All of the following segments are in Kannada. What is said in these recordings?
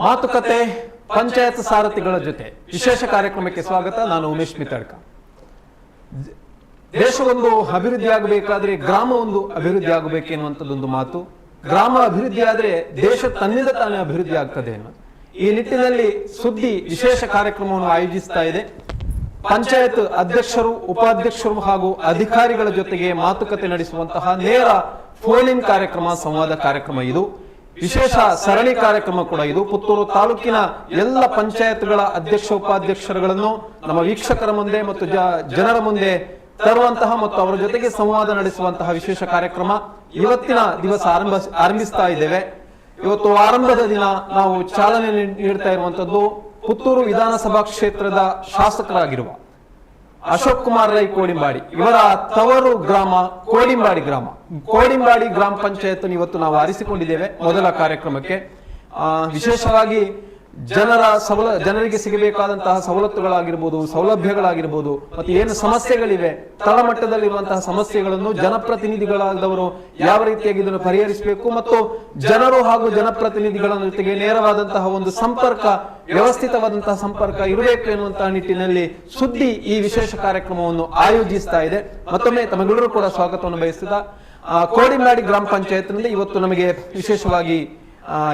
ಮಾತುಕತೆ ಪಂಚಾಯತ್ ಸಾರಥಿಗಳ ಜೊತೆ ವಿಶೇಷ ಕಾರ್ಯಕ್ರಮಕ್ಕೆ ಸ್ವಾಗತ. ನಾನು ಉಮೇಶ್ ಮಿತಡ್ಕ. ದೇಶವೊಂದು ಅಭಿವೃದ್ಧಿ ಆಗಬೇಕಾದ್ರೆ ಗ್ರಾಮ ಒಂದು ಅಭಿವೃದ್ಧಿ ಆಗಬೇಕೆನ್ನುವಂಥದ್ದೊಂದು ಮಾತು. ಗ್ರಾಮ ಅಭಿವೃದ್ಧಿ ಆದ್ರೆ ದೇಶ ತನ್ನಿಂದ ತಾನೇ ಅಭಿವೃದ್ಧಿ ಆಗ್ತದೆ ಅನ್ನೋದು. ಈ ನಿಟ್ಟಿನಲ್ಲಿ ಸುದ್ದಿ ವಿಶೇಷ ಕಾರ್ಯಕ್ರಮವನ್ನು ಆಯೋಜಿಸ್ತಾ ಇದೆ. ಪಂಚಾಯತ್ ಅಧ್ಯಕ್ಷರು, ಉಪಾಧ್ಯಕ್ಷರು ಹಾಗೂ ಅಧಿಕಾರಿಗಳ ಜೊತೆಗೆ ಮಾತುಕತೆ ನಡೆಸುವಂತಹ ನೇರ ಫೋನ್ ಇನ್ ಕಾರ್ಯಕ್ರಮ, ಸಂವಾದ ಕಾರ್ಯಕ್ರಮ. ಇದು ವಿಶೇಷ ಸರಣಿ ಕಾರ್ಯಕ್ರಮ ಕೂಡ. ಇದು ಪುತ್ತೂರು ತಾಲೂಕಿನ ಎಲ್ಲ ಪಂಚಾಯತ್ಗಳ ಅಧ್ಯಕ್ಷ ಉಪಾಧ್ಯಕ್ಷರುಗಳನ್ನು ನಮ್ಮ ವೀಕ್ಷಕರ ಮುಂದೆ ಮತ್ತು ಜನರ ಮುಂದೆ ತರುವಂತಹ ಮತ್ತು ಅವರ ಜೊತೆಗೆ ಸಂವಾದ ನಡೆಸುವಂತಹ ವಿಶೇಷ ಕಾರ್ಯಕ್ರಮ ಇವತ್ತಿನ ದಿವಸ ಆರಂಭಿಸ್ತಾ ಇದ್ದೇವೆ. ಇವತ್ತು ಆರಂಭದ ದಿನ ನಾವು ಚಾಲನೆ ನೀಡ್ತಾ ಇರುವಂತದ್ದು ಪುತ್ತೂರು ವಿಧಾನಸಭಾ ಕ್ಷೇತ್ರದ ಶಾಸಕರಾಗಿರುವ ಅಶೋಕ್ ಕುಮಾರ್ ರೈ ಕೋಡಿಂಬಾಡಿ ಇವರ ತವರು ಗ್ರಾಮ ಕೋಡಿಂಬಾಡಿ ಗ್ರಾಮ. ಕೋಡಿಂಬಾಡಿ ಗ್ರಾಮ ಪಂಚಾಯತ್ ಇವತ್ತು ನಾವು ಆರಿಸಿಕೊಂಡಿದ್ದೇವೆ ಮೊದಲ ಕಾರ್ಯಕ್ರಮಕ್ಕೆ. ವಿಶೇಷವಾಗಿ ಜನರಿಗೆ ಸಿಗಬೇಕಾದಂತಹ ಸವಲತ್ತುಗಳಾಗಿರ್ಬೋದು, ಸೌಲಭ್ಯಗಳಾಗಿರ್ಬೋದು, ಮತ್ತೆ ಏನು ಸಮಸ್ಯೆಗಳಿವೆ, ತಳಮಟ್ಟದಲ್ಲಿರುವಂತಹ ಸಮಸ್ಯೆಗಳನ್ನು ಜನಪ್ರತಿನಿಧಿಗಳಾದವರು ಯಾವ ರೀತಿಯಾಗಿ ಇದನ್ನು ಪರಿಹರಿಸಬೇಕು ಮತ್ತು ಜನರು ಹಾಗೂ ಜನಪ್ರತಿನಿಧಿಗಳ ಜೊತೆಗೆ ನೇರವಾದಂತಹ ಒಂದು ಸಂಪರ್ಕ, ವ್ಯವಸ್ಥಿತವಾದಂತಹ ಸಂಪರ್ಕ ಇರಬೇಕು ಎನ್ನುವಂತಹ ನಿಟ್ಟಿನಲ್ಲಿ ಸುದ್ದಿ ಈ ವಿಶೇಷ ಕಾರ್ಯಕ್ರಮವನ್ನು ಆಯೋಜಿಸ್ತಾ ಇದೆ. ಮತ್ತೊಮ್ಮೆ ತಮಗೆಲ್ಲರೂ ಕೂಡ ಸ್ವಾಗತವನ್ನು ಬಯಸಿದ ಕೋಡಿಂಬಾಡಿ ಗ್ರಾಮ ಪಂಚಾಯತ್ನಲ್ಲಿ ಇವತ್ತು ನಮಗೆ ವಿಶೇಷವಾಗಿ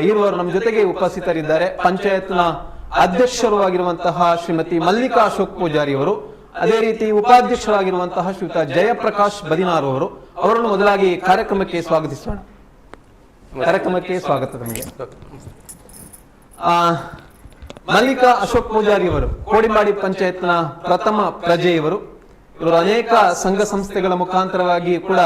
ಇರುವರು ನಮ್ಮ ಜೊತೆಗೆ ಉಪಸ್ಥಿತರಿದ್ದಾರೆ. ಪಂಚಾಯತ್ನ ಅಧ್ಯಕ್ಷರು ಆಗಿರುವಂತಹ ಶ್ರೀಮತಿ ಮಲ್ಲಿಕಾ ಅಶೋಕ್ ಪೂಜಾರಿ ಅವರು, ಅದೇ ರೀತಿ ಉಪಾಧ್ಯಕ್ಷರಾಗಿರುವಂತಹ ಶ್ರೀಯುತ ಜಯಪ್ರಕಾಶ್ ಬದಿನಾರ್ ಅವರು. ಅವರನ್ನು ಮೊದಲಾಗಿ ಕಾರ್ಯಕ್ರಮಕ್ಕೆ ಸ್ವಾಗತಿಸೋಣ. ಕಾರ್ಯಕ್ರಮಕ್ಕೆ ಸ್ವಾಗತ ನಮಗೆ. ಮಲ್ಲಿಕಾ ಅಶೋಕ್ ಪೂಜಾರಿ ಅವರು ಕೋಡಿಂಬಾಡಿ ಪಂಚಾಯತ್ನ ಪ್ರಥಮ ಪ್ರಜೆ. ಇವರು ಅನೇಕ ಸಂಘ ಸಂಸ್ಥೆಗಳ ಮುಖಾಂತರವಾಗಿ ಕೂಡ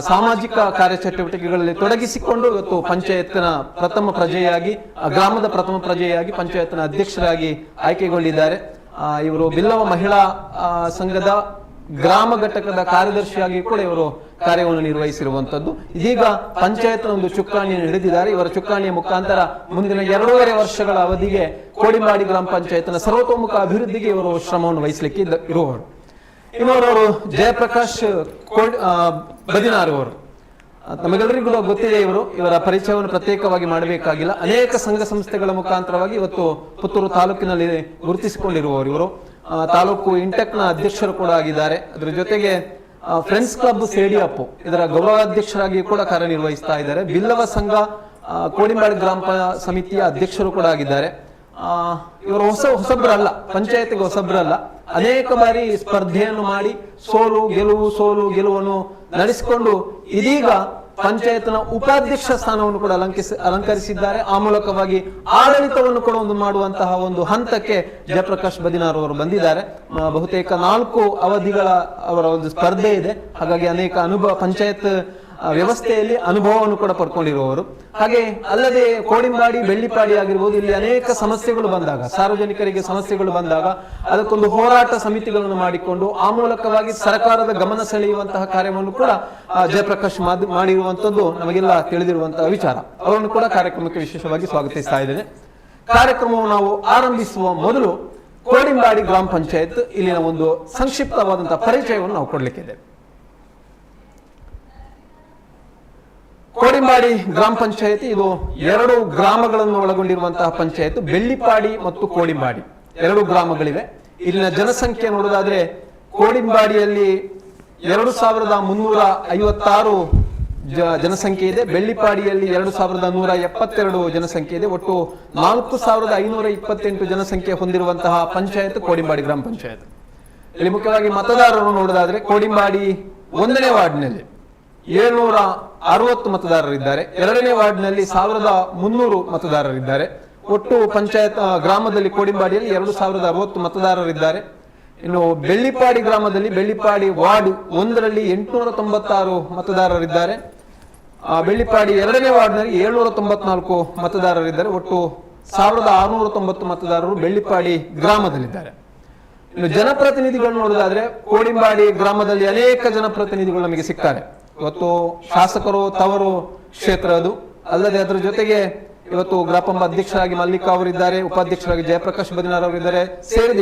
ಸಾಮಾಜಿಕ ಕಾರ್ಯಚಟುವಟಿಕೆಗಳಲ್ಲಿ ತೊಡಗಿಸಿಕೊಂಡು ಇವತ್ತು ಪಂಚಾಯತ್ನ ಪ್ರಥಮ ಪ್ರಜೆಯಾಗಿ, ಗ್ರಾಮದ ಪ್ರಥಮ ಪ್ರಜೆಯಾಗಿ ಪಂಚಾಯತ್ನ ಅಧ್ಯಕ್ಷರಾಗಿ ಆಯ್ಕೆಗೊಂಡಿದ್ದಾರೆ. ಇವರು ಬಿಲ್ಲವ ಮಹಿಳಾ ಸಂಘದ ಗ್ರಾಮ ಘಟಕದ ಕಾರ್ಯದರ್ಶಿಯಾಗಿ ಕೂಡ ಇವರು ಕಾರ್ಯವನ್ನು ನಿರ್ವಹಿಸಿರುವಂತದ್ದು. ಇದೀಗ ಪಂಚಾಯತ್ನ ಒಂದು ಚುಕ್ಕಾಣಿಯನ್ನು ಹಿಡಿದಿದ್ದಾರೆ. ಇವರ ಚುಕ್ಕಾಣಿಯ ಮುಖಾಂತರ ಮುಂದಿನ 2.5 ವರ್ಷಗಳ ಅವಧಿಗೆ ಕೋಡಿಂಬಾಡಿ ಗ್ರಾಮ ಪಂಚಾಯತ್ನ ಸರ್ವತೋಮುಖ ಅಭಿವೃದ್ಧಿಗೆ ಇವರು ಶ್ರಮವನ್ನು ವಹಿಸಲಿಕ್ಕೆ ಇರುವವರು. ಇನ್ನೋರವರು ಜಯಪ್ರಕಾಶ್ ಬದಿನಾರ್ ಅವರು. ನಮಗೆಲ್ಲರಿಗೂ ಗೊತ್ತಿದೆ ಇವರ ಪರಿಚಯವನ್ನು ಪ್ರತ್ಯೇಕವಾಗಿ ಮಾಡಬೇಕಾಗಿಲ್ಲ. ಅನೇಕ ಸಂಘ ಸಂಸ್ಥೆಗಳ ಮುಖಾಂತರವಾಗಿ ಇವತ್ತು ಪುತ್ತೂರು ತಾಲೂಕಿನಲ್ಲಿ ಗುರುತಿಸಿಕೊಂಡಿರುವವರು. ಇವರು ತಾಲೂಕು ಇಂಟೆಕ್ನ ಅಧ್ಯಕ್ಷರು ಕೂಡ ಆಗಿದ್ದಾರೆ. ಅದರ ಜೊತೆಗೆ ಫ್ರೆಂಡ್ಸ್ ಕ್ಲಬ್ ಸೇಡಿಯಪ್ಪು ಇದರ ಗೌರವಾಧ್ಯಕ್ಷರಾಗಿ ಕೂಡ ಕಾರ್ಯನಿರ್ವಹಿಸ್ತಾ ಇದ್ದಾರೆ. ಬಿಲ್ಲವ ಸಂಘ ಕೋಡಿಂಬಾಡಿ ಗ್ರಾಮ ಸಮಿತಿಯ ಅಧ್ಯಕ್ಷರು ಕೂಡ ಆಗಿದ್ದಾರೆ. ಇವರು ಹೊಸಬ್ರಲ್ಲ, ಪಂಚಾಯತ್ಗೆ ಹೊಸಬ್ರಲ್ಲ. ಅನೇಕ ಬಾರಿ ಸ್ಪರ್ಧೆಯನ್ನು ಮಾಡಿ ಸೋಲು ಗೆಲುವನ್ನು ನಡೆಸಿಕೊಂಡು ಇದೀಗ ಪಂಚಾಯತ್ನ ಉಪಾಧ್ಯಕ್ಷ ಸ್ಥಾನವನ್ನು ಕೂಡ ಅಲಂಕರಿಸಿದ್ದಾರೆ. ಆ ಮೂಲಕವಾಗಿ ಆಡಳಿತವನ್ನು ಕೂಡ ಮಾಡುವಂತಹ ಒಂದು ಹಂತಕ್ಕೆ ಜಯಪ್ರಕಾಶ್ ಬದಿನಾರ್ ಅವರು ಬಂದಿದ್ದಾರೆ. ಬಹುತೇಕ 4 ಅವಧಿಗಳ ಅವರ ಒಂದು ಸ್ಪರ್ಧೆ ಇದೆ. ಹಾಗಾಗಿ ಅನೇಕ ಅನುಭವ, ಪಂಚಾಯತ್ ವ್ಯವಸ್ಥೆಯಲ್ಲಿ ಅನುಭವವನ್ನು ಕೂಡ ಪಡ್ಕೊಂಡಿರುವವರು. ಹಾಗೆ ಅಲ್ಲದೆ ಕೋಡಿಂಬಾಡಿ, ಬೆಳ್ಳಿಪಾಡಿ ಆಗಿರ್ಬೋದು, ಇಲ್ಲಿ ಅನೇಕ ಸಮಸ್ಯೆಗಳು ಬಂದಾಗ, ಸಾರ್ವಜನಿಕರಿಗೆ ಸಮಸ್ಯೆಗಳು ಬಂದಾಗ ಅದಕ್ಕೊಂದು ಹೋರಾಟ ಸಮಿತಿಗಳನ್ನು ಮಾಡಿಕೊಂಡು ಆ ಮೂಲಕವಾಗಿ ಸರ್ಕಾರದ ಗಮನ ಸೆಳೆಯುವಂತಹ ಕಾರ್ಯವನ್ನು ಕೂಡ ಜಯಪ್ರಕಾಶ್ ಮಾಡಿರುವಂತದ್ದು ನಮಗೆಲ್ಲ ತಿಳಿದಿರುವಂತಹ ವಿಚಾರ. ಅವರನ್ನು ಕೂಡ ಕಾರ್ಯಕ್ರಮಕ್ಕೆ ವಿಶೇಷವಾಗಿ ಸ್ವಾಗತಿಸ್ತಾ ಇದ್ದೇನೆ. ಕಾರ್ಯಕ್ರಮವನ್ನು ನಾವು ಆರಂಭಿಸುವ ಮೊದಲು ಕೋಡಿಂಬಾಡಿ ಗ್ರಾಮ ಪಂಚಾಯತ್ ಇಲ್ಲಿನ ಒಂದು ಸಂಕ್ಷಿಪ್ತವಾದಂತಹ ಪರಿಚಯವನ್ನು ನಾವು ಕೊಡ್ಲಿಕ್ಕಿದೆ. ಕೋಡಿಂಬಾಡಿ ಗ್ರಾಮ ಪಂಚಾಯತಿ ಇದು 2 ಗ್ರಾಮಗಳನ್ನು ಒಳಗೊಂಡಿರುವಂತಹ ಪಂಚಾಯತ್. ಬೆಳ್ಳಿಪಾಡಿ ಮತ್ತು ಕೋಡಿಂಬಾಡಿ 2 ಗ್ರಾಮಗಳಿವೆ. ಇಲ್ಲಿನ ಜನಸಂಖ್ಯೆ ನೋಡೋದಾದ್ರೆ ಕೋಡಿಂಬಾಡಿಯಲ್ಲಿ 2356 ಜನಸಂಖ್ಯೆ ಇದೆ. ಬೆಳ್ಳಿಪಾಡಿಯಲ್ಲಿ 2172 ಜನಸಂಖ್ಯೆ ಇದೆ. ಒಟ್ಟು 4528 ಜನಸಂಖ್ಯೆ ಹೊಂದಿರುವಂತಹ ಪಂಚಾಯತ್ ಕೋಡಿಂಬಾಡಿ ಗ್ರಾಮ ಪಂಚಾಯತ್. ಇಲ್ಲಿ ಮುಖ್ಯವಾಗಿ ಮತದಾರರು ನೋಡೋದಾದ್ರೆ ಕೋಡಿಂಬಾಡಿ 1ನೇ ವಾರ್ಡ್ನಲ್ಲಿ 760 ಮತದಾರರಿದ್ದಾರೆ. 2ನೇ ವಾರ್ಡ್ನಲ್ಲಿ 1300 ಮತದಾರರಿದ್ದಾರೆ. ಒಟ್ಟು ಪಂಚಾಯತ್ ಗ್ರಾಮದಲ್ಲಿ ಕೋಡಿಂಬಾಡಿಯಲ್ಲಿ 2060 ಮತದಾರರಿದ್ದಾರೆ. ಇನ್ನು ಬೆಳ್ಳಿಪಾಡಿ ಗ್ರಾಮದಲ್ಲಿ, ಬೆಳ್ಳಿಪಾಡಿ ವಾರ್ಡ್ 1ರಲ್ಲಿ 896 ಮತದಾರರಿದ್ದಾರೆ. ಬೆಳ್ಳಿಪಾಡಿ 2ನೇ ವಾರ್ಡ್ನಲ್ಲಿ 794 ಮತದಾರರಿದ್ದಾರೆ. ಒಟ್ಟು 1690 ಮತದಾರರು ಬೆಳ್ಳಿಪಾಡಿ ಗ್ರಾಮದಲ್ಲಿದ್ದಾರೆ. ಇನ್ನು ಜನಪ್ರತಿನಿಧಿಗಳು ನೋಡೋದಾದ್ರೆ ಕೋಡಿಂಬಾಡಿ ಗ್ರಾಮದಲ್ಲಿ ಅನೇಕ ಜನಪ್ರತಿನಿಧಿಗಳು ನಮಗೆ ಸಿಗ್ತಾರೆ. ಇವತ್ತು ಶಾಸಕರು ತವರು ಕ್ಷೇತ್ರ ಅದು. ಅಲ್ಲದೆ ಅದರ ಜೊತೆಗೆ ಇವತ್ತು ಗ್ರಾಪಂ ಅಧ್ಯಕ್ಷರಾಗಿ ಮಲ್ಲಿಕಾ ಅವರಿದ್ದಾರೆ, ಉಪಾಧ್ಯಕ್ಷರಾಗಿ ಜಯಪ್ರಕಾಶ್ ಬದಿನಾರ್ ಅವರಿದ್ದಾರೆ.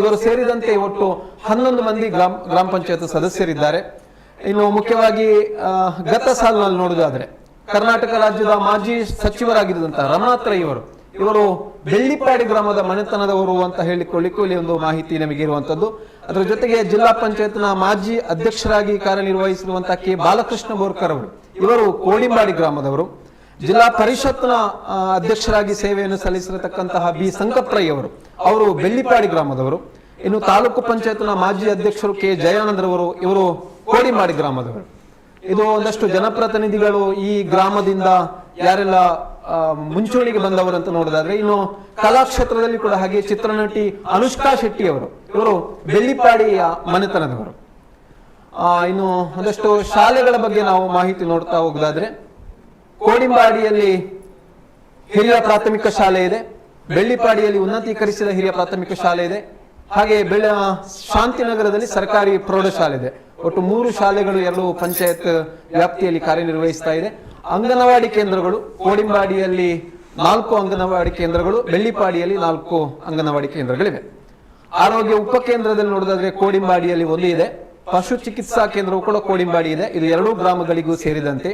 ಇವರು ಸೇರಿದಂತೆ ಒಟ್ಟು 11 ಮಂದಿ ಗ್ರಾಮ ಪಂಚಾಯತ್ ಸದಸ್ಯರಿದ್ದಾರೆ. ಇನ್ನು ಮುಖ್ಯವಾಗಿ ಗತ ಸಾಲಿನಲ್ಲಿ ನೋಡುವುದಾದ್ರೆ ಕರ್ನಾಟಕ ರಾಜ್ಯದ ಮಾಜಿ ಸಚಿವರಾಗಿದ್ದಂತಹ ರಮನಾಥ್ ರೈ ಅವರು ಇವರು ಬೆಳ್ಳಿಪಾಡಿ ಗ್ರಾಮದ ಮನೆತನದವರು ಅಂತ ಹೇಳಿಕೊಳ್ಳಿಕ್ಕೂ ಇಲ್ಲಿ ಒಂದು ಮಾಹಿತಿ ನಮಗೆ ಇರುವಂತದ್ದು. ಅದರ ಜೊತೆಗೆ ಜಿಲ್ಲಾ ಪಂಚಾಯತ್ನ ಮಾಜಿ ಅಧ್ಯಕ್ಷರಾಗಿ ಕಾರ್ಯನಿರ್ವಹಿಸಿರುವಂತಹ ಕೆ ಬಾಲಕೃಷ್ಣ ಬೋರ್ಕರ್ ಅವರು, ಇವರು ಕೋಡಿಂಬಾಡಿ ಗ್ರಾಮದವರು. ಜಿಲ್ಲಾ ಪರಿಷತ್ನ ಅಧ್ಯಕ್ಷರಾಗಿ ಸೇವೆಯನ್ನು ಸಲ್ಲಿಸಿರತಕ್ಕಂತಹ ಬಿ ಸಂಕಪ್ರೈ ಅವರು ಬೆಳ್ಳಿಪಾಡಿ ಗ್ರಾಮದವರು. ಇನ್ನು ತಾಲೂಕು ಪಂಚಾಯತ್ನ ಮಾಜಿ ಅಧ್ಯಕ್ಷರು ಕೆ ಜಯಾನಂದ್ರವರು, ಇವರು ಕೋಡಿಂಬಾಡಿ ಗ್ರಾಮದವರು. ಇದು ಒಂದಷ್ಟು ಜನಪ್ರತಿನಿಧಿಗಳು ಈ ಗ್ರಾಮದಿಂದ ಯಾರೆಲ್ಲ ಮುಂಚೂಣಿಗೆ ಬಂದವರು ಅಂತ ನೋಡೋದಾದ್ರೆ, ಇನ್ನು ಕಲಾಕ್ಷೇತ್ರದಲ್ಲಿ ಕೂಡ ಹಾಗೆ ಚಿತ್ರನಟಿ ಅನುಷ್ಕಾ ಶೆಟ್ಟಿ ಇವರು ಬೆಳ್ಳಿಪಾಡಿಯ ಮನೆತನದವರು. ಇನ್ನು ಒಂದಷ್ಟು ಶಾಲೆಗಳ ಬಗ್ಗೆ ನಾವು ಮಾಹಿತಿ ನೋಡ್ತಾ ಹೋಗೋದಾದ್ರೆ, ಕೋಡಿಂಬಾಡಿಯಲ್ಲಿ ಹಿರಿಯ ಪ್ರಾಥಮಿಕ ಶಾಲೆ ಇದೆ, ಬೆಳ್ಳಿಪಾಡಿಯಲ್ಲಿ ಉನ್ನತೀಕರಿಸಿದ ಹಿರಿಯ ಪ್ರಾಥಮಿಕ ಶಾಲೆ ಇದೆ, ಹಾಗೆ ಶಾಂತಿನಗರದಲ್ಲಿ ಸರ್ಕಾರಿ ಪ್ರೌಢಶಾಲೆ ಇದೆ. ಒಟ್ಟು 3 ಶಾಲೆಗಳು 2 ಪಂಚಾಯತ್ ವ್ಯಾಪ್ತಿಯಲ್ಲಿ ಕಾರ್ಯನಿರ್ವಹಿಸ್ತಾ ಇದೆ. ಅಂಗನವಾಡಿ ಕೇಂದ್ರಗಳು ಕೋಡಿಂಬಾಡಿಯಲ್ಲಿ 4 ಅಂಗನವಾಡಿ ಕೇಂದ್ರಗಳು, ಬೆಳ್ಳಿಪಾಡಿಯಲ್ಲಿ 4 ಅಂಗನವಾಡಿ ಕೇಂದ್ರಗಳಿವೆ. ಆರೋಗ್ಯ ಉಪಕೇಂದ್ರದಲ್ಲಿ ನೋಡೋದಾದ್ರೆ ಕೋಡಿಂಬಾಡಿಯಲ್ಲಿ 1 ಇದೆ. ಪಶು ಚಿಕಿತ್ಸಾ ಕೇಂದ್ರವು ಕೂಡ ಕೋಡಿಂಬಾಡಿ ಇದೆ, ಇದು 2 ಗ್ರಾಮಗಳಿಗೂ ಸೇರಿದಂತೆ.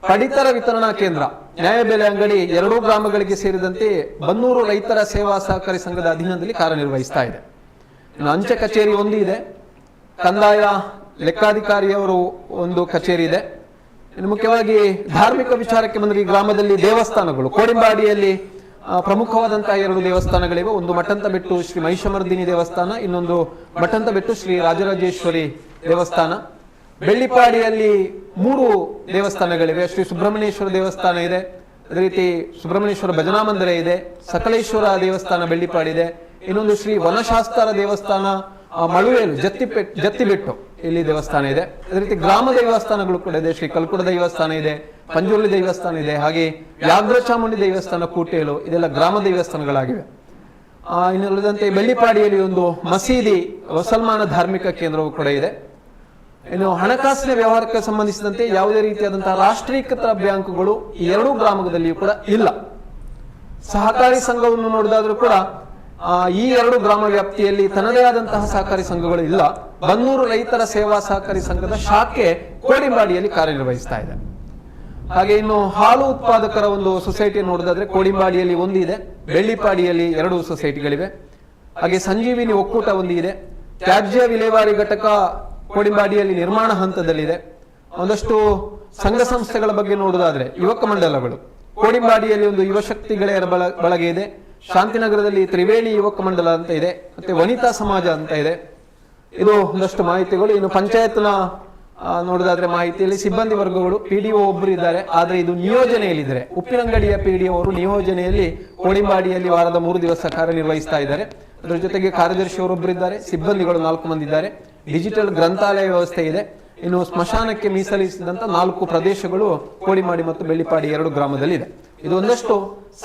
ಪಡಿತರ ವಿತರಣಾ ಕೇಂದ್ರ, ನ್ಯಾಯಬೆಲೆ ಅಂಗಡಿ 2 ಗ್ರಾಮಗಳಿಗೆ ಸೇರಿದಂತೆ ಬನ್ನೂರು ರೈತರ ಸೇವಾ ಸಹಕಾರಿ ಸಂಘದ ಅಧೀನದಲ್ಲಿ ಕಾರ್ಯನಿರ್ವಹಿಸ್ತಾ ಇದೆ. ಇನ್ನು ಅಂಚೆ ಕಚೇರಿ 1 ಇದೆ, ಕಂದಾಯ ಲೆಕ್ಕಾಧಿಕಾರಿಯವರು 1 ಕಚೇರಿ ಇದೆ. ಇನ್ನು ಮುಖ್ಯವಾಗಿ ಧಾರ್ಮಿಕ ವಿಚಾರಕ್ಕೆ ಬಂದರೆ ಈ ಗ್ರಾಮದಲ್ಲಿ ದೇವಸ್ಥಾನಗಳು, ಕೋಡಿಂಬಾಡಿಯಲ್ಲಿ ಪ್ರಮುಖವಾದಂತಹ 2 ದೇವಸ್ಥಾನಗಳಿವೆ. ಒಂದು ಮಠಂತ ಬೆಟ್ಟು ಶ್ರೀ ಮಹಿಷಮರ್ದಿನಿ ದೇವಸ್ಥಾನ, ಇನ್ನೊಂದು ಮಠಂತ ಬೆಟ್ಟು ಶ್ರೀ ರಾಜರಾಜೇಶ್ವರಿ ದೇವಸ್ಥಾನ. ಬೆಳ್ಳಿಪಾಡಿಯಲ್ಲಿ 3 ದೇವಸ್ಥಾನಗಳಿವೆ. ಶ್ರೀ ಸುಬ್ರಹ್ಮಣ್ಯೇಶ್ವರ ದೇವಸ್ಥಾನ ಇದೆ, ಅದೇ ರೀತಿ ಸುಬ್ರಹ್ಮಣ್ಯೇಶ್ವರ ಭಜನಾ ಮಂದಿರ ಇದೆ, ಸಕಲೇಶ್ವರ ದೇವಸ್ಥಾನ ಬೆಳ್ಳಿಪಾಡಿ ಇದೆ, ಇನ್ನೊಂದು ಶ್ರೀ ವನಶಾಸ್ತ್ರ ದೇವಸ್ಥಾನ ಮಳುವೇಲು ಜತ್ತಿಬೆಟ್ಟು ಇಲ್ಲಿ ದೇವಸ್ಥಾನ ಇದೆ. ಅದೇ ರೀತಿ ಗ್ರಾಮ ದೇವಸ್ಥಾನಗಳು ಕೂಡ ಇದೆ, ಶ್ರೀ ಕಲ್ಕುಡ ದೇವಸ್ಥಾನ ಇದೆ, ಪಂಜುರ್ಲಿ ದೇವಸ್ಥಾನ ಇದೆ, ಹಾಗೆ ವ್ಯಾಘ್ರಚಾಮುಂಡಿ ದೇವಸ್ಥಾನ ಕೂಟೇಲು, ಇದೆಲ್ಲ ಗ್ರಾಮ ದೇವಸ್ಥಾನಗಳಾಗಿವೆ. ಇನ್ನುಳಿದಂತೆ ಬೆಳ್ಳಿಪಾಡಿಯಲ್ಲಿ ಒಂದು ಮಸೀದಿ, ಮುಸಲ್ಮಾನ ಧಾರ್ಮಿಕ ಕೇಂದ್ರವು ಕೂಡ ಇದೆ. ಇನ್ನು ಹಣಕಾಸಿನ ವ್ಯವಹಾರಕ್ಕೆ ಸಂಬಂಧಿಸಿದಂತೆ ಯಾವುದೇ ರೀತಿಯಾದಂತಹ ರಾಷ್ಟ್ರೀಕೃತ ಬ್ಯಾಂಕುಗಳು ಈ 2 ಗ್ರಾಮದಲ್ಲಿಯೂ ಕೂಡ ಇಲ್ಲ. ಸಹಕಾರಿ ಸಂಘವನ್ನು ನೋಡಿದಾದ್ರೂ ಕೂಡ ಈ 2 ಗ್ರಾಮ ವ್ಯಾಪ್ತಿಯಲ್ಲಿ ತನ್ನದೇ ಆದಂತಹ ಸಹಕಾರಿ ಸಂಘಗಳು ಇಲ್ಲ. ಬನ್ನೂರು ರೈತರ ಸೇವಾ ಸಹಕಾರಿ ಸಂಘದ ಶಾಖೆ ಕೋಡಿಂಬಾಡಿಯಲ್ಲಿ ಕಾರ್ಯನಿರ್ವಹಿಸ್ತಾ ಇದೆ. ಹಾಗೆ ಇನ್ನು ಹಾಲು ಉತ್ಪಾದಕರ ಒಂದು ಸೊಸೈಟಿ ನೋಡಿದಾದ್ರೆ ಕೋಡಿಂಬಾಡಿಯಲ್ಲಿ 1 ಇದೆ, ಬೆಳ್ಳಿಪಾಡಿಯಲ್ಲಿ 2 ಸೊಸೈಟಿಗಳಿವೆ. ಹಾಗೆ ಸಂಜೀವಿನಿ ಒಕ್ಕೂಟ 1 ಇದೆ. ತ್ಯಾಜ್ಯ ವಿಲೇವಾರಿ ಘಟಕ ಕೋಡಿಂಬಾಡಿಯಲ್ಲಿ ನಿರ್ಮಾಣ ಹಂತದಲ್ಲಿದೆ. ಒಂದಷ್ಟು ಸಂಘ ಸಂಸ್ಥೆಗಳ ಬಗ್ಗೆ ನೋಡುವುದಾದ್ರೆ ಯುವಕ ಮಂಡಲಗಳು, ಕೋಡಿಂಬಾಡಿಯಲ್ಲಿ ಒಂದು ಯುವ ಶಕ್ತಿ ಗೆಳೆಯರ ಬಳಗ ಇದೆ, ಶಾಂತಿನಗರದಲ್ಲಿ ತ್ರಿವೇಣಿ ಯುವಕ ಮಂಡಲ ಅಂತ ಇದೆ, ಮತ್ತೆ ವನಿತಾ ಸಮಾಜ ಅಂತ ಇದೆ. ಇದು ಒಂದಷ್ಟು ಮಾಹಿತಿಗಳು. ಇನ್ನು ಪಂಚಾಯತ್ನ ನೋಡೋದಾದ್ರೆ ಮಾಹಿತಿಯಲ್ಲಿ ಸಿಬ್ಬಂದಿ ವರ್ಗಗಳು PDO ಒಬ್ಬರು ಇದ್ದಾರೆ, ಆದ್ರೆ ಇದು ನಿಯೋಜನೆಯಲ್ಲಿದ್ದಾರೆ. ಉಪ್ಪಿನಂಗಡಿಯ PDO ಅವರು ನಿಯೋಜನೆಯಲ್ಲಿ ಕೋಡಿಂಬಾಡಿಯಲ್ಲಿ ವಾರದ 3 ದಿವಸ ಕಾರ್ಯನಿರ್ವಹಿಸ್ತಾ ಇದ್ದಾರೆ. ಅದರ ಜೊತೆಗೆ ಕಾರ್ಯದರ್ಶಿ ಅವರೊಬ್ಬರು ಇದ್ದಾರೆ, ಸಿಬ್ಬಂದಿಗಳು 4 ಮಂದಿ ಇದ್ದಾರೆ. ಡಿಜಿಟಲ್ ಗ್ರಂಥಾಲಯ ವ್ಯವಸ್ಥೆ ಇದೆ. ಇನ್ನು ಸ್ಮಶಾನಕ್ಕೆ ಮೀಸಲಿಸಿದಂತ 4 ಪ್ರದೇಶಗಳು ಕೋಡಿಂಬಾಡಿ ಮತ್ತು ಬೆಳ್ಳಿಪಾಡಿ 2 ಗ್ರಾಮದಲ್ಲಿ ಇದೆ. ಇದು ಒಂದಷ್ಟು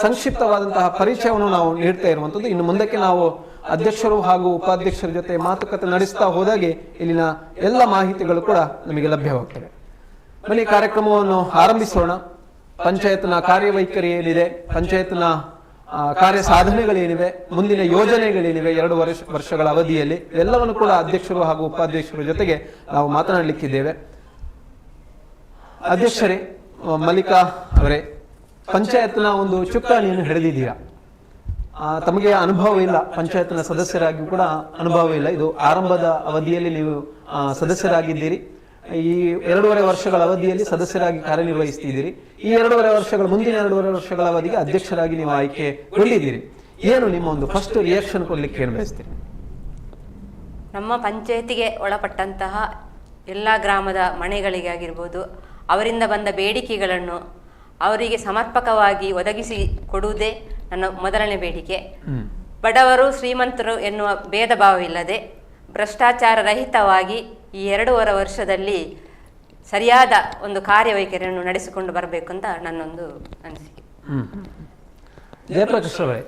ಸಂಕ್ಷಿಪ್ತವಾದಂತಹ ಪರಿಚಯವನ್ನು ನಾವು ನೀಡ್ತಾ ಇರುವಂತದ್ದು. ಇನ್ನು ಮುಂದಕ್ಕೆ ನಾವು ಅಧ್ಯಕ್ಷರು ಹಾಗೂ ಉಪಾಧ್ಯಕ್ಷರ ಜೊತೆ ಮಾತುಕತೆ ನಡೆಸ್ತಾ ಹೋದಾಗೆ ಇಲ್ಲಿನ ಎಲ್ಲ ಮಾಹಿತಿಗಳು ಕೂಡ ನಮಗೆ ಲಭ್ಯವಾಗ್ತವೆ. ಬನ್ನಿ ಕಾರ್ಯಕ್ರಮವನ್ನು ಆರಂಭಿಸೋಣ. ಪಂಚಾಯತ್ನ ಕಾರ್ಯವೈಖರಿ ಏನಿದೆ, ಪಂಚಾಯತ್ನ ಕಾರ್ಯ ಸಾಧನೆಗಳೇನಿವೆ, ಮುಂದಿನ ಯೋಜನೆಗಳೇನಿವೆ 2 ವರ್ಷಗಳ ಅವಧಿಯಲ್ಲಿ, ಎಲ್ಲವನ್ನು ಕೂಡ ಅಧ್ಯಕ್ಷರು ಹಾಗೂ ಉಪಾಧ್ಯಕ್ಷರ ಜೊತೆಗೆ ನಾವು ಮಾತನಾಡಲಿಕ್ಕಿದ್ದೇವೆ. ಅಧ್ಯಕ್ಷರೇ, ಮಲ್ಲಿಕಾ ಅವರೇ, ಪಂಚಾಯತ್ನ ಒಂದು ಚುಕ್ಕಾಣಿಯನ್ನು ಹಿಡಿದಿದ್ದೀರಾ. ತಮಗೆ ಅನುಭವ ಇಲ್ಲ, ಪಂಚಾಯತ್ನ ಸದಸ್ಯರಾಗಿ ಕೂಡ ಅನುಭವ ಇಲ್ಲ. ಇದು ಆರಂಭದ ಅವಧಿಯಲ್ಲಿ ನೀವು ಸದಸ್ಯರಾಗಿದ್ದೀರಿ. ಈ 2.5 ವರ್ಷಗಳ ಅವಧಿಯಲ್ಲಿ ಸದಸ್ಯರಾಗಿ ಕಾರ್ಯನಿರ್ವಹಿಸ್ತಿದ್ದೀರಿ. ಈ 2.5 ವರ್ಷಗಳ ಮುಂದಿನ 2.5 ವರ್ಷಗಳ ಅವಧಿಗೆ ಅಧ್ಯಕ್ಷರಾಗಿ ನೀವು ಆಯ್ಕೆಗೊಂಡಿದ್ದೀರಿ. ಏನು ನಿಮ್ಮ ಒಂದು ಫಸ್ಟ್ ರಿಯಾಕ್ಷನ್ ಕೊಡ್ಲಿಕ್ಕೆ ಏನು ಬಯಸ್ತೀರಿ? ನಮ್ಮ ಪಂಚಾಯತಿಗೆ ಒಳಪಟ್ಟಂತಹ ಎಲ್ಲ ಗ್ರಾಮದ ಮನೆಗಳಿಗಾಗಿರ್ಬೋದು, ಅವರಿಂದ ಬಂದ ಬೇಡಿಕೆಗಳನ್ನು ಅವರಿಗೆ ಸಮರ್ಪಕವಾಗಿ ಒದಗಿಸಿ ಕೊಡುವುದೇ ನನ್ನ ಮೊದಲನೇ ಬೇಡಿಕೆ. ಬಡವರು ಶ್ರೀಮಂತರು ಎನ್ನುವ ಭೇದ ಭಾವವಿಲ್ಲದೆ ಭ್ರಷ್ಟಾಚಾರ ರಹಿತವಾಗಿ ಈ 2.5 ವರ್ಷದಲ್ಲಿ ಸರಿಯಾದ ಒಂದು ಕಾರ್ಯವೈಖರಿಯನ್ನು ನಡೆಸಿಕೊಂಡು ಬರಬೇಕು ಅಂತ ನನ್ನೊಂದು ಅನಿಸಿಕೆ. ಜಯಪ್ರಕಾಶ್ ಅವರೇ,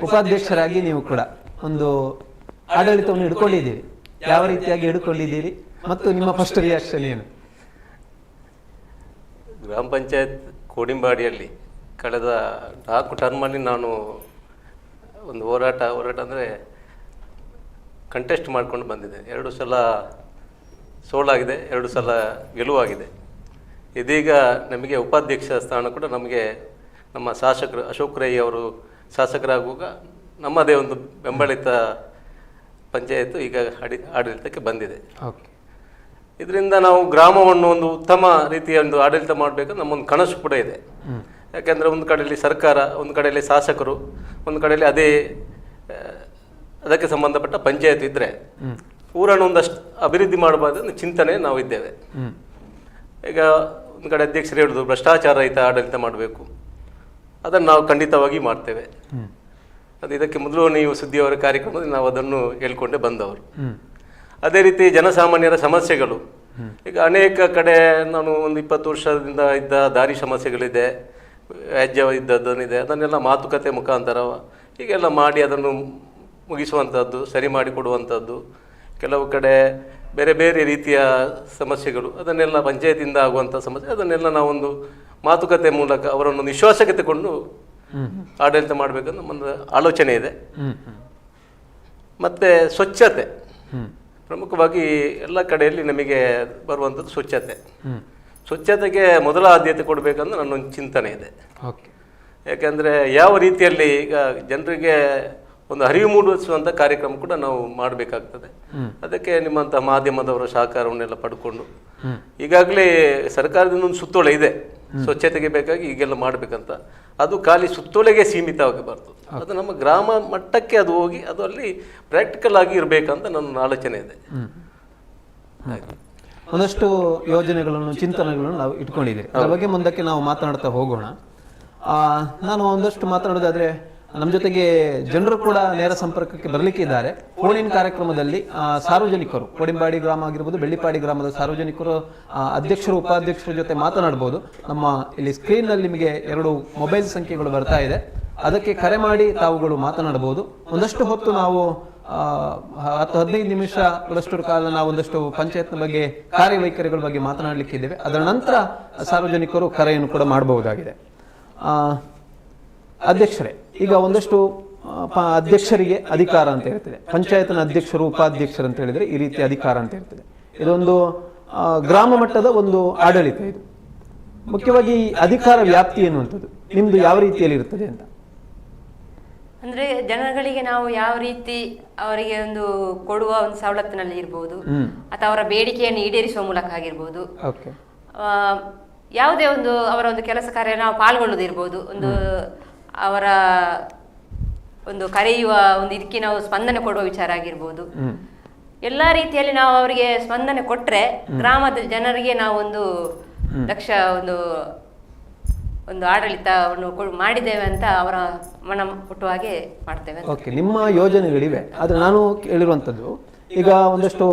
ಉಪಾಧ್ಯಕ್ಷರಾಗಿ ನೀವು ಕೂಡ ಒಂದು ಆಡಳಿತವನ್ನು ಹಿಡ್ಕೊಂಡಿದ್ದೀರಿ. ಯಾವ ರೀತಿಯಾಗಿ ಹಿಡ್ಕೊಂಡಿದ್ದೀರಿ ಮತ್ತು ನಿಮ್ಮ ಫಸ್ಟ್ ರಿಯಾಕ್ಷನ್ ಏನು? ಗ್ರಾಮ ಪಂಚಾಯತ್ ಕೋಡಿಂಬಾಡಿಯಲ್ಲಿ ಕಳೆದ 4 ಟರ್ಮಲ್ಲಿ ನಾನು ಒಂದು ಹೋರಾಟ ಅಂದರೆ ಕಂಟೆಸ್ಟ್ ಮಾಡ್ಕೊಂಡು ಬಂದಿದ್ದೆ. 2 ಸಲ ಸೋಲಾಗಿದೆ, 2 ಸಲ ಗೆಲುವಾಗಿದೆ. ಇದೀಗ ನಮಗೆ ಉಪಾಧ್ಯಕ್ಷ ಸ್ಥಾನ ಕೂಡ ನಮಗೆ ನಮ್ಮ ಶಾಸಕರು ಅಶೋಕ್ ರೈ ಅವರು ಶಾಸಕರಾಗುವಾಗ ನಮ್ಮದೇ ಒಂದು ಬೆಂಬಲಿತ ಪಂಚಾಯತ್ ಈಗ ಆಡಳಿತಕ್ಕೆ ಬಂದಿದೆ. ಓಕೆ. ಇದರಿಂದ ನಾವು ಗ್ರಾಮವನ್ನು ಒಂದು ಉತ್ತಮ ರೀತಿಯ ಒಂದು ಆಡಳಿತ ಮಾಡಬೇಕಂದ್ರೆ ನಮ್ಮೊಂದು ಕನಸು ಕೂಡ ಇದೆ. ಯಾಕೆಂದರೆ ಒಂದು ಕಡೆಯಲ್ಲಿ ಸರ್ಕಾರ, ಒಂದು ಕಡೆಯಲ್ಲಿ ಶಾಸಕರು, ಒಂದು ಕಡೆಯಲ್ಲಿ ಅದಕ್ಕೆ ಸಂಬಂಧಪಟ್ಟ ಪಂಚಾಯತ್ ಇದ್ದರೆ ಊರನ್ನು ಒಂದಷ್ಟು ಅಭಿವೃದ್ಧಿ ಮಾಡಬಾರ್ದು ಚಿಂತನೆ ನಾವು ಇದ್ದೇವೆ. ಈಗ ಒಂದು ಕಡೆ ಅಧ್ಯಕ್ಷರು ಹೇಳುದು ಭ್ರಷ್ಟಾಚಾರ ರಹಿತ ಆಡಳಿತ ಮಾಡಬೇಕು, ಅದನ್ನು ನಾವು ಖಂಡಿತವಾಗಿ ಮಾಡ್ತೇವೆ. ಅದು ಇದಕ್ಕೆ ಮೊದಲು ನೀವು ಸುದ್ದಿಯವರ ಕಾರ್ಯಕ್ರಮದಲ್ಲಿ ನಾವು ಅದನ್ನು ಹೇಳ್ಕೊಂಡೇ ಬಂದವರು. ಅದೇ ರೀತಿ ಜನಸಾಮಾನ್ಯರ ಸಮಸ್ಯೆಗಳು, ಈಗ ಅನೇಕ ಕಡೆ ನಾನು ಒಂದು 20 ವರ್ಷದಿಂದ ಇದ್ದ ದಾರಿ ಸಮಸ್ಯೆಗಳಿದೆ, ವ್ಯಾಜ್ಯ ಇದ್ದದ್ದನ್ನಿದೆ, ಅದನ್ನೆಲ್ಲ ಮಾತುಕತೆ ಮುಖಾಂತರ ಹೀಗೆಲ್ಲ ಮಾಡಿ ಅದನ್ನು ಮುಗಿಸುವಂಥದ್ದು, ಸರಿ ಮಾಡಿಕೊಡುವಂಥದ್ದು. ಕೆಲವು ಕಡೆ ಬೇರೆ ಬೇರೆ ರೀತಿಯ ಸಮಸ್ಯೆಗಳು, ಅದನ್ನೆಲ್ಲ ಪಂಚಾಯತಿಂದ ಆಗುವಂಥ ಸಮಸ್ಯೆ, ಅದನ್ನೆಲ್ಲ ನಾವೊಂದು ಮಾತುಕತೆ ಮೂಲಕ ಅವರನ್ನು ವಿಶ್ವಾಸಕ್ಕೆ ತಗೊಂಡು ಆಡಳಿತ ಮಾಡಬೇಕಂತ ನಮ್ಮೊಂದು ಆಲೋಚನೆ ಇದೆ. ಮತ್ತು ಸ್ವಚ್ಛತೆ ಪ್ರಮುಖವಾಗಿ ಎಲ್ಲ ಕಡೆಯಲ್ಲಿ ನಮಗೆ ಬರುವಂಥದ್ದು ಸ್ವಚ್ಛತೆಗೆ ಮೊದಲ ಆದ್ಯತೆ ಕೊಡಬೇಕಂದ್ರೆ ನನ್ನೊಂದು ಚಿಂತನೆ ಇದೆ. ಯಾಕೆಂದರೆ ಯಾವ ರೀತಿಯಲ್ಲಿ ಈಗ ಜನರಿಗೆ ಒಂದು ಅರಿವು ಮೂಡಿಸುವಂಥ ಕಾರ್ಯಕ್ರಮ ಕೂಡ ನಾವು ಮಾಡಬೇಕಾಗ್ತದೆ. ಅದಕ್ಕೆ ನಿಮ್ಮಂಥ ಮಾಧ್ಯಮದವರ ಸಹಕಾರವನ್ನೆಲ್ಲ ಪಡ್ಕೊಂಡು ಈಗಾಗಲೇ ಸರ್ಕಾರದಿಂದ ಒಂದು ಸುತ್ತೋಲೆ ಇದೆ ಸ್ವಚ್ಛತೆಗೆ ಬೇಕಾಗಿ ಈಗೆಲ್ಲ ಮಾಡಬೇಕಂತ. ಅದು ಖಾಲಿ ಸುತ್ತೋಲೆಗೆ ಸೀಮಿತವಾಗಬಾರ್ದು, ಅದು ನಮ್ಮ ಗ್ರಾಮ ಮಟ್ಟಕ್ಕೆ ಅದು ಹೋಗಿ ಅದು ಅಲ್ಲಿ ಪ್ರಾಕ್ಟಿಕಲ್ ಆಗಿ ಇರಬೇಕಂತ ನನ್ನ ಆಲೋಚನೆ ಇದೆ. ಒಂದಷ್ಟು ಯೋಜನೆಗಳನ್ನು, ಚಿಂತನೆಗಳನ್ನು ನಾವು ಇಟ್ಕೊಂಡಿದ್ದೀವಿ. ಅದರ ಬಗ್ಗೆ ಮುಂದಕ್ಕೆ ನಾವು ಮಾತನಾಡ್ತಾ ಹೋಗೋಣ. ನಾನು ಒಂದಷ್ಟು ಮಾತನಾಡೋದಾದ್ರೆ, ನಮ್ಮ ಜೊತೆಗೆ ಜನರು ಕೂಡ ನೇರ ಸಂಪರ್ಕಕ್ಕೆ ಬರಲಿಕ್ಕೆ ಇದ್ದಾರೆ. ಫೋನ್ ಕಾರ್ಯಕ್ರಮದಲ್ಲಿ ಸಾರ್ವಜನಿಕರು, ಕೋಡಿಂಬಾಡಿ ಗ್ರಾಮ ಆಗಿರ್ಬೋದು, ಬೆಳ್ಳಿಪಾಡಿ ಗ್ರಾಮದ ಸಾರ್ವಜನಿಕರು ಅಧ್ಯಕ್ಷರು, ಉಪಾಧ್ಯಕ್ಷರ ಜೊತೆ ಮಾತನಾಡಬಹುದು. ನಮ್ಮ ಇಲ್ಲಿ ಸ್ಕ್ರೀನ್ ನಲ್ಲಿ ನಿಮಗೆ 2 ಮೊಬೈಲ್ ಸಂಖ್ಯೆಗಳು ಬರ್ತಾ ಇದೆ, ಅದಕ್ಕೆ ಕರೆ ಮಾಡಿ ತಾವುಗಳು ಮಾತನಾಡಬಹುದು. ಒಂದಷ್ಟು ಹೊತ್ತು ನಾವು 10-15 ನಿಮಿಷಗಳಷ್ಟು ಕಾಲ ನಾವು ಒಂದಷ್ಟು ಪಂಚಾಯತ್ನ ಬಗ್ಗೆ, ಕಾರ್ಯವೈಖರಿಗಳ ಬಗ್ಗೆ ಮಾತನಾಡಲಿಕ್ಕಿದ್ದೇವೆ. ಅದರ ನಂತರ ಸಾರ್ವಜನಿಕರು ಕರೆಯನ್ನು ಕೂಡ ಮಾಡಬಹುದಾಗಿದೆ. ಅಧ್ಯಕ್ಷರೇ, ಈಗ ಒಂದಷ್ಟು ಅಧ್ಯಕ್ಷರಿಗೆ ಅಧಿಕಾರ ಅಂತ ಇರ್ತದೆ. ಪಂಚಾಯತ್ನ ಅಧ್ಯಕ್ಷರು, ಉಪಾಧ್ಯಕ್ಷರು ಅಂತ ಹೇಳಿದ್ರೆ ಈ ರೀತಿ ಅಧಿಕಾರ ಅಂತ ಇರ್ತದೆ. ಇದೊಂದು ಗ್ರಾಮ ಮಟ್ಟದ ಒಂದು ಆಡಳಿತ. ಇದು ಮುಖ್ಯವಾಗಿ ಅಧಿಕಾರ ವ್ಯಾಪ್ತಿ ಎನ್ನುವಂಥದ್ದು ನಿಮ್ದು ಯಾವ ರೀತಿಯಲ್ಲಿ ಇರ್ತದೆ ಅಂತ? ಅಂದ್ರೆ ಜನಗಳಿಗೆ ನಾವು ಯಾವ ರೀತಿ ಅವರಿಗೆ ಒಂದು ಕೊಡುವ ಒಂದು ಸವಲತ್ತಿನಲ್ಲಿ ಇರ್ಬೋದು, ಅಥವಾ ಅವರ ಬೇಡಿಕೆಯನ್ನು ಈಡೇರಿಸುವ ಮೂಲಕ ಆಗಿರ್ಬೋದು, ಯಾವುದೇ ಒಂದು ಅವರ ಒಂದು ಕೆಲಸ ಕಾರ್ಯ ನಾವು ಪಾಲ್ಗೊಳ್ಳುವುದಿರ್ಬೋದು, ಒಂದು ಅವರ ಒಂದು ಕರೆಯುವ ಒಂದು ಇದಕ್ಕೆ ನಾವು ಸ್ಪಂದನೆ ಕೊಡುವ ವಿಚಾರ ಆಗಿರ್ಬೋದು, ಎಲ್ಲ ರೀತಿಯಲ್ಲಿ ನಾವು ಅವರಿಗೆ ಸ್ಪಂದನೆ ಕೊಟ್ರೆ ಗ್ರಾಮದ ಜನರಿಗೆ ನಾವು ಒಂದು ದಕ್ಷ ಒಂದು ಆಡಳಿತವನ್ನು ಮಾಡಿದ್ದೇವೆ ಅಂತ ಅವರ ಮನ ಮುಟ್ಟುವ ಹಾಗೆ ಮಾಡ್ತೇವೆ. ಓಕೆ, ನಿಮ್ಮ ಯೋಜನೆಗಳಿವೆ. ಆದ್ರೆ ನಾನು ಕೇಳಿರುವಂತದ್ದು, ಈಗ ಒಂದಷ್ಟು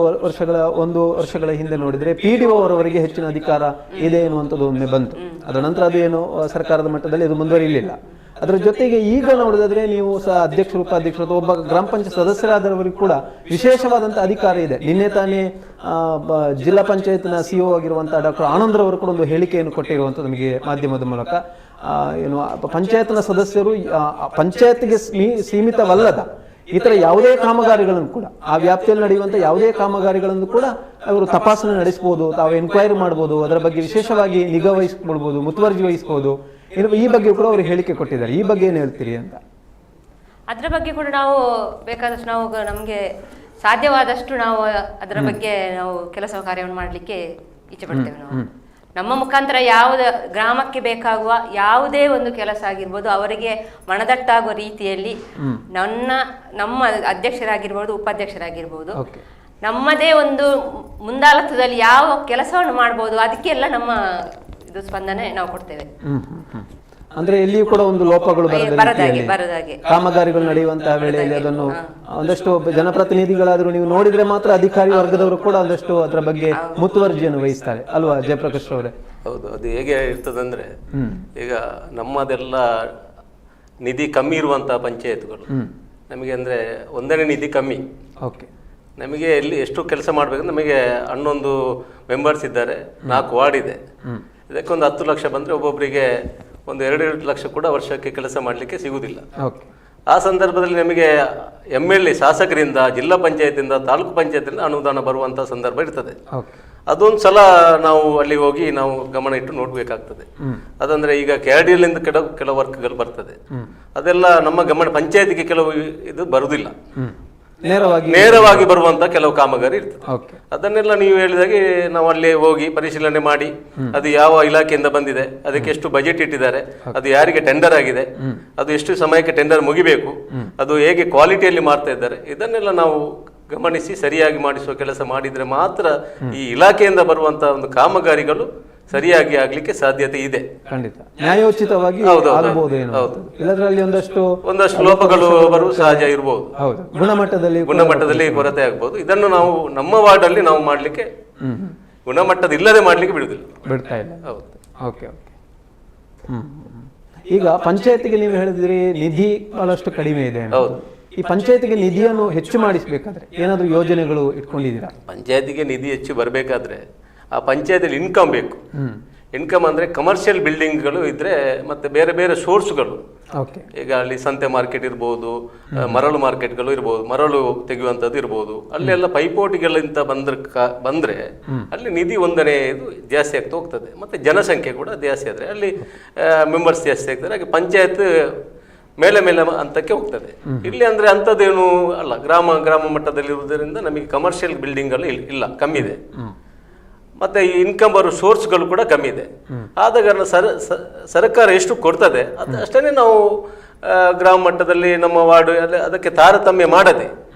ವರ್ಷಗಳ ಹಿಂದೆ ನೋಡಿದ್ರೆ PDO ಅವರವರಿಗೆ ಹೆಚ್ಚಿನ ಅಧಿಕಾರ ಇದೆ ಎನ್ನುವಂಥದ್ದು ಒಮ್ಮೆ ಬಂತು. ಅದರ ನಂತರ ಅದು ಏನು ಸರ್ಕಾರದ ಮಟ್ಟದಲ್ಲಿ ಅದು ಮುಂದುವರಿಯಲಿಲ್ಲ. ಅದರ ಜೊತೆಗೆ ಈಗ ನೋಡಿದ್ರೆ ನೀವು ಸಹ ಅಧ್ಯಕ್ಷರು, ಉಪಾಧ್ಯಕ್ಷರು ಅಥವಾ ಒಬ್ಬ ಗ್ರಾಮ ಪಂಚಾಯತ್ ಸದಸ್ಯರಾದವರಿಗೆ ಕೂಡ ವಿಶೇಷವಾದಂತಹ ಅಧಿಕಾರ ಇದೆ. ನಿನ್ನೆ ತಾನೇ ಜಿಲ್ಲಾ ಪಂಚಾಯತ್ನ CO ಆಗಿರುವಂತಹ ಡಾಕ್ಟರ್ ಆನಂದ್ ರವರು ಕೂಡ ಒಂದು ಹೇಳಿಕೆಯನ್ನು ಕೊಟ್ಟಿರುವಂಥದ್ದು ನಮಗೆ ಮಾಧ್ಯಮದ ಮೂಲಕ. ಏನು ಪಂಚಾಯತ್ನ ಸದಸ್ಯರು ಪಂಚಾಯತ್ಗೆ ಸೀಮಿತವಲ್ಲದ ಇತರ ಯಾವುದೇ ಕಾಮಗಾರಿಗಳನ್ನು ಕೂಡ, ಆ ವ್ಯಾಪ್ತಿಯಲ್ಲಿ ನಡೆಯುವಂತಹ ಯಾವುದೇ ಕಾಮಗಾರಿಗಳನ್ನು ಕೂಡ ಅವರು ತಪಾಸಣೆ ನಡೆಸಬಹುದು, ತಾವು ಎನ್ಕ್ವೈರಿ ಮಾಡಬಹುದು, ಅದರ ಬಗ್ಗೆ ವಿಶೇಷವಾಗಿ ನಿಗಾ ವಹಿಸಿಕೊಳ್ಬಹುದು, ಮುತುವರ್ಜಿ ವಹಿಸಬಹುದು. ಈ ಬಗ್ಗೆ ಕೂಡ ಅವರು ಹೇಳಿಕೆ ಕೊಟ್ಟಿದ್ದಾರೆ. ಈ ಬಗ್ಗೆ ಏನು ಹೇಳ್ತೀರಿ ಅಂತ? ಅದರ ಬಗ್ಗೆ ಕೂಡ ನಾವು ಬೇಕಾದಷ್ಟು ನಾವು ನಮಗೆ ಸಾಧ್ಯವಾದಷ್ಟು ನಾವು ಅದರ ಬಗ್ಗೆ ನಾವು ಕೆಲಸ ಕಾರ್ಯವನ್ನು ಮಾಡಲಿಕ್ಕೆ ಇಚ್ಛೆ ಪಡ್ತೇವೆ. ನಾವು ನಮ್ಮ ಮುಖಾಂತರ ಗ್ರಾಮಕ್ಕೆ ಬೇಕಾಗುವ ಯಾವುದೇ ಒಂದು ಕೆಲಸ ಆಗಿರ್ಬೋದು, ಅವರಿಗೆ ಮನದಟ್ಟಾಗುವ ರೀತಿಯಲ್ಲಿ ನಮ್ಮ ಅಧ್ಯಕ್ಷರಾಗಿರ್ಬೋದು, ಉಪಾಧ್ಯಕ್ಷರಾಗಿರ್ಬೋದು, ನಮ್ಮದೇ ಒಂದು ಮುಂದಾಳತ್ವದಲ್ಲಿ ಯಾವ ಕೆಲಸವನ್ನು ಮಾಡ್ಬೋದು ಅದಕ್ಕೆಲ್ಲ ನಮ್ಮ ಸ್ಪಂದನೆ ನಾವು ಕೊಡ್ತೇವೆ. ಅಂದ್ರೆ ಎಲ್ಲಿಯೂ ಕೂಡ ಒಂದು ಲೋಪಗಳು ಬರದಾಗೆ ಕಾಮಗಾರಿಗಳು ನಡೆಯುವಂತಹ ವೇಳೆಯಲ್ಲಿ ಅದನ್ನು ಒಂದಷ್ಟು ಜನಪ್ರತಿನಿಧಿಗಳಾದರೂ ನೀವು ನೋಡಿದ್ರೆ ಮಾತ್ರ ಅಧಿಕಾರಿ ವರ್ಗದವರು ಕೂಡ ಒಂದಷ್ಟು ಅದರ ಬಗ್ಗೆ ಮುತುವರ್ಜಿಯನ್ನು ವಹಿಸ್ತಾರೆ ಅಲ್ವಾ ಜಯಪ್ರಕಾಶ್ ಅವರೇ? ಹೌದು, ಅದು ಹೇಗೆ ಇರ್ತದಂದ್ರೆ, ಈಗ ನಮ್ಮದೆಲ್ಲ ನಿಧಿ ಕಮ್ಮಿ ಇರುವಂತಹ ಪಂಚಾಯತ್ಗಳು ನಮಗೆ ಅಂದ್ರೆ ಒಂದನೇ ನಿಧಿ ಕಮ್ಮಿ. ನಮಗೆ ಎಲ್ಲಿ ಎಷ್ಟು ಕೆಲಸ ಮಾಡ್ಬೇಕಂದ್ರೆ ನಮಗೆ 11 ಮೆಂಬರ್ಸ್ ಇದ್ದಾರೆ, 4 ವಾರ್ಡ್ ಇದೆ. ಇದಕ್ಕೊಂದು 10 ಲಕ್ಷ ಬಂದರೆ ಒಬ್ಬೊಬ್ಬರಿಗೆ ಒಂದು 2 ಲಕ್ಷ ಕೂಡ ವರ್ಷಕ್ಕೆ ಕೆಲಸ ಮಾಡಲಿಕ್ಕೆ ಸಿಗುವುದಿಲ್ಲ. ಆ ಸಂದರ್ಭದಲ್ಲಿ ನಮಗೆ MLA ಶಾಸಕರಿಂದ, ಜಿಲ್ಲಾ ಪಂಚಾಯತಿಂದ, ತಾಲೂಕು ಪಂಚಾಯತಿಂದ ಅನುದಾನ ಬರುವಂಥ ಸಂದರ್ಭ ಇರ್ತದೆ. ಅದೊಂದು ಸಲ ನಾವು ಅಲ್ಲಿ ಹೋಗಿ ನಾವು ಗಮನ ಇಟ್ಟು ನೋಡ್ಬೇಕಾಗ್ತದೆ. ಅದಂದ್ರೆ ಈಗ KRDLನಿಂದ ಕೆಲವು ವರ್ಕ್ಗಳು ಬರ್ತದೆ, ಅದೆಲ್ಲ ನಮ್ಮ ಗಮನ ಪಂಚಾಯತಿಗೆ ಕೆಲವು ಇದು ಬರುವುದಿಲ್ಲ, ನೇರವಾಗಿ ಬರುವಂತ ಕೆಲವು ಕಾಮಗಾರಿ ಇರ್ತದೆ. ಅದನ್ನೆಲ್ಲ ನೀವು ಹೇಳಿದಾಗೆ ನಾವು ಅಲ್ಲಿ ಹೋಗಿ ಪರಿಶೀಲನೆ ಮಾಡಿ ಅದು ಯಾವ ಇಲಾಖೆಯಿಂದ ಬಂದಿದೆ, ಅದಕ್ಕೆ ಎಷ್ಟು ಬಜೆಟ್ ಇಟ್ಟಿದ್ದಾರೆ, ಅದು ಯಾರಿಗೆ ಟೆಂಡರ್ ಆಗಿದೆ, ಅದು ಎಷ್ಟು ಸಮಯಕ್ಕೆ ಟೆಂಡರ್ ಮುಗಿಬೇಕು, ಅದು ಹೇಗೆ ಕ್ವಾಲಿಟಿಯಲ್ಲಿ ಮಾಡ್ತಾ ಇದ್ದಾರೆ, ಇದನ್ನೆಲ್ಲ ನಾವು ಗಮನಿಸಿ ಸರಿಯಾಗಿ ಮಾಡಿಸುವ ಕೆಲಸ ಮಾಡಿದ್ರೆ ಮಾತ್ರ ಈ ಇಲಾಖೆಯಿಂದ ಬರುವಂತ ಒಂದು ಕಾಮಗಾರಿಗಳು ಸರಿಯಾಗಿ ಆಗ್ಲಿಕ್ಕೆ ಸಾಧ್ಯತೆ ಇದೆ. ಖಂಡಿತ ನ್ಯಾಯೋಚಿತವಾಗಿ ಇಲ್ಲದ್ರಲ್ಲಿ ಒಂದಷ್ಟು ಲೋಪಗಳು ಬರುವ ಸಹಜ ಇರಬಹುದು, ಗುಣಮಟ್ಟದಲ್ಲಿ ಕೊರತೆ ಆಗಬಹುದು. ಇದನ್ನು ನಾವು ನಮ್ಮ ವಾರ್ಡ್ ಅಲ್ಲಿ ನಾವು ಮಾಡ್ಲಿಕ್ಕೆ ಗುಣಮಟ್ಟದ ಇಲ್ಲದೆ ಮಾಡ್ಲಿಕ್ಕೆ ಬಿಡ್ತಾ ಇಲ್ಲ. ಓಕೆ. ಈಗ ಪಂಚಾಯತಿಗೆ ನೀವು ಹೇಳಿದ್ರಿ ನಿಧಿ ಬಹಳಷ್ಟು ಕಡಿಮೆ ಇದೆ. ಹೌದು. ಈ ಪಂಚಾಯತಿಗೆ ನಿಧಿಯನ್ನು ಹೆಚ್ಚು ಮಾಡಿಸಬೇಕಾದ್ರೆ ಏನಾದರೂ ಯೋಜನೆಗಳು ಇಟ್ಕೊಂಡಿದ್ದೀರಾ? ಪಂಚಾಯತಿಗೆ ನಿಧಿ ಹೆಚ್ಚು ಬರಬೇಕಾದ್ರೆ ಆ ಪಂಚಾಯತಿಯಲ್ಲಿ ಇನ್ಕಮ್ ಬೇಕು. ಇನ್ಕಮ್ ಅಂದ್ರೆ ಕಮರ್ಷಿಯಲ್ ಬಿಲ್ಡಿಂಗ್ಗಳು ಇದ್ರೆ ಮತ್ತೆ ಬೇರೆ ಬೇರೆ ಸೋರ್ಸ್ಗಳು, ಈಗ ಅಲ್ಲಿ ಸಂತೆ ಮಾರ್ಕೆಟ್ ಇರ್ಬೋದು, ಮರಳು ಮಾರ್ಕೆಟ್ಗಳು ಇರ್ಬೋದು, ಮರಳು ತೆಗೆಯುವಂಥದ್ದು ಇರ್ಬೋದು, ಅಲ್ಲೆಲ್ಲ ಪೈಪೋಟಿಗಳಿಂದ ಬಂದ್ರೆ ಅಲ್ಲಿ ನಿಧಿ ಒಂದನೇ ಇದು ಜಾಸ್ತಿ ಆಗ್ತಾ ಹೋಗ್ತದೆ. ಮತ್ತೆ ಜನಸಂಖ್ಯೆ ಕೂಡ ಜಾಸ್ತಿ ಆದ್ರೆ ಅಲ್ಲಿ ಮೆಂಬರ್ಸ್ ಜಾಸ್ತಿ ಆಗ್ತಾರೆ, ಹಾಗೆ ಪಂಚಾಯತ್ ಮೇಲೆ ಹಂತಕ್ಕೆ ಹೋಗ್ತದೆ. ಇಲ್ಲಿ ಅಂದ್ರೆ ಅಂಥದ್ದೇನು ಅಲ್ಲ, ಗ್ರಾಮ ಮಟ್ಟದಲ್ಲಿ ಇರುವುದರಿಂದ ನಮಗೆ ಕಮರ್ಷಿಯಲ್ ಬಿಲ್ಡಿಂಗ್ಗಳು ಇಲ್ಲ, ಕಮ್ಮಿ ಇದೆ. ಮತ್ತೆ ಈ ಇನ್ಕಮ್ ಬರೋ ಸೋರ್ಸ್ಗಳು ಕೂಡ ಕಮ್ಮಿ ಇದೆ. ಆದ ಕಾರಣ ಸರ್ಕಾರ ಎಷ್ಟು ಕೊಡ್ತದೆ ಅಷ್ಟೇ ನಾವು ಗ್ರಾಮ ಮಟ್ಟದಲ್ಲಿ ನಮ್ಮ ವಾರ್ಡ್ ಅದಕ್ಕೆ ತಾರತಮ್ಯ ಮಾಡದೆ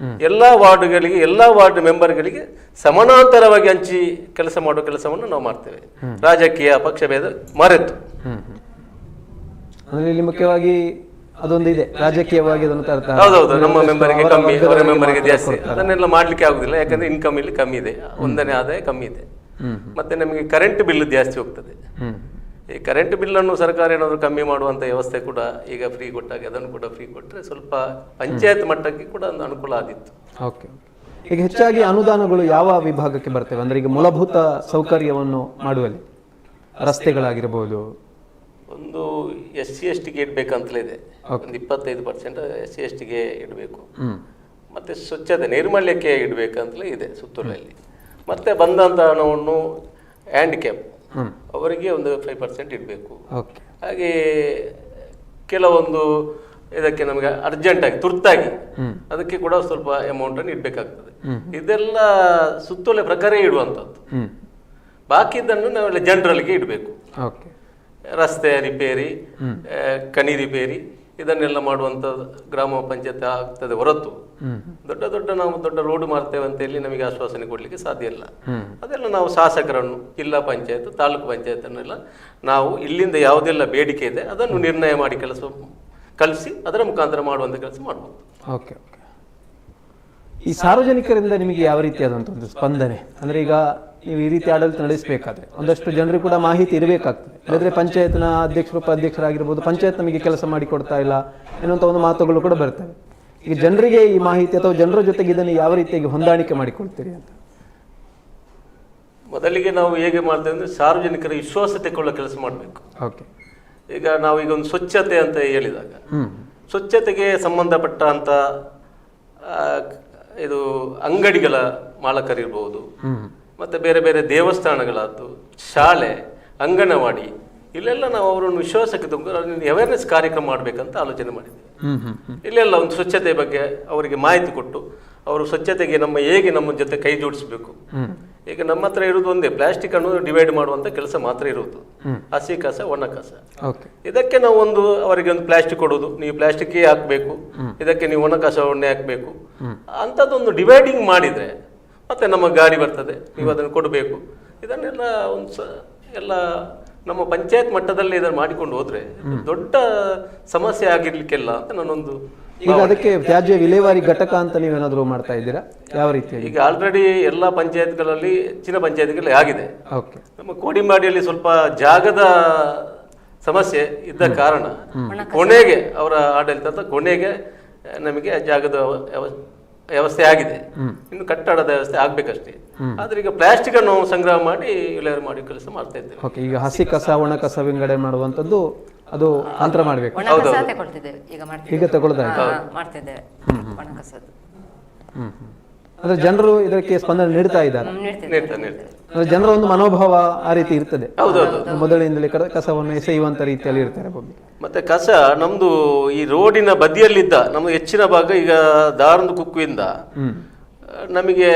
ಎಲ್ಲಾ ವಾರ್ಡ್ಗಳಿಗೆ ಎಲ್ಲಾ ವಾರ್ಡ್ ಮೆಂಬರ್ಗಳಿಗೆ ಸಮಾನಾಂತರವಾಗಿ ಹಂಚಿ ಕೆಲಸ ಮಾಡುವ ಕೆಲಸವನ್ನು ನಾವು ಮಾಡ್ತೇವೆ, ರಾಜಕೀಯ ಪಕ್ಷಭೇದ ಮರೆತು. ಇಲ್ಲಿ ಮುಖ್ಯವಾಗಿ ಅದೊಂದು ಇದೆ, ರಾಜಕೀಯವಾಗಿ ಹೌದೌದು, ನಮ್ಮ ಮೆಂಬರ್ಗೆ ಕಮ್ಮಿ, ಅವರ ಮೆಂಬರ್ಗೆ ಜಾಸ್ತಿ, ಅದನ್ನೆಲ್ಲ ಮಾಡ್ಲಿಕ್ಕೆ ಆಗುದಿಲ್ಲ. ಯಾಕಂದ್ರೆ ಇನ್ಕಮ್ ಇಲ್ಲಿ ಕಮ್ಮಿ ಇದೆ, ಒಂದನೇ ಆದಾಯ ಕಮ್ಮಿ ಇದೆ. ಮತ್ತೆ ನಮಗೆ ಕರೆಂಟ್ ಬಿಲ್ ಜಾಸ್ತಿ ಹೋಗ್ತದೆ. ಈ ಕರೆಂಟ್ ಬಿಲ್ ಅನ್ನು ಸರ್ಕಾರ ಏನಾದ್ರು ಕಮ್ಮಿ ಮಾಡುವಂತ ವ್ಯವಸ್ಥೆ ಕೂಡ ಈಗ ಫ್ರೀ ಕೊಟ್ಟಾಗ ಅದನ್ನು ಕೂಡ ಫ್ರೀ ಕೊಟ್ಟರೆ ಸ್ವಲ್ಪ ಪಂಚಾಯತ್ ಮಟ್ಟಕ್ಕೆ ಕೂಡ ಒಂದು ಅನುಕೂಲ ಆದಿತ್ತು. ಓಕೆ. ಈಗ ಹೆಚ್ಚಾಗಿ ಅನುದಾನಗಳು ಯಾವ ವಿಭಾಗಕ್ಕೆ ಬರ್ತವೆ ಅಂದ್ರೆ ಈಗ ಮೂಲಭೂತ ಸೌಕರ್ಯವನ್ನು ಮಾಡುವಲ್ಲಿ ರಸ್ತೆಗಳಾಗಿರ್ಬೋದು, ಒಂದು SC/STಗೆ ಇಡ್ಬೇಕಂತಲೇ ಇದೆ, ಒಂದು 25% SC/STಗೆ ಇಡಬೇಕು. ಮತ್ತೆ ಸ್ವಚ್ಛತೆ ನೈರ್ಮಲ್ಯಕ್ಕೆ ಇಡಬೇಕಂತಲೇ ಇದೆ ಸುತ್ತೂರಲ್ಲಿ. ಮತ್ತೆ ಬಂದಂತ ಹಣವನ್ನು ಹ್ಯಾಂಡಿಕ್ಯಾಪ್ ಅವರಿಗೆ ಒಂದು 5% ಇಡಬೇಕು. ಹಾಗೆ ಕೆಲವೊಂದು ಇದಕ್ಕೆ ನಮಗೆ ಅರ್ಜೆಂಟ್ ಆಗಿ ತುರ್ತಾಗಿ ಅದಕ್ಕೆ ಕೂಡ ಸ್ವಲ್ಪ ಅಮೌಂಟ್ ಅನ್ನು ಇಡಬೇಕಾಗ್ತದೆ. ಇದೆಲ್ಲ ಸುತ್ತೋಲೆ ಪ್ರಕಾರ ಇಡುವಂಥದ್ದು. ಬಾಕಿದ್ದನ್ನು ನಾವೆಲ್ಲ ಜನರಲ್ಗೆ ಇಡಬೇಕು. ರಸ್ತೆ ರಿಪೇರಿ, ಕಣಿ ರಿಪೇರಿ ಇದನ್ನೆಲ್ಲ ಮಾಡುವಂತ ಗ್ರಾಮ ಪಂಚಾಯತ್ ಆಗ್ತದೆ ಹೊರತು ನಾವು ದೊಡ್ಡ ರೋಡ್ ಮಾಡ್ತೇವೆ ಅಂತ ಹೇಳಿ ನಮಗೆ ಆಶ್ವಾಸನೆ ಕೊಡ್ಲಿಕ್ಕೆ ಸಾಧ್ಯ ಇಲ್ಲ. ಅದೆಲ್ಲ ನಾವು ಶಾಸಕರನ್ನು, ಜಿಲ್ಲಾ ಪಂಚಾಯತ್, ತಾಲೂಕು ಪಂಚಾಯತ್ ಅನ್ನೆಲ್ಲ ನಾವು ಇಲ್ಲಿಂದ ಯಾವುದೆಲ್ಲ ಬೇಡಿಕೆ ಇದೆ ಅದನ್ನು ನಿರ್ಣಯ ಮಾಡಿ ಕೆಲಸ ಕಳಿಸಿ ಅದರ ಮುಖಾಂತರ ಮಾಡುವಂತ ಕೆಲಸ ಮಾಡಬಹುದು. ಓಕೆ. ಈ ಸಾರ್ವಜನಿಕರಿಂದ ನಿಮಗೆ ಯಾವ ರೀತಿಯಾದಂತ ಒಂದು ಸ್ಪಂದನೆ ಅಂದ್ರೆ ಈಗ ನೀವು ಈ ರೀತಿ ಆಡಳಿತ ನಡೆಸಬೇಕಾದ್ರೆ ಒಂದಷ್ಟು ಜನರಿಗೆ ಕೂಡ ಮಾಹಿತಿ ಇರಬೇಕಾಗ್ತದೆ. ಇಲ್ಲದ್ರೆ ಪಂಚಾಯತ್ನ ಅಧ್ಯಕ್ಷರು ಉಪಾಧ್ಯಕ್ಷರಾಗಿರ್ಬೋದು, ಪಂಚಾಯತ್ ನಮಗೆ ಕೆಲಸ ಮಾಡಿ ಕೊಡ್ತಾ ಇಲ್ಲ ಎನ್ನುವಂತ ಒಂದು ಮಾತುಗಳು ಕೂಡ ಬರ್ತವೆ. ಈಗ ಜನರಿಗೆ ಈ ಮಾಹಿತಿ ಅಥವಾ ಜನರ ಜೊತೆಗೆ ಇದನ್ನು ಯಾವ ರೀತಿಯಾಗಿ ಹೊಂದಾಣಿಕೆ ಮಾಡಿಕೊಳ್ತೀರಿ ಅಂತ? ಮೊದಲಿಗೆ ನಾವು ಹೇಗೆ ಮಾಡ್ತೇವೆ ಅಂದ್ರೆ ಸಾರ್ವಜನಿಕರ ವಿಶ್ವಾಸ ತೆಕೊಳ್ಳೋ ಕೆಲಸ ಮಾಡಬೇಕು. ಈಗ ನಾವೀಗ ಒಂದು ಸ್ವಚ್ಛತೆ ಅಂತ ಹೇಳಿದಾಗ ಸ್ವಚ್ಛತೆಗೆ ಸಂಬಂಧಪಟ್ಟ ಅಂತ ಇದು ಅಂಗಡಿಗಳ ಮಾಲಕರಿರ್ಬೋದು, ಮತ್ತೆ ಬೇರೆ ಬೇರೆ ದೇವಸ್ಥಾನಗಳದ್ದು, ಶಾಲೆ, ಅಂಗನವಾಡಿ, ಇಲ್ಲೆಲ್ಲ ನಾವು ಅವರನ್ನು ವಿಶ್ವಾಸಕ್ಕೆ ತಗೊಂಡು ಅವೇರ್ನೆಸ್ ಕಾರ್ಯಕ್ರಮ ಮಾಡ್ಬೇಕಂತ ಆಲೋಚನೆ ಮಾಡಿದ್ವಿ. ಇಲ್ಲೆಲ್ಲ ಒಂದು ಸ್ವಚ್ಛತೆ ಬಗ್ಗೆ ಅವರಿಗೆ ಮಾಹಿತಿ ಕೊಟ್ಟು ಅವರು ಸ್ವಚ್ಛತೆಗೆ ಹೇಗೆ ನಮ್ಮ ಜೊತೆ ಕೈ ಜೋಡಿಸಬೇಕು. ಈಗ ನಮ್ಮ ಹತ್ರ ಇರುವುದು ಒಂದೇ, ಪ್ಲಾಸ್ಟಿಕ್ ಅನ್ನು ಡಿವೈಡ್ ಮಾಡುವಂತ ಕೆಲಸ ಮಾತ್ರ ಇರುವುದು, ಹಸಿ ಕಸ, ಒಣ ಕಸ. ಇದಕ್ಕೆ ನಾವು ಅವರಿಗೆ ಒಂದು ಪ್ಲಾಸ್ಟಿಕ್ ಕೊಡೋದು, ನೀವು ಪ್ಲಾಸ್ಟಿಕ್ ಹಾಕ್ಬೇಕು, ಇದಕ್ಕೆ ನೀವು ಒಣ ಕಸವನ್ನೇ ಹಾಕ್ಬೇಕು ಅಂತದೊಂದು ಡಿವೈಡಿಂಗ್ ಮಾಡಿದ್ರೆ ಮತ್ತೆ ನಮ್ಮ ಗಾಡಿ ಬರ್ತದೆ, ನೀವು ಅದನ್ನು ಕೊಡಬೇಕು. ಇದನ್ನೆಲ್ಲ ಎಲ್ಲ ನಮ್ಮ ಪಂಚಾಯತ್ ಮಟ್ಟದಲ್ಲಿ ಇದನ್ನು ಮಾಡಿಕೊಂಡು ಹೋದ್ರೆ ದೊಡ್ಡ ಸಮಸ್ಯೆ ಆಗಿರ್ಲಿಕ್ಕೆಲ್ಲ ಅಂತ ನಾನೊಂದು. ಈಗ ಅದಕ್ಕೆ ತ್ಯಾಜ್ಯ ವಿಲೇವಾರಿ ಘಟಕ ಅಂತ ನೀವೇನಾದ್ರೂ ಮಾಡ್ತಾ ಇದ್ದೀರಾ? ಯಾವ ರೀತಿ? ಈಗ ಆಲ್ರೆಡಿ ಎಲ್ಲ ಪಂಚಾಯತ್ಗಳಲ್ಲಿ, ಹೆಚ್ಚಿನ ಪಂಚಾಯತ್ಗಳಲ್ಲಿ ಆಗಿದೆ. ನಮ್ಮ ಕೋಡಿಮಾಡಿಯಲ್ಲಿ ಸ್ವಲ್ಪ ಜಾಗದ ಸಮಸ್ಯೆ ಇದ್ದ ಕಾರಣ ಕೊನೆಗೆ ಅವರ ಆಡಳಿತದ ಕೊನೆಗೆ ನಮಗೆ ಜಾಗದ ವ್ಯವಸ್ಥೆ ಆಗಿದೆ, ಇನ್ನು ಕಟ್ಟಡದ ವ್ಯವಸ್ಥೆ ಆಗ್ಬೇಕಷ್ಟೇ. ಆದ್ರೆ ಈಗ ಪ್ಲಾಸ್ಟಿಕ್ ಅನ್ನು ಸಂಗ್ರಹ ಮಾಡಿ ವಿಲೇವಾರಿ ಮಾಡಿ ಕೆಲಸ ಮಾಡ್ತಾ ಇದ್ದೇವೆ. ಈಗ ಹಸಿ ಕಸ, ಒಣ ಕಸ ವಿಂಗಡಣೆ ಮಾಡುವಂತದ್ದು ಅದು ತಂತ್ರ ಮಾಡ್ಬೇಕು. ಈಗ ತಗೊಳ್ತಾ ಅಂದ್ರೆ ಜನರು ಇದಕ್ಕೆ ಸ್ಪಂದನೆ ನೀಡ್ತಾ ಇದ್ದಾರೆ. ನೀಡ್ತಾರೆ. ಅಂದ್ರೆ ಜನರ ಒಂದು ಮನೋಭಾವ ಆ ರೀತಿ ಇರ್ತದೆ. ಹೌದೌದು. ಮೊದಲಿನಿಂದಲೇ ಕಸವನ್ನು ಎಸೆಯುವಂತ ರೀತಿಯಲ್ಲಿ ಇರ್ತಾರೆ ಒಬ್ಬೊಬ್ಬರು. ಮತ್ತೆ ಕಸ ನಮ್ದು ಈ ರೋಡಿನ ಬದಿಯಲ್ಲಿದ್ದ ನಮ್ಮ ಹೆಚ್ಚಿನ ಭಾಗ ಈಗ ದಾರಂದು ಕುಕ್ಕುವಿಂದ ನಮಗೆ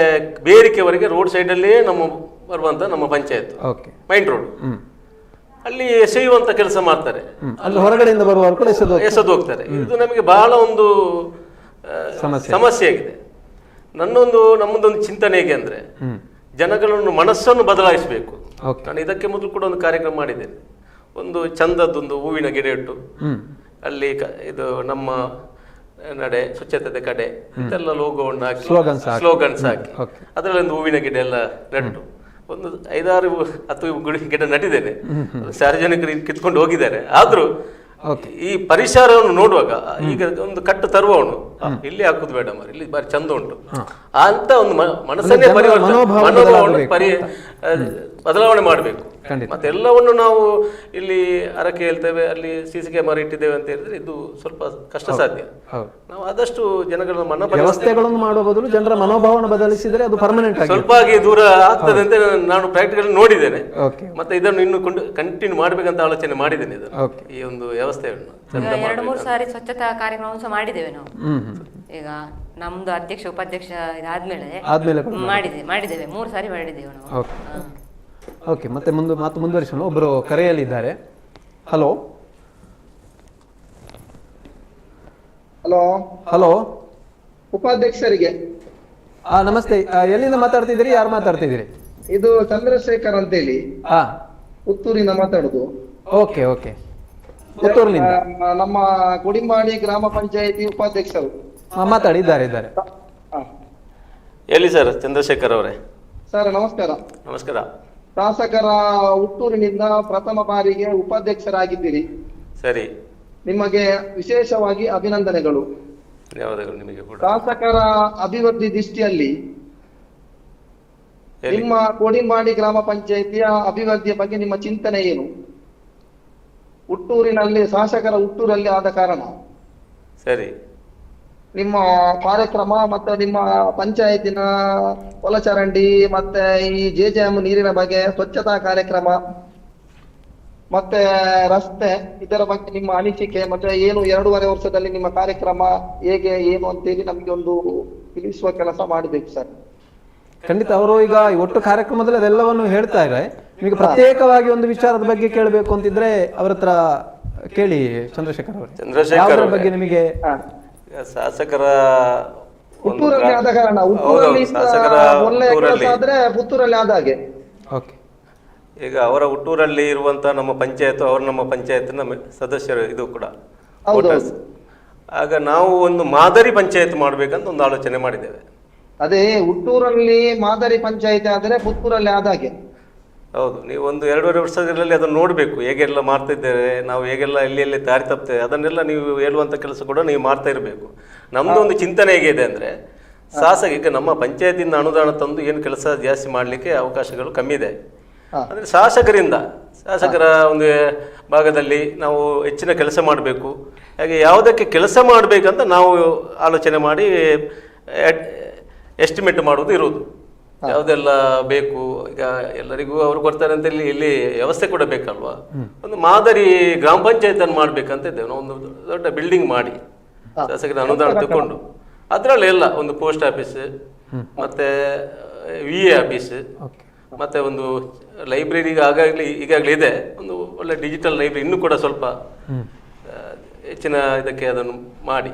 ಬೇರಿಕೆವರೆಗೆ ರೋಡ್ ಸೈಡಲ್ಲೇ ನಮ್ಮ ಬರುವಂತ ನಮ್ಮ ಪಂಚಾಯತ್ ಮೈನ್ ರೋಡ್ ಅಲ್ಲಿ ಎಸೆಯುವಂತ ಕೆಲಸ ಮಾಡ್ತಾರೆ. ಅಲ್ಲಿ ಹೊರಗಡೆಯಿಂದ ಬರುವವರು ಕೂಡ ಎಸೆದು ಹೋಗ್ತಾರೆ. ಇದು ನಮಗೆ ಬಹಳ ಒಂದು ಸಮಸ್ಯೆ ಆಗಿದೆ. ನಮ್ಮದೊಂದು ಚಿಂತನೆ ಹೇಗೆ ಅಂದ್ರೆ ಜನಗಳನ್ನು ಮನಸ್ಸನ್ನು ಬದಲಾಯಿಸಬೇಕು. ನಾನು ಇದಕ್ಕೆ ಮೊದಲು ಕೂಡ ಒಂದು ಕಾರ್ಯಕ್ರಮ ಮಾಡಿದ್ದೇನೆ. ಒಂದು ಚಂದದ್ದೊಂದು ಹೂವಿನ ಗಿಡ ಇಟ್ಟು ಅಲ್ಲಿ ಇದು ನಮ್ಮ ನಡೆ ಸ್ವಚ್ಛತೆ ಕಡೆ ಇದೆಲ್ಲ ಲೋಗೋವನ್ನು ಹಾಕಿ ಸ್ಲೋಗನ್ಸ್ ಹಾಕಿ ಅದರಲ್ಲಿ ಒಂದು ಹೂವಿನ ಗಿಡ ಎಲ್ಲ ನೆಟ್ಟು ಒಂದು 5-6-10 ಗಿಡ ನಟಿದ್ದೇನೆ. ಸಾರ್ವಜನಿಕರು ಕಿತ್ಕೊಂಡು ಹೋಗಿದ್ದಾರೆ. ಆದ್ರೂ ಈ ಪರಿಸರವನ್ನು ನೋಡುವಾಗ ಈಗ ಒಂದು ಕಟ್ಟು ತರುವವನು ಇಲ್ಲಿ ಹಾಕುದು ಬೇಡ ಮಾರಿ, ಇಲ್ಲಿ ಬಾರಿ ಚಂದ ಉಂಟು ಅಂತ ಒಂದು ಮನಸ್ಸನ್ನೇ ಮನೋಭಾವವನ್ನು ಬದಲಾವಣೆ ಮಾಡಬೇಕು. ಮತ್ತೆ ಎಲ್ಲವನ್ನು ನಾವು ಇಲ್ಲಿ ಅರಕೆ ಹೇಳ್ತೇವೆ, ಅಲ್ಲಿ CC ಕ್ಯಾಮರಾ ಇಟ್ಟಿದ್ದೇವೆ ಅಂತ ಹೇಳಿದ್ರೆ ಇದು ಸ್ವಲ್ಪ ಕಷ್ಟ ಸಾಧ್ಯ. ನಾವು ಆದಷ್ಟು ಜನಗಳ ವ್ಯವಸ್ಥೆಗಳನ್ನು ಮಾಡುವ ಬದಲು ಜನರ ಮನೋಭಾವವನ್ನು ಬದಲಿಸಿದರೆ ಅದು ಪರ್ಮನೆಂಟ್ ಆಗಿ ಸ್ವಲ್ಪ ದೂರ ಆಗ್ತದೆ ಅಂತ ನಾನು ಪ್ರಾಕ್ಟಿಕಲ್ ನೋಡಿದ್ದೇನೆ. ಮತ್ತೆ ಇದನ್ನು ಇನ್ನು ಕಂಟಿನ್ಯೂ ಮಾಡ್ಬೇಕಂತ ಆಲೋಚನೆ ಮಾಡಿದ್ದೇನೆ. ಈ ಒಂದು ವ್ಯವಸ್ಥೆಯನ್ನು 2-3 ಸಾರಿ ಸ್ವಚ್ಛತಾ ಕಾರ್ಯಕ್ರಮ ಸಹ ಮಾಡಿದ್ದೇವೆ ನಾವು. ಈಗ ನಮ್ದು ಅಧ್ಯಕ್ಷ ಉಪಾಧ್ಯಕ್ಷ ಇದಾದ್ಮೇಲೆ ಮಾಡಿದ್ದೇವೆ 3 ಸಾರಿ ಮಾಡಿದ್ದೇವೆ ನಾವು. ಓಕೆ, ಮತ್ತೆ ಮುಂದುವರಿಸೋಣ. ಒಬ್ಬರು ಕರೆಯಲ್ಲಿದ್ದಾರೆ. ಹಲೋ ಹಲೋ ಹಲೋ ಉಪಾಧ್ಯಕ್ಷರಿಗೆ ನಮಸ್ತೆ. ಎಲ್ಲಿಂದ ಮಾತಾಡ್ತಿದ್ದೀರಿ? ಯಾರು ಮಾತಾಡ್ತಿದ್ದೀರಿ? ಇದು ಚಂದ್ರಶೇಖರ್ ಅಂತೇಳಿ ಪುತ್ತೂರಿಂದ ಮಾತಾಡುದು. ಓಕೆ ಓಕೆ, ಪುತ್ತೂರಿನಿಂದ ನಮ್ಮ ಕುಡಿಮಾಡಿ ಗ್ರಾಮ ಪಂಚಾಯತಿ ಉಪಾಧ್ಯಕ್ಷರು ಮಾತಾಡಿದ್ದಾರೆ. ಎಲ್ಲಿ ಸರ್? ಚಂದ್ರಶೇಖರ್ ಅವರೇ. ಸರ್ ನಮಸ್ಕಾರ. ನಮಸ್ಕಾರ. ಶಾಸಕರ ಹುಟ್ಟೂರಿನಿಂದ ಪ್ರಥಮ ಬಾರಿಗೆ ಉಪಾಧ್ಯಕ್ಷರಾಗಿದ್ದೀರಿ. ಸರಿ, ನಿಮಗೆ ವಿಶೇಷವಾಗಿ ಅಭಿನಂದನೆಗಳು. ಧನ್ಯವಾದಗಳು ನಿಮಗೆ ಕೂಡ. ಶಾಸಕರ ಅಭಿವೃದ್ಧಿ ದೃಷ್ಟಿಯಲ್ಲಿ ನಿಮ್ಮ ಕೋಡಿಮಾಡಿ ಗ್ರಾಮ ಪಂಚಾಯಿತಿಯ ಅಭಿವೃದ್ಧಿಯ ಬಗ್ಗೆ ನಿಮ್ಮ ಚಿಂತನೆ ಏನು? ಹುಟ್ಟೂರಿನಲ್ಲಿ ಶಾಸಕರ ಹುಟ್ಟೂರಲ್ಲಿ ಆದ ಕಾರಣ ಸರಿ ನಿಮ್ಮ ಕಾರ್ಯಕ್ರಮ ಮತ್ತೆ ನಿಮ್ಮ ಪಂಚಾಯತಿನ ಒಳಚರಂಡಿ ಮತ್ತೆ ಈ JJM ನೀರಿನ ಬಗ್ಗೆ ಸ್ವಚ್ಛತಾ ಕಾರ್ಯಕ್ರಮ ಮತ್ತೆ ರಸ್ತೆ ಇದರ ಬಗ್ಗೆ ನಿಮ್ಮ ಅನಿಸಿಕೆ ಮತ್ತೆ ಏನು 2.5 ವರ್ಷದಲ್ಲಿ ನಿಮ್ಮ ಕಾರ್ಯಕ್ರಮ ಹೇಗೆ ಏನು ಅಂತೇಳಿ ನಮ್ಗೆ ಒಂದು ತಿಳಿಸುವ ಕೆಲಸ ಮಾಡಬೇಕು ಸರ್. ಖಂಡಿತ. ಅವರು ಈಗ ಒಟ್ಟು ಕಾರ್ಯಕ್ರಮದಲ್ಲಿ ಅದೆಲ್ಲವನ್ನು ಹೇಳ್ತಾ ಇದ್ದಾರೆ. ನಿಮಗೆ ಪ್ರತ್ಯೇಕವಾಗಿ ಒಂದು ವಿಚಾರದ ಬಗ್ಗೆ ಕೇಳಬೇಕು ಅಂತಿದ್ರೆ ಅವ್ರ ಹತ್ರ ಕೇಳಿ ಚಂದ್ರಶೇಖರ್ ಅವರು. ಚಂದ್ರಶೇಖರ್ ಬಗ್ಗೆ ನಿಮಗೆ ಶಾಸಕರ ಪುತ್ತೂರಲ್ಲಿ ಆದ ಕಾರಣ ಹುಟ್ಟೂರಲ್ಲಿ ಒಳ್ಳೆಯ ಕೆಲಸ ಆದ್ರೆ ಪುತ್ತೂರಲ್ಲಿ ಆದ ಹಾಗೆ. ಈಗ ಅವರ ಹುಟ್ಟೂರಲ್ಲಿ ಇರುವಂತ ನಮ್ಮ ಪಂಚಾಯತ್, ಅವರು ನಮ್ಮ ಪಂಚಾಯತ್ನ ಸದಸ್ಯರು ಇದು ಕೂಡ. ಆಗ ನಾವು ಒಂದು ಮಾದರಿ ಪಂಚಾಯತ್ ಮಾಡ್ಬೇಕಂತ ಒಂದು ಆಲೋಚನೆ ಮಾಡಿದ್ದೇವೆ. ಅದೇ ಹುಟ್ಟೂರಲ್ಲಿ ಮಾದರಿ ಪಂಚಾಯತ್ ಆದ್ರೆ ಪುತ್ತೂರಲ್ಲಿ ಆದ ಹಾಗೆ. ಹೌದು, ನೀವು ಒಂದು 2.5 ವರ್ಷಗಳಲ್ಲಿ ಅದನ್ನು ನೋಡಬೇಕು, ಹೇಗೆಲ್ಲ ಮಾಡ್ತಿದ್ದೇವೆ ನಾವು, ಹೇಗೆಲ್ಲ ಎಲ್ಲಿ ದಾರಿ ತಪ್ಪುತ್ತೇವೆ ಅದನ್ನೆಲ್ಲ ನೀವು ಹೇಳುವಂಥ ಕೆಲಸ ಕೂಡ ನೀವು ಮಾಡ್ತಾ ಇರಬೇಕು. ನಮ್ಮದು ಒಂದು ಚಿಂತನೆ ಹೇಗಿದೆ ಅಂದರೆ, ಶಾಸಕರಿಗೆ ನಮ್ಮ ಪಂಚಾಯತಿಂದ ಅನುದಾನ ತಂದು ಏನು ಕೆಲಸ ಜಾಸ್ತಿ ಮಾಡಲಿಕ್ಕೆ ಅವಕಾಶಗಳು ಕಮ್ಮಿ ಇದೆ. ಅಂದರೆ ಶಾಸಕರ ಒಂದು ಭಾಗದಲ್ಲಿ ನಾವು ಹೆಚ್ಚಿನ ಕೆಲಸ ಮಾಡಬೇಕು. ಹಾಗೆ ಯಾವುದಕ್ಕೆ ಕೆಲಸ ಮಾಡಬೇಕಂತ ನಾವು ಆಲೋಚನೆ ಮಾಡಿ ಎಸ್ಟಿಮೇಟ್ ಮಾಡುವುದು ಇರುವುದು. ಯಾವುದೆಲ್ಲ ಬೇಕು, ಈಗ ಎಲ್ಲರಿಗೂ ಅವ್ರು ಕೊಡ್ತಾರೆ ಅಂತ ಇಲ್ಲಿ ವ್ಯವಸ್ಥೆ ಕೂಡ ಬೇಕಲ್ವಾ. ಒಂದು ಮಾದರಿ ಗ್ರಾಮ ಪಂಚಾಯತ್ ಅನ್ನು ಮಾಡ್ಬೇಕಂತ ಇದ್ದೇವೆ ನಾವು. ಒಂದು ದೊಡ್ಡ ಬಿಲ್ಡಿಂಗ್ ಮಾಡಿ ಶಾಸಕರ ಅನುದಾನ ತಗೊಂಡು ಅದರಲ್ಲಿ ಎಲ್ಲ ಒಂದು ಪೋಸ್ಟ್ ಆಫೀಸ್ ಮತ್ತೆ VA ಆಫೀಸ್ ಮತ್ತೆ ಒಂದು ಲೈಬ್ರರಿ ಈಗಾಗಲೇ ಇದೆ. ಒಂದು ಒಳ್ಳೆ ಡಿಜಿಟಲ್ ಲೈಬ್ರರಿ ಇನ್ನೂ ಕೂಡ ಸ್ವಲ್ಪ ಹೆಚ್ಚಿನ ಇದಕ್ಕೆ ಅದನ್ನು ಮಾಡಿ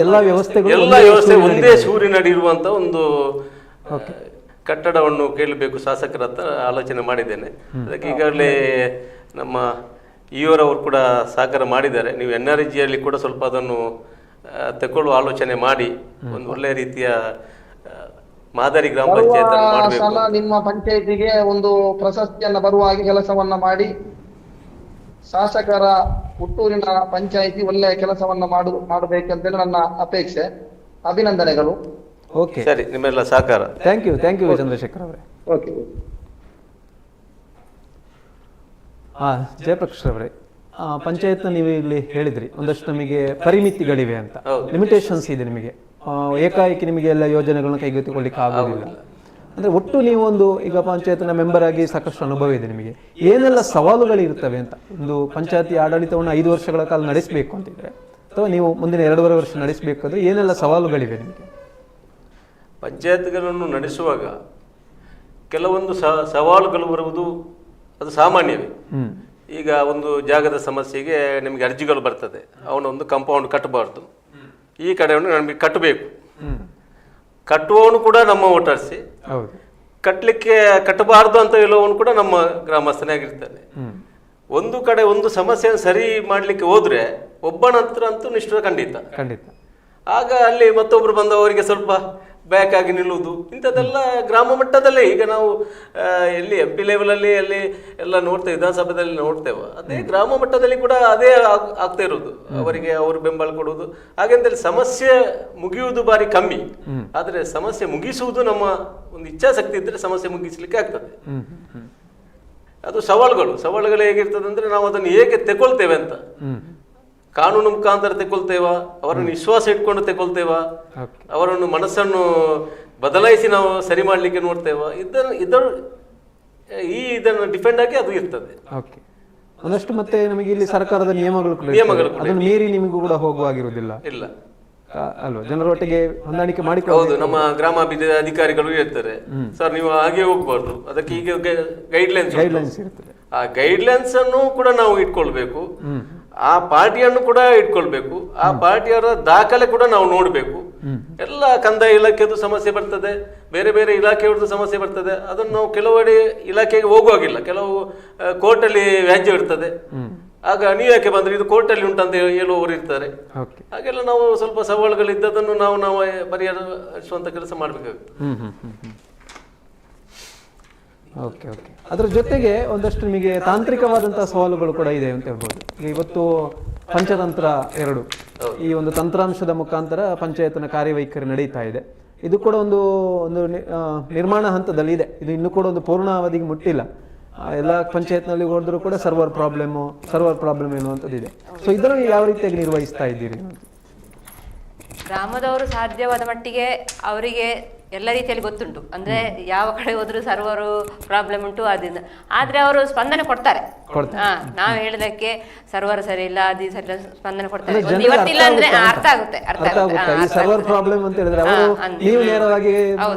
ಎಲ್ಲ ವ್ಯವಸ್ಥೆ ಒಂದೇ ಸೂರಿನಡಿ ಇರುವಂತ ಒಂದು ಕಟ್ಟಡವನ್ನು ಕೇಳಬೇಕು ಶಾಸಕರ ಹತ್ರ ಆಲೋಚನೆ ಮಾಡಿದ್ದೇನೆ. ಅದಕ್ಕೆ ಈಗಾಗಲೇ ನಮ್ಮ ಅವರು ಕೂಡ ಸಹಕಾರ ಮಾಡಿದ್ದಾರೆ. ನೀವು NRGಯಲ್ಲಿ ಕೂಡ ಸ್ವಲ್ಪ ಅದನ್ನು ತಗೊಳ್ಳುವ ಆಲೋಚನೆ ಮಾಡಿ ಒಂದು ಒಳ್ಳೆಯ ರೀತಿಯ ಮಾದರಿ ಗ್ರಾಮ ಪಂಚಾಯತ್ ಮಾಡಬೇಕು. ನಿಮ್ಮ ಪಂಚಾಯತಿಗೆ ಒಂದು ಪ್ರಶಸ್ತಿಯನ್ನ ಬರುವ ಹಾಗೆ ಕೆಲಸವನ್ನ ಮಾಡಿ ಶಾಸಕರ ಹುಟ್ಟೂರಿನ ಪಂಚಾಯಿತಿ ಒಳ್ಳೆಯ ಕೆಲಸವನ್ನ ಮಾಡಬೇಕಂತೇಳಿ ನನ್ನ ಅಪೇಕ್ಷೆ. ಅಭಿನಂದನೆಗಳು. ಓಕೆ, ಸರಿ, ನಿಮ್ಮೆಲ್ಲ ಸಹಕಾರ. ಥ್ಯಾಂಕ್ ಯು ಚಂದ್ರಶೇಖರ್ ಅವರೇ. ಓಕೆ. ಜಯಪ್ರಕಾಶ್ ಅವರೇ, ಪಂಚಾಯತ್ನ ನೀವು ಇಲ್ಲಿ ಹೇಳಿದ್ರಿ ಒಂದಷ್ಟು ನಮಗೆ ಪರಿಮಿತಿಗಳಿವೆ ಅಂತ, ಲಿಮಿಟೇಷನ್ಸ್ ಇದೆ ನಿಮಗೆ. ಏಕಾಏಕಿ ನಿಮಗೆ ಎಲ್ಲ ಯೋಜನೆಗಳನ್ನ ಕೈಗೆತ್ತಿಕೊಳ್ಳಿಕ್ಕೆ ಆಗೋದಿಲ್ಲ. ಅಂದ್ರೆ ಒಟ್ಟು ನೀವು ಒಂದು ಈಗ ಪಂಚಾಯತ್ನ ಮೆಂಬರ್ ಆಗಿ ಸಾಕಷ್ಟು ಅನುಭವ ಇದೆ ನಿಮಗೆ, ಏನೆಲ್ಲ ಸವಾಲುಗಳು ಇರ್ತವೆ ಅಂತ? ಒಂದು ಪಂಚಾಯತಿ ಆಡಳಿತವನ್ನು 5 ವರ್ಷಗಳ ಕಾಲ ನಡೆಸಬೇಕು ಅಂತಿದ್ರೆ, ಅಥವಾ ನೀವು ಮುಂದಿನ 2.5 ವರ್ಷ ನಡೆಸಬೇಕಾದ್ರೆ ಏನೆಲ್ಲ ಸವಾಲುಗಳಿವೆ ನಿಮಗೆ? ಪಂಚಾಯತ್ಗಳನ್ನು ನಡೆಸುವಾಗ ಕೆಲವೊಂದು ಸವಾಲುಗಳು ಬರುವುದು ಅದು ಸಾಮಾನ್ಯವೇ. ಈಗ ಒಂದು ಜಾಗದ ಸಮಸ್ಯೆಗೆ ನಿಮಗೆ ಅರ್ಜಿಗಳು ಬರ್ತದೆ, ಅವನೊಂದು ಕಾಂಪೌಂಡ್ ಕಟ್ಟಬಾರ್ದು, ಈ ಕಡೆಯನ್ನು ನಮಗೆ ಕಟ್ಟಬೇಕು. ಕಟ್ಟುವವನು ಕೂಡ ನಮ್ಮ ವೋಟರ್ಸಿ, ಕಟ್ಟಬಾರ್ದು ಅಂತ ಹೇಳುವವನು ಕೂಡ ನಮ್ಮ ಗ್ರಾಮಸ್ಥನೇ ಆಗಿರ್ತಾನೆ. ಒಂದು ಕಡೆ ಒಂದು ಸಮಸ್ಯೆಯನ್ನು ಸರಿ ಮಾಡಲಿಕ್ಕೆ ಹೋದ್ರೆ ಒಬ್ಬನ ಹತ್ರ ಅಂತೂ ನಿಷ್ಠುರ ಖಂಡಿತ. ಆಗ ಅಲ್ಲಿ ಮತ್ತೊಬ್ರು ಬಂದವರಿಗೆ ಸ್ವಲ್ಪ ಬ್ಯಾಕ್ ಆಗಿ ನಿಲ್ಲುವುದು, ಇಂಥದ್ದೆಲ್ಲ ಗ್ರಾಮ ಮಟ್ಟದಲ್ಲೇ ಈಗ ನಾವು ಎಲ್ಲಿ MP ಲೆವೆಲಲ್ಲಿ ಅಲ್ಲಿ ಎಲ್ಲ ನೋಡ್ತೇವೆ, ವಿಧಾನಸಭೆಯಲ್ಲಿ ನೋಡ್ತೇವೆ. ಅದೇ ಗ್ರಾಮ ಮಟ್ಟದಲ್ಲಿ ಕೂಡ ಅದೇ ಆಗ್ತಾ ಇರೋದು, ಅವರಿಗೆ ಅವರು ಬೆಂಬಲ ಕೊಡುವುದು. ಹಾಗೆಂತೇಳಿ ಸಮಸ್ಯೆ ಮುಗಿಯುವುದು ಬಾರಿ ಕಮ್ಮಿ, ಆದರೆ ಸಮಸ್ಯೆ ಮುಗಿಸುವುದು ನಮ್ಮ ಒಂದು ಇಚ್ಛಾಶಕ್ತಿ ಇದ್ರೆ ಸಮಸ್ಯೆ ಮುಗಿಸ್ಲಿಕ್ಕೆ ಆಗ್ತದೆ. ಅದು ಸವಾಲುಗಳು ಹೇಗಿರ್ತದೆ ಅಂದ್ರೆ ನಾವು ಅದನ್ನು ಹೇಗೆ ತೆಗೊಳ್ತೇವೆ ಅಂತ. ಕಾನೂನು ಮುಖಾಂತರ ತೆಗೊಳ್ತೇವಾ, ಅವರನ್ನು ವಿಶ್ವಾಸ ಇಟ್ಕೊಂಡು ತೆಗೊಳ್ತೇವಾ, ಅವರನ್ನು ಮನಸ್ಸನ್ನು ಬದಲಾಯಿಸಿ ನಾವು ಸರಿ ಮಾಡ್ಲಿಕ್ಕೆ ನೋಡ್ತೇವಾ, ಇದನ್ನು ಡಿಪೆಂಡ್ ಆಗಿ ಅದು ಇರ್ತದೆ. ಒಂದಷ್ಟು ಮತ್ತೆ ನಮಗೆ ಇಲ್ಲಿ ಸರ್ಕಾರದ ನಿಯಮಗಳು ಅದನ್ನು ಮೀರಿ ನಿಮಗೂ ಕೂಡ ಹೋಗುವಾಗಿರುವುದಿಲ್ಲ ಇಲ್ಲ ಅಲ್ವಾ? ಜನರೊಟ್ಟಿಗೆ ಹೊಂದಾಣಿಕೆ ಮಾಡಿ. ಹೌದು, ನಮ್ಮ ಗ್ರಾಮಾಭಿವೃದ್ಧಿ ಅಧಿಕಾರಿಗಳು ಹೇಳ್ತಾರೆ, ಸರ್ ನೀವು ಹಾಗೆ ಹೋಗ್ಬಾರ್ದು, ಅದಕ್ಕೆ ಈಗ ಗೈಡ್ಲೈನ್ಸ್ ಇರ್ತದೆ. ಆ ಗೈಡ್ಲೈನ್ಸ್ ಅನ್ನು ಕೂಡ ನಾವು ಇಟ್ಕೊಳ್ಬೇಕು, ಆ ಪಾರ್ಟಿಯನ್ನು ಕೂಡ ಇಟ್ಕೊಳ್ಬೇಕು, ಆ ಪಾರ್ಟಿಯವರ ದಾಖಲೆ ಕೂಡ ನಾವು ನೋಡ್ಬೇಕು. ಎಲ್ಲ ಕಂದಾಯ ಇಲಾಖೆದು ಸಮಸ್ಯೆ ಬರ್ತದೆ, ಬೇರೆ ಬೇರೆ ಇಲಾಖೆಯವ್ರದ್ದು ಸಮಸ್ಯೆ ಬರ್ತದೆ. ಅದನ್ನು ನಾವು ಕೆಲವೆಡೆ ಇಲಾಖೆಗೆ ಹೋಗುವಾಗಿಲ್ಲ, ಕೆಲವು ಕೋರ್ಟಲ್ಲಿ ವ್ಯಾಜ್ಯ ಇರ್ತದೆ. ಆಗ ನೀವು ಯಾಕೆ ಬಂದ್ರೆ ಇದು ಕೋರ್ಟಲ್ಲಿ ಉಂಟಂತ ಹೇಳುವವರು ಇರ್ತಾರೆ. ಹಾಗೆಲ್ಲ ನಾವು ಸ್ವಲ್ಪ ಸವಾಲುಗಳಿದ್ದದನ್ನು ನಾವು ಪರಿಹರಿಸುವಂತ ಕೆಲಸ ಮಾಡ್ಬೇಕಾಗುತ್ತೆ. ಅದರ ಜೊತೆಗೆ ಒಂದಷ್ಟು ನಿಮಗೆ ತಾಂತ್ರಿಕವಾದಂತಹ ಸವಾಲುಗಳು ಕೂಡ ಇದೆ ಅಂತ ಹೇಳ್ಬೋದು. ಇವತ್ತು ಪಂಚತಂತ್ರ 2 ಈ ಒಂದು ತಂತ್ರಾಂಶದ ಮುಖಾಂತರ ಪಂಚಾಯತ್ನ ಕಾರ್ಯವೈಖರಿ ನಡೀತಾ ಇದೆ. ಇದು ಕೂಡ ಒಂದು ನಿರ್ಮಾಣ ಹಂತದಲ್ಲಿ ಇದೆ. ಇದು ಇನ್ನೂ ಕೂಡ ಒಂದು ಪೂರ್ಣಾವಧಿಗೆ ಮುಟ್ಟಿಲ್ಲ. ಎಲ್ಲ ಪಂಚಾಯತ್ನಲ್ಲಿ ಹೋದ್ರು ಕೂಡ ಸರ್ವರ್ ಪ್ರಾಬ್ಲಮ್ ಎನ್ನುವಂಥದ್ದು ಇದೆ. ಸೊ ಇದನ್ನು ಯಾವ ರೀತಿಯಾಗಿ ನಿರ್ವಹಿಸ್ತಾ ಇದ್ದೀರಿ? ಗ್ರಾಮದವರು ಸಾಧ್ಯವಾದ ಮಟ್ಟಿಗೆ ಅವರಿಗೆ ಎಲ್ಲ ರೀತಿಯಲ್ಲಿ ಗೊತ್ತುಂಟು, ಅಂದ್ರೆ ಯಾವ ಕಡೆ ಹೋದ್ರು ಸರ್ವರು ಪ್ರಾಬ್ಲಮ್ ಉಂಟು ಅದರಿಂದ, ಆದ್ರೆ ಅವರು ಸ್ಪಂದನೆ ಕೊಡ್ತಾರೆ. ನಾವು ಹೇಳಿದಕ್ಕೆ ಸರ್ವರ್ ಸರಿ ಇಲ್ಲ, ಅದು ಸರಿ ಇಲ್ಲ, ಸ್ಪಂದನೆ ಕೊಡ್ತಾರೆ. ಇವತ್ತಿಲ್ಲ ಅಂದ್ರೆ ಅರ್ಥ ಆಗುತ್ತೆ. ಸರ್ವರ್ ಪ್ರಾಬ್ಲಮ್ ಅಂತ ಹೇಳಿದ್ರೆ ಅವರು ನೀವು ನೇರವಾಗಿ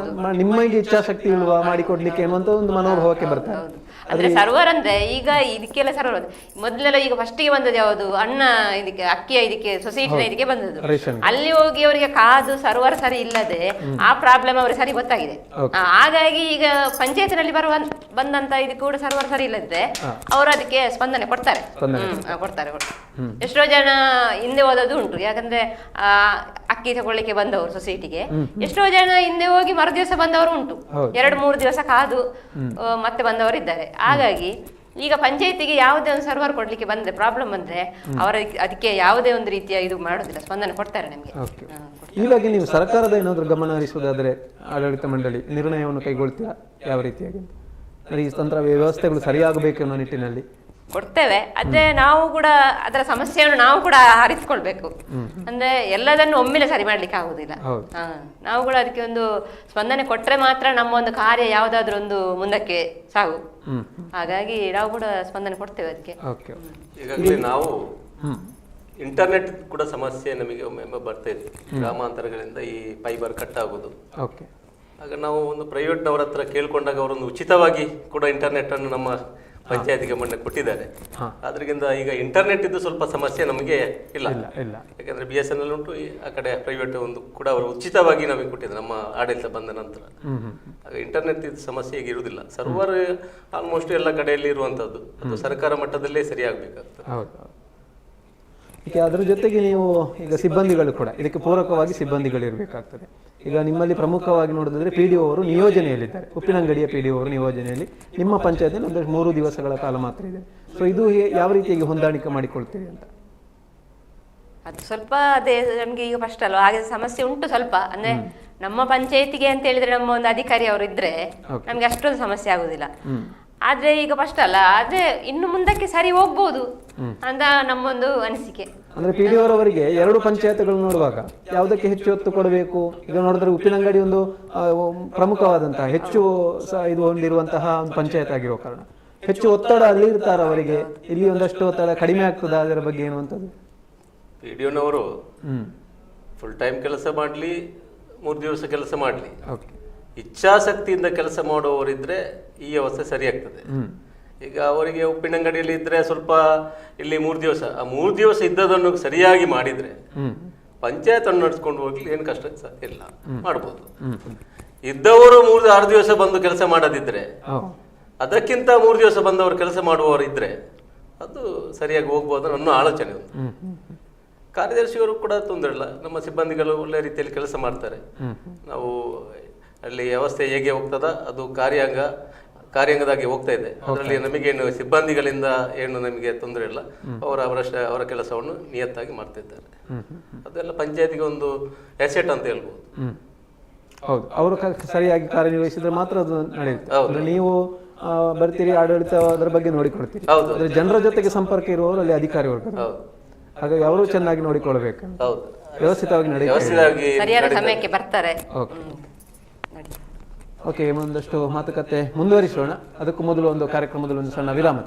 ನಿಮಗೆ ಇಚ್ಛಾಶಕ್ತಿ ಇಲ್ವಾ ಮಾಡಿಕೊಡ್ಲಿಕ್ಕೆ ಅನ್ನುವಂತ ಒಂದು ಮನೋಭಾವಕ್ಕೆ ಬರ್ತಾರೆ. ಅಂದ್ರೆ ಸರ್ವರ್ ಅಂದ್ರೆ ಈಗ ಇದಕ್ಕೆಲ್ಲ ಸರ್ವರ್ ಮೊದಲೆಲ್ಲ ಈಗ ಫಸ್ಟಿಗೆ ಬಂದದ್ದು ಯಾವುದು, ಇದಕ್ಕೆ ಅಕ್ಕಿಯ ಇದಕ್ಕೆ ಸೊಸೈಟಿನ ಇದಕ್ಕೆ ಬಂದದ್ದು. ಅಲ್ಲಿ ಹೋಗಿ ಅವರಿಗೆ ಕಾದು ಸರ್ವರ್ ಸರಿ ಇಲ್ಲದೆ ಆ ಪ್ರಾಬ್ಲಮ್ ಅವ್ರಿಗೆ ಸರಿ ಗೊತ್ತಾಗಿದೆ. ಹಾಗಾಗಿ ಈಗ ಪಂಚಾಯತ್ನಲ್ಲಿ ಬಂದಂತ ಇದು ಕೂಡ ಸರ್ವರ್ ಸರಿ ಇಲ್ಲದೆ ಅವರು ಅದಕ್ಕೆ ಸ್ಪಂದನೆ ಕೊಡ್ತಾರೆ. ಎಷ್ಟೋ ಜನ ಹಿಂದೆ ಹೋದದ್ದು ಉಂಟು. ಯಾಕಂದ್ರೆ ಅಕ್ಕಿ ತಗೊಳ್ಳಿಕ್ಕೆ ಬಂದವರು ಸೊಸೈಟಿಗೆ ಎಷ್ಟೋ ಜನ ಹಿಂದೆ ಹೋಗಿ ಮರುದಿವಸ ಬಂದವರು ಉಂಟು, 2-3 ದಿವಸ ಕಾದು ಮತ್ತೆ ಬಂದವರು ಇದ್ದಾರೆ. ಹಾಗಾಗಿ ಈಗ ಪಂಚಾಯತಿಗೆ ಯಾವುದೇ ಒಂದು ಸರ್ವರ್ ಕೊಡ್ಲಿಕ್ಕೆ ಬಂದ್ರೆ ಪ್ರಾಬ್ಲಮ್ ಬಂದ್ರೆ ಅವರ ಅದಕ್ಕೆ ಯಾವುದೇ ಒಂದು ರೀತಿಯ ಇದು ಮಾಡೋದಿಲ್ಲ, ಸ್ಪಂದನೆ ಕೊಡ್ತಾರೆ ನಮಗೆ. ಈ ಬಗ್ಗೆ ನೀವು ಸರ್ಕಾರದ ಏನಾದರೂ ಗಮನ ಹರಿಸುವುದಾದ್ರೆ ಆಡಳಿತ ಮಂಡಳಿ ನಿರ್ಣಯವನ್ನು ಕೈಗೊಳ್ತೀರಾ? ಯಾವ ರೀತಿಯಾಗಿ ಈ ತಂತ್ರ ವ್ಯವಸ್ಥೆಗಳು ಸರಿಯಾಗಬೇಕು ಅನ್ನೋ ನಿಟ್ಟಿನಲ್ಲಿ ಕೊಡ್ತೇವೆ. ಆದ್ರೆ ನಾವು ಕೂಡ ಅದರ ಸಮಸ್ಯೆಯನ್ನು ನಾವು ಕೂಡ ಆರಿಸಿಕೊಳ್ಬೇಕು. ಅಂದ್ರೆ ಎಲ್ಲದನ್ನು ಒಮ್ಮೆಲೆ ಸರಿ ಮಾಡ್ಲಿಕ್ಕೆ ಆಗುದಿಲ್ಲ. ನಾವು ಕೂಡ ಅದಕ್ಕೆ ಒಂದು ಸ್ಪಂದನೆ ಕೊಟ್ರೆ ಮಾತ್ರ ನಮ್ಮ ಒಂದು ಕಾರ್ಯ ಯಾವ್ದಾದ್ರು ಒಂದು ಮುಂದಕ್ಕೆ ಸಾಗು. ಹಾಗಾಗಿ ನಾವು ಕೂಡ ಸ್ಪಂದನೆ ಕೊಡ್ತೇವೆ ಅದಕ್ಕೆ. ಈಗಾಗಲೇ ನಾವು ಇಂಟರ್ನೆಟ್ ಕೂಡ ಸಮಸ್ಯೆ ನಮಗೆ ಒಮ್ಮೆ ಬರ್ತಾ ಇದೆ. ಗ್ರಾಮಾಂತರಗಳಿಂದ ಈ ಫೈಬರ್ ಕಟ್ ಆಗುದು. ಆಗ ನಾವು ಒಂದು ಪ್ರೈವೇಟ್ನವರ ಹತ್ರ ಕೇಳ್ಕೊಂಡಾಗ ಅವರೊಂದು ಉಚಿತವಾಗಿ ಕೂಡ ಇಂಟರ್ನೆಟ್ ಅನ್ನು ನಮ್ಮ ಪಂಚಾಯತಿಗೆ ಮೊನ್ನೆ ಕೊಟ್ಟಿದ್ದಾರೆ. ಆದ್ರಿಂದ ಈಗ ಇಂಟರ್ನೆಟ್ ಇದ್ದು ಸ್ವಲ್ಪ ಸಮಸ್ಯೆ ನಮಗೆ ಇಲ್ಲ. ಯಾಕಂದ್ರೆ BSNL ಉಂಟು, ಆ ಕಡೆ ಪ್ರೈವೇಟ್ ಒಂದು ಕೂಡ ಅವರು ಉಚಿತವಾಗಿ ನಮಗೆ ಕೊಟ್ಟಿದ್ದಾರೆ ನಮ್ಮ ಆಡಳಿತ ಬಂದ ನಂತರ. ಆಗ ಇಂಟರ್ನೆಟ್ ಇದ್ದು ಸಮಸ್ಯೆ ಈಗ ಇರುವುದಿಲ್ಲ. ಸರ್ವರ್ ಆಲ್ಮೋಸ್ಟ್ ಎಲ್ಲ ಕಡೆಯಲ್ಲಿ ಇರುವಂತದ್ದು, ಅದು ಸರ್ಕಾರ ಮಟ್ಟದಲ್ಲೇ ಸರಿಯಾಗಬೇಕಾಗ್ತದೆ. ಈಗ ಅದರ ಜೊತೆಗೆ ನೀವು ಈಗ ಸಿಬ್ಬಂದಿಗಳು ಕೂಡ ಇದಕ್ಕೆ ಪೂರಕವಾಗಿ ಸಿಬ್ಬಂದಿಗಳು ಇರಬೇಕಾಗ್ತದೆ. ಈಗ ನಿಮ್ಮಲ್ಲಿ ಪ್ರಮುಖವಾಗಿ ನೋಡಿದ್ರೆ PDO ಅವರು ನಿಯೋಜನೆಯಲ್ಲಿದ್ದಾರೆ. ಉಪ್ಪಿನಂಗಡಿಯ PDO ಅವರು ನಿಯೋಜನೆಯಲ್ಲಿ ನಿಮ್ಮ ಪಂಚಾಯತಿನಲ್ಲಿ ಒಂದು 3 ದಿವಸಗಳ ಕಾಲ ಮಾತ್ರ ಇದೆ. ಸೊ ಇದು ಯಾವ ರೀತಿಯಾಗಿ ಹೊಂದಾಣಿಕೆ ಮಾಡಿಕೊಳ್ತೀರಿ ಅಂತ? ಅದು ಸ್ವಲ್ಪ ಅದೇ ನಮ್ಗೆ ಈಗ ಫಸ್ಟ್ ಅಲ್ವಾ, ಹಾಗೆ ಸಮಸ್ಯೆ ಉಂಟು ಸ್ವಲ್ಪ. ಅಂದ್ರೆ ನಮ್ಮ ಪಂಚಾಯತಿಗೆ ಅಂತ ಹೇಳಿದ್ರೆ ನಮ್ಮ ಒಂದು ಅಧಿಕಾರಿ ಅವರು ಇದ್ರೆ ನಮ್ಗೆ ಅಷ್ಟೊಂದು ಸಮಸ್ಯೆ ಆಗುದಿಲ್ಲ. ಆದ್ರೆ ಈಗ ಫಸ್ಟ್ ಅಲ್ಲ, ಆದ್ರೆ ಇನ್ನು ಮುಂದಕ್ಕೆ ಸರಿ ಹೋಗ್ಬೋದು ಅಂತ ನಮ್ಮೊಂದು ಅನಿಸಿಕೆ. ಅಂದ್ರೆ PDO ಅವರಿಗೆ 2 ಪಂಚಾಯತ್ಗಳು ನೋಡುವಾಗ ಯಾವುದಕ್ಕೆ ಹೆಚ್ಚು ಒತ್ತು ಕೊಡಬೇಕು? ಈಗ ನೋಡಿದ್ರೆ ಉಪ್ಪಿನಂಗಡಿ ಒಂದು ಪ್ರಮುಖವಾದಂತಹ ಹೆಚ್ಚು ಇದು ಹೊಂದಿರುವಂತಹ ಒಂದು ಪಂಚಾಯತ್ ಆಗಿರೋ ಕಾರಣ ಹೆಚ್ಚು ಒತ್ತಡ ಅಲ್ಲಿ ಇರ್ತಾರ ಅವರಿಗೆ, ಇಲ್ಲಿ ಒಂದಷ್ಟು ಒತ್ತಡ ಕಡಿಮೆ ಆಗ್ತದ, ಅದರ ಬಗ್ಗೆ ಏನುವಂಥದ್ದು? PDOನವರು ಫುಲ್ ಟೈಮ್ ಕೆಲಸ ಮಾಡಲಿ, 3 ದಿವಸ ಕೆಲಸ ಮಾಡಲಿ, ಇಚ್ಛಾಸಕ್ತಿಯಿಂದ ಕೆಲಸ ಮಾಡುವವರಿದ್ರೆ ಈ ವ್ಯವಸ್ಥೆ ಸರಿಯಾಗ್ತದೆ. ಈಗ ಅವರಿಗೆ ಉಪ್ಪಿನಂಗಡಿಯಲ್ಲಿ ಇದ್ರೆ ಸ್ವಲ್ಪ ಇಲ್ಲಿ 3 ದಿವಸ, ಆ 3 ದಿವಸ ಇದ್ದದನ್ನು ಸರಿಯಾಗಿ ಮಾಡಿದ್ರೆ ಪಂಚಾಯತ್ ಅನ್ನು ನಡೆಸ್ಕೊಂಡು ಹೋಗ್ಲಿ ಏನು ಕಷ್ಟ ಇಲ್ಲ, ಮಾಡ್ಬೋದು. ಇದ್ದವರು 3-6 ದಿವಸ ಬಂದು ಕೆಲಸ ಮಾಡದಿದ್ರೆ, ಅದಕ್ಕಿಂತ 3 ದಿವಸ ಬಂದವರು ಕೆಲಸ ಮಾಡುವವರು ಇದ್ರೆ ಅದು ಸರಿಯಾಗಿ ಹೋಗ್ಬೋದು ನನ್ನ ಆಲೋಚನೆ. ಕಾರ್ಯದರ್ಶಿಯವರು ಕೂಡ ತೊಂದರೆ ಇಲ್ಲ, ನಮ್ಮ ಸಿಬ್ಬಂದಿಗಳು ಒಳ್ಳೆ ರೀತಿಯಲ್ಲಿ ಕೆಲಸ ಮಾಡ್ತಾರೆ. ನಾವು ಅಲ್ಲಿ ವ್ಯವಸ್ಥೆ ಹೇಗೆ ಹೋಗ್ತದ ಅದು ಕಾರ್ಯಾಂಗದಾಗಿ ಹೋಗ್ತಾ ಇದೆ. ಅದರಲ್ಲಿ ನಮಗೇನು ಸಿಬ್ಬಂದಿಗಳಿಂದ ಏನು ನಮಗೆ ತೊಂದರೆ ಇಲ್ಲ, ಅವರ ಕೆಲಸವನ್ನು ನಿಯತ್ತಾಗಿ ಮಾಡ್ತಿದ್ದಾರೆ. ಅದೆಲ್ಲ ಪಂಚಾಯತಿಗೆ ಒಂದು ಅಸೆಟ್ ಅಂತ ಹೇಳ್ಬೋದು. ಹೌದು, ಅವರು ಸರಿಯಾಗಿ ಕಾರ್ಯನಿರ್ವಹಿಸಿದ್ರೆ ಮಾತ್ರ ಅದು ನಡೆಯುತ್ತೆ. ನೀವು ಬರ್ತೀರಿ, ಆಡಳಿತ ಅದರ ಬಗ್ಗೆ ನೋಡಿಕೊಳ್ತೀರಿ, ಆದ್ರೆ ಜನರ ಜೊತೆಗೆ ಸಂಪರ್ಕ ಇರುವವರು ಅಲ್ಲಿ ಅಧಿಕಾರಿ ವರ್ಗ, ಹಾಗಾಗಿ ಅವರು ಚೆನ್ನಾಗಿ ನೋಡಿಕೊಳ್ಬೇಕು, ವ್ಯವಸ್ಥಿತವಾಗಿ ನಡೆಯುತ್ತೆ, ಸರಿಯಾದ ಸಮಯಕ್ಕೆ ಬರ್ತಾರೆ. ಓಕೆ, ಒಂದಷ್ಟು ಮಾತುಕತೆ ಮುಂದುವರಿಸೋಣ. ಅದಕ್ಕೂ ಮೊದಲು ಒಂದು ಕಾರ್ಯಕ್ರಮದಲ್ಲಿ ಒಂದು ಸಣ್ಣ ವಿರಾಮ.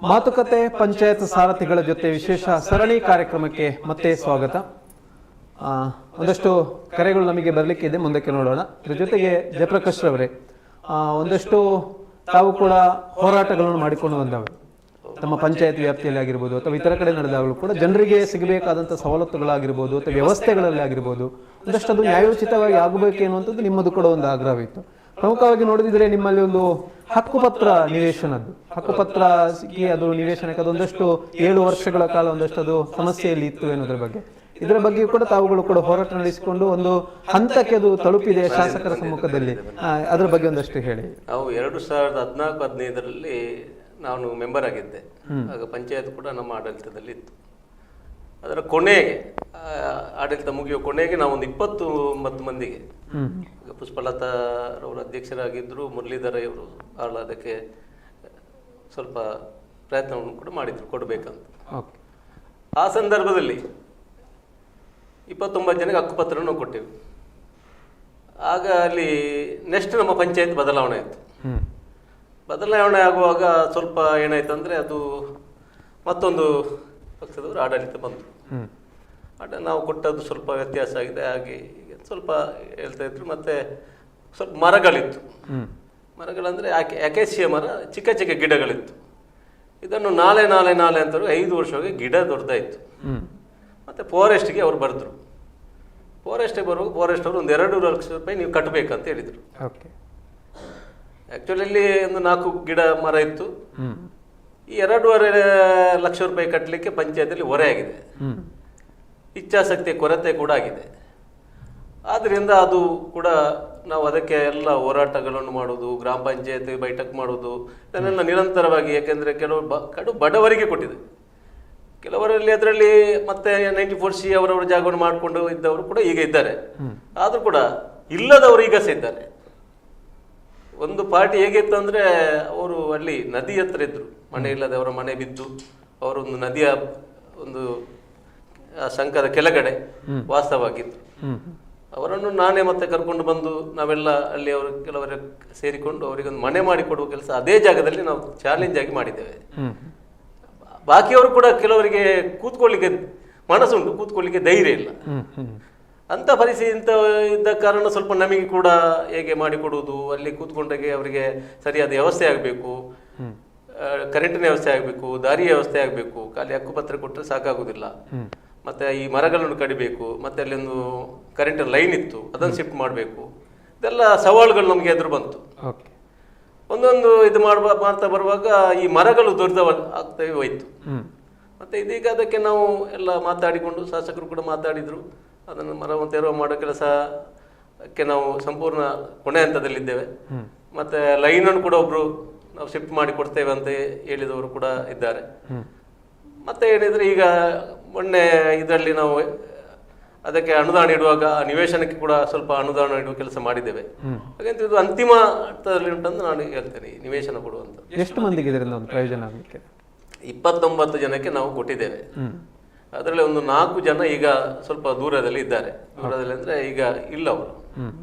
ಮಾತುಕತೆ ಪಂಚಾಯತ್ ಸಾರಥಿಗಳ ಜೊತೆ ವಿಶೇಷ ಸರಣಿ ಕಾರ್ಯಕ್ರಮಕ್ಕೆ ಮತ್ತೆ ಸ್ವಾಗತ. ಒಂದಷ್ಟು ಕರೆಗಳು ನಮಗೆ ಬರಲಿಕ್ಕೆ ಇದೆ, ಮುಂದಕ್ಕೆ ನೋಡೋಣ. ಇದ್ರ ಜೊತೆಗೆ ಜಯಪ್ರಕಾಶ್ ರವರೇ, ಒಂದಷ್ಟು ತಾವು ಕೂಡ ಹೋರಾಟಗಳನ್ನು ಮಾಡಿಕೊಂಡು ಬಂದವರು ತಮ್ಮ ಪಂಚಾಯತ್ ವ್ಯಾಪ್ತಿಯಲ್ಲಿ ಆಗಿರ್ಬೋದು ಅಥವಾ ಇತರ ಕಡೆ ನಡೆದಾಗಲೂ ಕೂಡ ಜನರಿಗೆ ಸಿಗಬೇಕಾದಂಥ ಸವಲತ್ತುಗಳಾಗಿರ್ಬೋದು ಅಥವಾ ವ್ಯವಸ್ಥೆಗಳಲ್ಲಿ ಆಗಿರ್ಬೋದು ಒಂದಷ್ಟು ಅದು ನ್ಯಾಯೋಚಿತವಾಗಿ ಆಗಬೇಕು ಎನ್ನುವಂಥದ್ದು ನಿಮ್ಮದು ಕೂಡ ಒಂದು ಆಗ್ರಹವಿತ್ತು. ಪ್ರಮುಖವಾಗಿ ನೋಡಿದ್ರೆ ನಿಮ್ಮಲ್ಲಿ ಒಂದು ಹಕ್ಕುಪತ್ರ ನಿವೇಶನದ್ದು ಹಕ್ಕುಪತ್ರ ಸಿಕ್ಕಿ ಅದು ನಿವೇಶನಕ್ಕೆ ಅದೊಂದಷ್ಟು 7 ವರ್ಷಗಳ ಕಾಲ ಒಂದಷ್ಟು ಅದು ಸಮಸ್ಯೆಯಲ್ಲಿ ಇತ್ತು ಎನ್ನುವುದರ ಬಗ್ಗೆ, ಇದರ ಬಗ್ಗೆ ಕೂಡ ತಾವುಗಳು ಕೂಡ ಹೋರಾಟ ನಡೆಸಿಕೊಂಡು ಒಂದು ಹಂತಕ್ಕೆ ಅದು ತಲುಪಿದೆ ಶಾಸಕರ ಸಮ್ಮುಖದಲ್ಲಿ. ಅದರ ಬಗ್ಗೆ ಒಂದಷ್ಟು ಹೇಳಿ. ನಾವು 2014-15ರಲ್ಲಿ ನಾನು ಮೆಂಬರ್ ಆಗಿದ್ದೆ. ಆಗ ಪಂಚಾಯತ್ ಕೂಡ ನಮ್ಮ ಆಡಳಿತದಲ್ಲಿ ಇತ್ತು. ಅದರ ಕೊನೆಗೆ ಆಡಳಿತ ಮುಗಿಯುವ ಕೊನೆಗೆ ನಾವೊಂದು 29 ಮಂದಿಗೆ, ಪುಷ್ಪಲತಾರವರು ಅಧ್ಯಕ್ಷರಾಗಿದ್ದರು, ಮುರಳೀಧರ ಅವರು ಭಾಳ ಅದಕ್ಕೆ ಸ್ವಲ್ಪ ಪ್ರಯತ್ನವನ್ನು ಕೂಡ ಮಾಡಿದ್ರು ಕೊಡಬೇಕಂತ. ಆ ಸಂದರ್ಭದಲ್ಲಿ 29 ಜನಕ್ಕೆ ಹಕ್ಕುಪತ್ರವನ್ನು ಕೊಟ್ಟೆವು. ಆಗ ಅಲ್ಲಿ ನೆಕ್ಸ್ಟ್ ನಮ್ಮ ಪಂಚಾಯತ್ ಬದಲಾವಣೆ ಆಯಿತು. ಬದಲಾವಣೆ ಆಗುವಾಗ ಸ್ವಲ್ಪ ಏನಾಯ್ತು ಅಂದರೆ ಅದು ಮತ್ತೊಂದು ಪಕ್ಷದವರು ಆಡಳಿತ ಬಂತು. ನಾವು ಕೊಟ್ಟದ್ದು ಸ್ವಲ್ಪ ವ್ಯತ್ಯಾಸ ಆಗಿದೆ, ಹಾಗೆ ಸ್ವಲ್ಪ ಹೇಳ್ತಾ ಇದ್ರು. ಮತ್ತೆ ಸ್ವಲ್ಪ ಮರಗಳಿತ್ತು, ಮರಗಳಂದರೆ ಅಕೇಸಿಯ ಮರ, ಚಿಕ್ಕ ಚಿಕ್ಕ ಗಿಡಗಳಿತ್ತು. ಇದನ್ನು ನಾಳೆ ಅಂತ 5 ವರ್ಷವಾಗಿ ಗಿಡ ದೊಡ್ಡದಾಯಿತು. ಮತ್ತು ಫಾರೆಸ್ಟ್ಗೆ ಅವರು ಬರೆದ್ರು. ಫಾರೆಸ್ಟ್ಗೆ ಬರುವಾಗ ಫಾರೆಸ್ಟ್ ಅವರು ಒಂದು 2 ಲಕ್ಷ ರೂಪಾಯಿ ನೀವು ಕಟ್ಟಬೇಕಂತ ಹೇಳಿದರು. ಆ್ಯಕ್ಚುಲಿ ಅಲ್ಲಿ ಒಂದು 4 ಗಿಡ ಮರ ಇತ್ತು. ಈ 2.5 ಲಕ್ಷ ರೂಪಾಯಿ ಕಟ್ಟಲಿಕ್ಕೆ ಪಂಚಾಯತಲ್ಲಿ ಹೊರೆ ಆಗಿದೆ, ಇಚ್ಛಾಶಕ್ತಿಯ ಕೊರತೆ ಕೂಡ ಆಗಿದೆ. ಆದ್ದರಿಂದ ಅದು ಕೂಡ ನಾವು ಅದಕ್ಕೆ ಎಲ್ಲ ಹೋರಾಟಗಳನ್ನು ಮಾಡೋದು, ಗ್ರಾಮ ಪಂಚಾಯತ್ ಬೈಠಕ್ ಮಾಡೋದು, ಇದನ್ನೆಲ್ಲ ನಿರಂತರವಾಗಿ. ಯಾಕೆಂದರೆ ಕೆಲವು ಬಡವರಿಗೆ ಕೊಟ್ಟಿದೆ, ಕೆಲವರಲ್ಲಿ ಅದರಲ್ಲಿ ಮತ್ತೆ 94C ಅವರವರ ಜಾಗವನ್ನು ಮಾಡಿಕೊಂಡು ಇದ್ದವರು ಕೂಡ ಈಗ ಇದ್ದಾರೆ. ಆದರೂ ಕೂಡ ಇಲ್ಲದವರು ಈಗ ಸಹ ಇದ್ದಾರೆ. ಒಂದು ಪಾರ್ಟಿ ಹೇಗಿತ್ತು ಅಂದರೆ, ಅವರು ಅಲ್ಲಿ ನದಿ ಹತ್ರ ಇದ್ದರು, ಮನೆ ಇಲ್ಲದೆ ಅವರ ಮನೆ ಬಿದ್ದು ಅವರೊಂದು ನದಿಯ ಒಂದು ಸಂಕದ ಕೆಳಗಡೆ ವಾಸ್ತವಾಗಿದ್ದರು. ಅವರನ್ನು ನಾನೇ ಮತ್ತೆ ಕರ್ಕೊಂಡು ಬಂದು ನಾವೆಲ್ಲ ಅಲ್ಲಿ ಅವರು ಕೆಲವರ ಸೇರಿಕೊಂಡು ಅವರಿಗೊಂದು ಮನೆ ಮಾಡಿಕೊಡುವ ಕೆಲಸ ಅದೇ ಜಾಗದಲ್ಲಿ ನಾವು ಚಾಲೆಂಜ್ ಆಗಿ ಮಾಡಿದ್ದೇವೆ. ಬಾಕಿಯವರು ಕೂಡ ಕೆಲವರಿಗೆ ಕೂತ್ಕೊಳ್ಳಿಕ್ಕೆ ಮನಸ್ಸುಂಟು, ಕೂತ್ಕೊಳ್ಳಿಕ್ಕೆ ಧೈರ್ಯ ಇಲ್ಲ. ಅಂಥ ಪರಿಸ್ಥಿತಿ ಇದ್ದ ಕಾರಣ ಸ್ವಲ್ಪ ನಮಗೆ ಕೂಡ ಹೇಗೆ ಮಾಡಿಕೊಡುವುದು, ಅಲ್ಲಿ ಕೂತ್ಕೊಂಡಾಗೆ ಅವರಿಗೆ ಸರಿಯಾದ ವ್ಯವಸ್ಥೆ ಆಗಬೇಕು, ಕರೆಂಟಿನ ವ್ಯವಸ್ಥೆ ಆಗಬೇಕು, ದಾರಿಯ ವ್ಯವಸ್ಥೆ ಆಗಬೇಕು. ಖಾಲಿ ಹಕ್ಕುಪತ್ರ ಕೊಟ್ಟರೆ ಸಾಕಾಗುವುದಿಲ್ಲ. ಮತ್ತು ಈ ಮರಗಳನ್ನು ಕಡಿಬೇಕು, ಮತ್ತು ಅಲ್ಲಿ ಒಂದು ಕರೆಂಟಿನ ಲೈನ್ ಇತ್ತು, ಅದನ್ನು ಶಿಫ್ಟ್ ಮಾಡಬೇಕು. ಇದೆಲ್ಲ ಸವಾಲುಗಳು ನಮಗೆ ಎದುರು ಬಂತು. ಒಂದೊಂದು ಇದು ಮಾಡ್ತಾ ಬರುವಾಗ ಈ ಮರಗಳು ಆಗ್ತಾ ಹೋಯ್ತು. ಮತ್ತು ಇದೀಗ ಅದಕ್ಕೆ ನಾವು ಎಲ್ಲ ಮಾತಾಡಿಕೊಂಡು, ಶಾಸಕರು ಕೂಡ ಮಾತಾಡಿದರು, ಅದನ್ನು ಮರವನ್ನು ತೆರವು ಮಾಡೋ ಕೆಲಸಕ್ಕೆ ನಾವು ಸಂಪೂರ್ಣ ಕೊನೆ ಹಂತದಲ್ಲಿದ್ದೇವೆ. ಮತ್ತು ಲೈನನ್ನು ಕೂಡ ಒಬ್ಬರು ನಾವು ಶಿಫ್ಟ್ ಮಾಡಿ ಕೊಡ್ತೇವೆ ಅಂತ ಹೇಳಿದವರು ಕೂಡ ಇದ್ದಾರೆ. ಮತ್ತೆ ಹೇಳಿದರೆ ಈಗ ಮೊನ್ನೆ ಇದರಲ್ಲಿ ನಾವು ಅದಕ್ಕೆ ಅನುದಾನ ಇಡುವಾಗ ನಿವೇಶನಕ್ಕೆ ಕೂಡ ಸ್ವಲ್ಪ ಅನುದಾನ ಇಡುವ ಕೆಲಸ ಮಾಡಿದ್ದೇವೆ. ಹಾಗಂತ ಇದು ಅಂತಿಮ ಹಂತದಲ್ಲಿ ಉಂಟಂತ ನಾನು ಹೇಳ್ತೇನೆ, ನಿವೇಶನ ಕೊಡುವಂತ. ಎಷ್ಟು ಮಂದಿಗೆ ಇದರಿಂದ ಒಂದು ಪ್ರಯೋಜನ ಆಗಲಿಕ್ಕೆ? 29 ಜನಕ್ಕೆ ನಾವು ಕೊಟ್ಟಿದ್ದೇವೆ. ಅದರಲ್ಲಿ ಒಂದು 4 ಜನ ಈಗ ಸ್ವಲ್ಪ ದೂರದಲ್ಲಿ ಇದ್ದಾರೆ. ದೂರದಲ್ಲಿ ಅಂದರೆ ಈಗ ಇಲ್ಲ ಅವರು.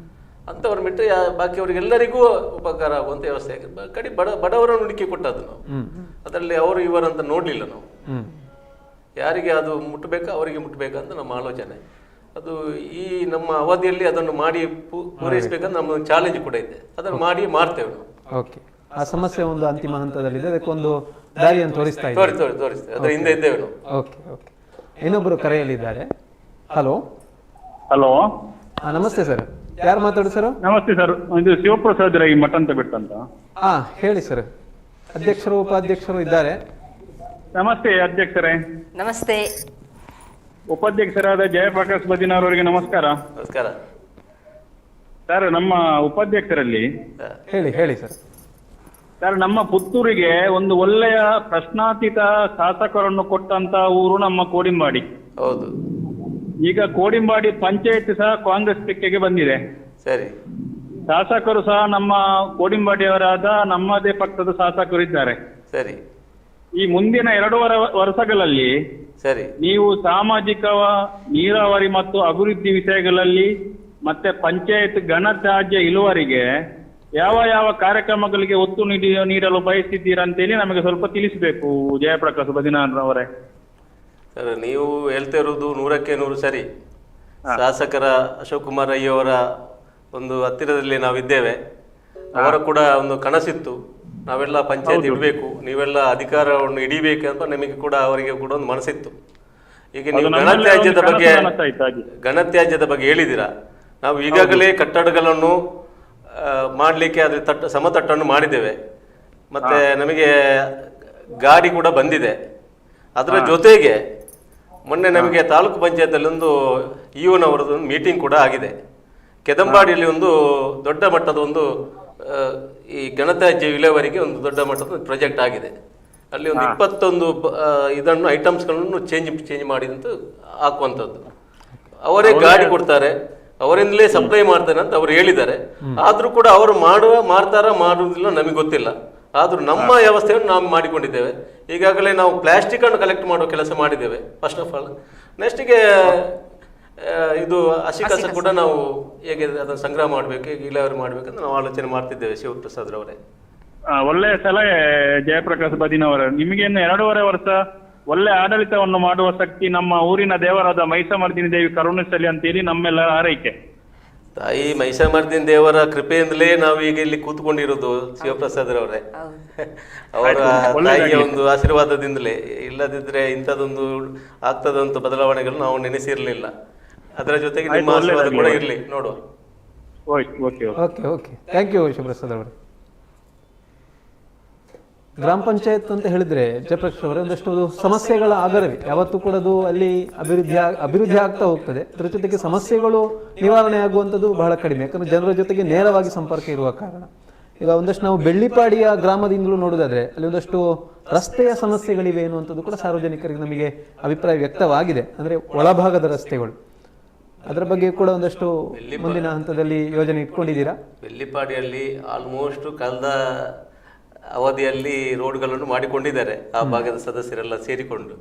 ಅಂಥವ್ರು ಬಿಟ್ಟರೆ ಬಾಕಿಯವರಿಗೆಲ್ಲರಿಗೂ ಉಪಕಾರ ಆಗುವಂಥ ವ್ಯವಸ್ಥೆ ಕಡಿ ಬಡವರನ್ನು ಹುಡುಕಿ ಕೊಟ್ಟದ್ದು ನಾವು. ಅದರಲ್ಲಿ ಅವರು ಇವರಂತ ನೋಡಲಿಲ್ಲ ನಾವು. ಯಾರಿಗೆ ಅದು ಮುಟ್ಟಬೇಕಾ ಅವರಿಗೆ ಮುಟ್ಟಬೇಕಂತ ನಮ್ಮ ಆಲೋಚನೆ. ಅದು ಈ ನಮ್ಮ ಅವಧಿಯಲ್ಲಿ ಅದನ್ನು ಮಾಡಿ ಪೂರೈಸಬೇಕಂತ ನಮ್ಮ ಚಾಲೆಂಜ್ ಕೂಡ ಇದೆ. ಅದನ್ನು ಮಾಡ್ತೇವೆ ನಾವು. ಓಕೆ, ಆ ಸಮಸ್ಯೆ ಒಂದು ಅಂತಿಮ ಹಂತದಲ್ಲಿದೆ, ಅದಕ್ಕೊಂದು ದಾರಿಯನ್ನು ತೋರಿಸ್ತೇವೆ. ಅದರ ಹಿಂದೆ ಇದ್ದೇವೆ ನಾವು. ಓಕೆ ಓಕೆ, ಇನ್ನೊಬ್ಬರು ಕರೆಯಲ್ಲಿದ್ದಾರೆ. ಹಲೋ ಹಲೋ, ನಮಸ್ತೆ ಸರ್, ಯಾರು ಮಾತಾಡೋದು ಸರ್? ನಮಸ್ತೆ ಸರ್, ಇದು ಶಿವಪ್ರಸಾದ್ ರೈ ಮಠಂತ ಬಿಟ್ಟಂತ. ಹೇಳಿ ಸರ್, ಅಧ್ಯಕ್ಷರು ಉಪಾಧ್ಯಕ್ಷರು ಇದ್ದಾರೆ. ನಮಸ್ತೆ ಅಧ್ಯಕ್ಷರೇ. ನಮಸ್ತೆ. ಉಪಾಧ್ಯಕ್ಷರಾದ ಜಯಪ್ರಕಾಶ್ ಬದಿನವರವರಿಗೆ ನಮಸ್ಕಾರ. ನಮಸ್ಕಾರ ಸರ್. ನಮ್ಮ ಉಪಾಧ್ಯಕ್ಷರಲ್ಲಿ ಹೇಳಿ ಸರ್. ಸರ್, ನಮ್ಮ ಪುತ್ತೂರಿಗೆ ಒಂದು ಒಳ್ಳೆಯ ಪ್ರಶ್ನಾತೀತ ಶಾಸಕರನ್ನು ಕೊಟ್ಟಂತ ಊರು ನಮ್ಮ ಕೋಡಿಂಬಾಡಿ. ಹೌದು. ಈಗ ಕೋಡಿಂಬಾಡಿ ಪಂಚಾಯತ್ ಸಹ ಕಾಂಗ್ರೆಸ್ ತೆಕ್ಕೆಗೆ ಬಂದಿದೆ. ಸರಿ. ಶಾಸಕರು ಸಹ ನಮ್ಮ ಕೋಡಿಂಬಾಡಿಯವರಾದ ನಮ್ಮದೇ ಪಕ್ಷದ ಶಾಸಕರು ಇದ್ದಾರೆ. ಸರಿ. ಈ ಮುಂದಿನ 2 ವರ್ಷಗಳಲ್ಲಿ ಸರಿ ನೀವು ಸಾಮಾಜಿಕ, ನೀರಾವರಿ ಮತ್ತು ಅಭಿವೃದ್ಧಿ ವಿಷಯಗಳಲ್ಲಿ ಮತ್ತೆ ಪಂಚಾಯತ್ ಘನತ್ಯಾಜ್ಯ ಇಳುವರಿಗೆ ಯಾವ ಯಾವ ಕಾರ್ಯಕ್ರಮಗಳಿಗೆ ಒತ್ತು ನೀಡಲು ಬಯಸಿದ್ದೀರಾ ಅಂತೇಳಿ ನಮಗೆ ಸ್ವಲ್ಪ ತಿಳಿಸಬೇಕು ಜಯಪ್ರಕಾಶ್ ಬದಿನಾರವರೇ. ಸರ್, ನೀವು ಹೇಳ್ತಾ ಇರೋದು 100% ಸರಿ. ಶಾಸಕರ ಅಶೋಕ್ ಕುಮಾರ್ ಅಯ್ಯವರ ಒಂದು ಹತ್ತಿರದಲ್ಲಿ ನಾವಿದ್ದೇವೆ. ಅವರ ಕೂಡ ಒಂದು ಕನಸಿತ್ತು, ನಾವೆಲ್ಲ ಪಂಚಾಯತ್ ಇಡಬೇಕು, ನೀವೆಲ್ಲ ಅಧಿಕಾರವನ್ನು ಹಿಡಿಬೇಕು ಅಂತ ನಮಗೆ ಕೂಡ, ಅವರಿಗೆ ಕೂಡ ಒಂದು ಮನಸ್ಸಿತ್ತು. ಈಗ ನೀವು ಘನತ್ಯಾಜ್ಯದ ಬಗ್ಗೆ ಹೇಳಿದ್ದೀರಾ. ನಾವು ಈಗಾಗಲೇ ಕಟ್ಟಡಗಳನ್ನು ಮಾಡಲಿಕ್ಕೆ ಅದ್ರ ಸಮತಟ್ಟನ್ನು ಮಾಡಿದ್ದೇವೆ. ಮತ್ತೆ ನಮಗೆ ಗಾಡಿ ಕೂಡ ಬಂದಿದೆ. ಅದರ ಜೊತೆಗೆ ಮೊನ್ನೆ ನಮಗೆ ತಾಲೂಕು ಪಂಚಾಯತಲ್ಲಿ ಒಂದು ಇಒನವರದ್ದು ಒಂದು ಮೀಟಿಂಗ್ ಕೂಡ ಆಗಿದೆ. ಕೆದಂಬಾಡಿಯಲ್ಲಿ ಒಂದು ದೊಡ್ಡ ಮಟ್ಟದ ಒಂದು ಈ ಘನತ್ಯಾಜ್ಯ ವಿಲೇವಾರಿಗೆ ಒಂದು ದೊಡ್ಡ ಮಟ್ಟದ ಪ್ರಾಜೆಕ್ಟ್ ಆಗಿದೆ. ಅಲ್ಲಿ ಒಂದು 21 ಇದನ್ನು ಐಟಮ್ಸ್ಗಳನ್ನು ಚೇಂಜ್ ಮಾಡಿದಂತ ಹಾಕುವಂಥದ್ದು. ಅವರೇ ಗಾಡಿ ಕೊಡ್ತಾರೆ, ಅವರಿಂದಲೇ ಸಪ್ಲೈ ಮಾಡ್ತಾರೆ ಅಂತ ಅವರು ಹೇಳಿದ್ದಾರೆ. ಆದ್ರೂ ಕೂಡ ಅವರು ಮಾಡುವುದಿಲ್ಲ ನಮಗೆ ಗೊತ್ತಿಲ್ಲ. ಆದ್ರೂ ನಮ್ಮ ವ್ಯವಸ್ಥೆಯನ್ನು ನಾವು ಮಾಡಿಕೊಂಡಿದ್ದೇವೆ. ಈಗಾಗಲೇ ನಾವು ಪ್ಲಾಸ್ಟಿಕ್ ಅನ್ನು ಕಲೆಕ್ಟ್ ಮಾಡುವ ಕೆಲಸ ಮಾಡಿದ್ದೇವೆ ಫಸ್ಟ್ ಆಫ್ ಆಲ್. ನೆಕ್ಸ್ಟ್ಗೆ ಇದು ಹಸಿ ಕಸ ಕೂಡ ನಾವು ಹೇಗೆ ಅದನ್ನು ಸಂಗ್ರಹ ಮಾಡಬೇಕು, ಹೇಗೆ ಇಲಾವರಿ ಮಾಡಬೇಕಂತ ನಾವು ಆಲೋಚನೆ ಮಾಡ್ತಿದ್ದೇವೆ. ಶಿವಪ್ರಸಾದ್ ರವರೇ, ಒಳ್ಳೆಯ ಸಲಹೆ ಜಯಪ್ರಕಾಶ್ ಬದಿನವರ. ನಿಮಗೇನು 2.5 ವರ್ಷ ಒಳ್ಳೆ ಆಡಳಿತವನ್ನು ಮಾಡುವ ಶಕ್ತಿ ನಮ್ಮ ಊರಿನ ದೇವರಾದ ಮೈಸಮರ್ದಿನಿ ದೇವಿ ಕರುಣಿಸಲಿ ಅಂತೇಳಿ ನಮ್ಮೆಲ್ಲರ ಹಾರೈಕೆ. ತಾಯಿ ಮೈಸಮರ್ದಿನಿ ದೇವರ ಕೃಪೆಯಿಂದಲೇ ನಾವು ಈಗ ಇಲ್ಲಿ ಕೂತ್ಕೊಂಡಿರೋದು ಶಿವಪ್ರಸಾದ್ ರವರೇ. ಅವರ ತಾಯಿಯ ಒಂದು ಆಶೀರ್ವಾದದಿಂದಲೇ. ಇಲ್ಲದಿದ್ರೆ ಇಂಥದ್ದೊಂದು ಆಗ್ತದಂತ ಬದಲಾವಣೆಗಳು ನಾವು ನೆನೆಸಿರ್ಲಿಲ್ಲ. ಅದರ ಜೊತೆಗೆ ನಿಮ್ಮ ಆಶೀರ್ವಾದ ಕೂಡ ಇರಲಿ, ನೋಡುವ. Okay okay, thank you Shivaprasad ಅವರೇ. ಗ್ರಾಮ ಪಂಚಾಯತ್ ಅಂತ ಹೇಳಿದ್ರೆ ಜಯಪ್ರಕಾಶ್ ಅವರೇ, ಒಂದಷ್ಟು ಸಮಸ್ಯೆಗಳ ಆಗರವೇ ಯಾವತ್ತೂ ಕೂಡ ಅದು ಅಲ್ಲಿ ಅಭಿವೃದ್ಧಿ ಆಗ್ತಾ ಹೋಗ್ತದೆ. ಅದರ ಜೊತೆಗೆ ಸಮಸ್ಯೆಗಳು ನಿವಾರಣೆ ಆಗುವಂಥದ್ದು ಬಹಳ ಕಡಿಮೆ, ಯಾಕಂದ್ರೆ ಜನರ ಜೊತೆಗೆ ನೇರವಾಗಿ ಸಂಪರ್ಕ ಇರುವ ಕಾರಣ. ಈಗ ಒಂದಷ್ಟು ನಾವು ಬೆಳ್ಳಿಪಾಡಿಯ ಗ್ರಾಮದಿಂದಲೂ ನೋಡೋದಾದ್ರೆ ಅಲ್ಲಿ ಒಂದಷ್ಟು ರಸ್ತೆಯ ಸಮಸ್ಯೆಗಳಿವೆ ಅನ್ನುವಂಥದ್ದು ಕೂಡ ಸಾರ್ವಜನಿಕರಿಗೆ ನಮಗೆ ಅಭಿಪ್ರಾಯ ವ್ಯಕ್ತವಾಗಿದೆ. ಅಂದ್ರೆ ಒಳಭಾಗದ ರಸ್ತೆಗಳು, ಅದರ ಬಗ್ಗೆ ಕೂಡ ಒಂದಷ್ಟು ಮುಂದಿನ ಹಂತದಲ್ಲಿ ಯೋಜನೆ ಇಟ್ಕೊಂಡಿದ್ದೀರಾ? ಬೆಳ್ಳಿಪಾಡಿಯಲ್ಲಿ ಆಲ್ಮೋಸ್ಟ್ ಕಳೆದ ಅವಧಿಯಲ್ಲಿ ರೋಡ್ಗಳನ್ನು ಮಾಡಿಕೊಂಡಿದ್ದಾರೆ ಆ ಭಾಗದ ಸದಸ್ಯರೆಲ್ಲ ಸೇರಿಕೊಂಡು.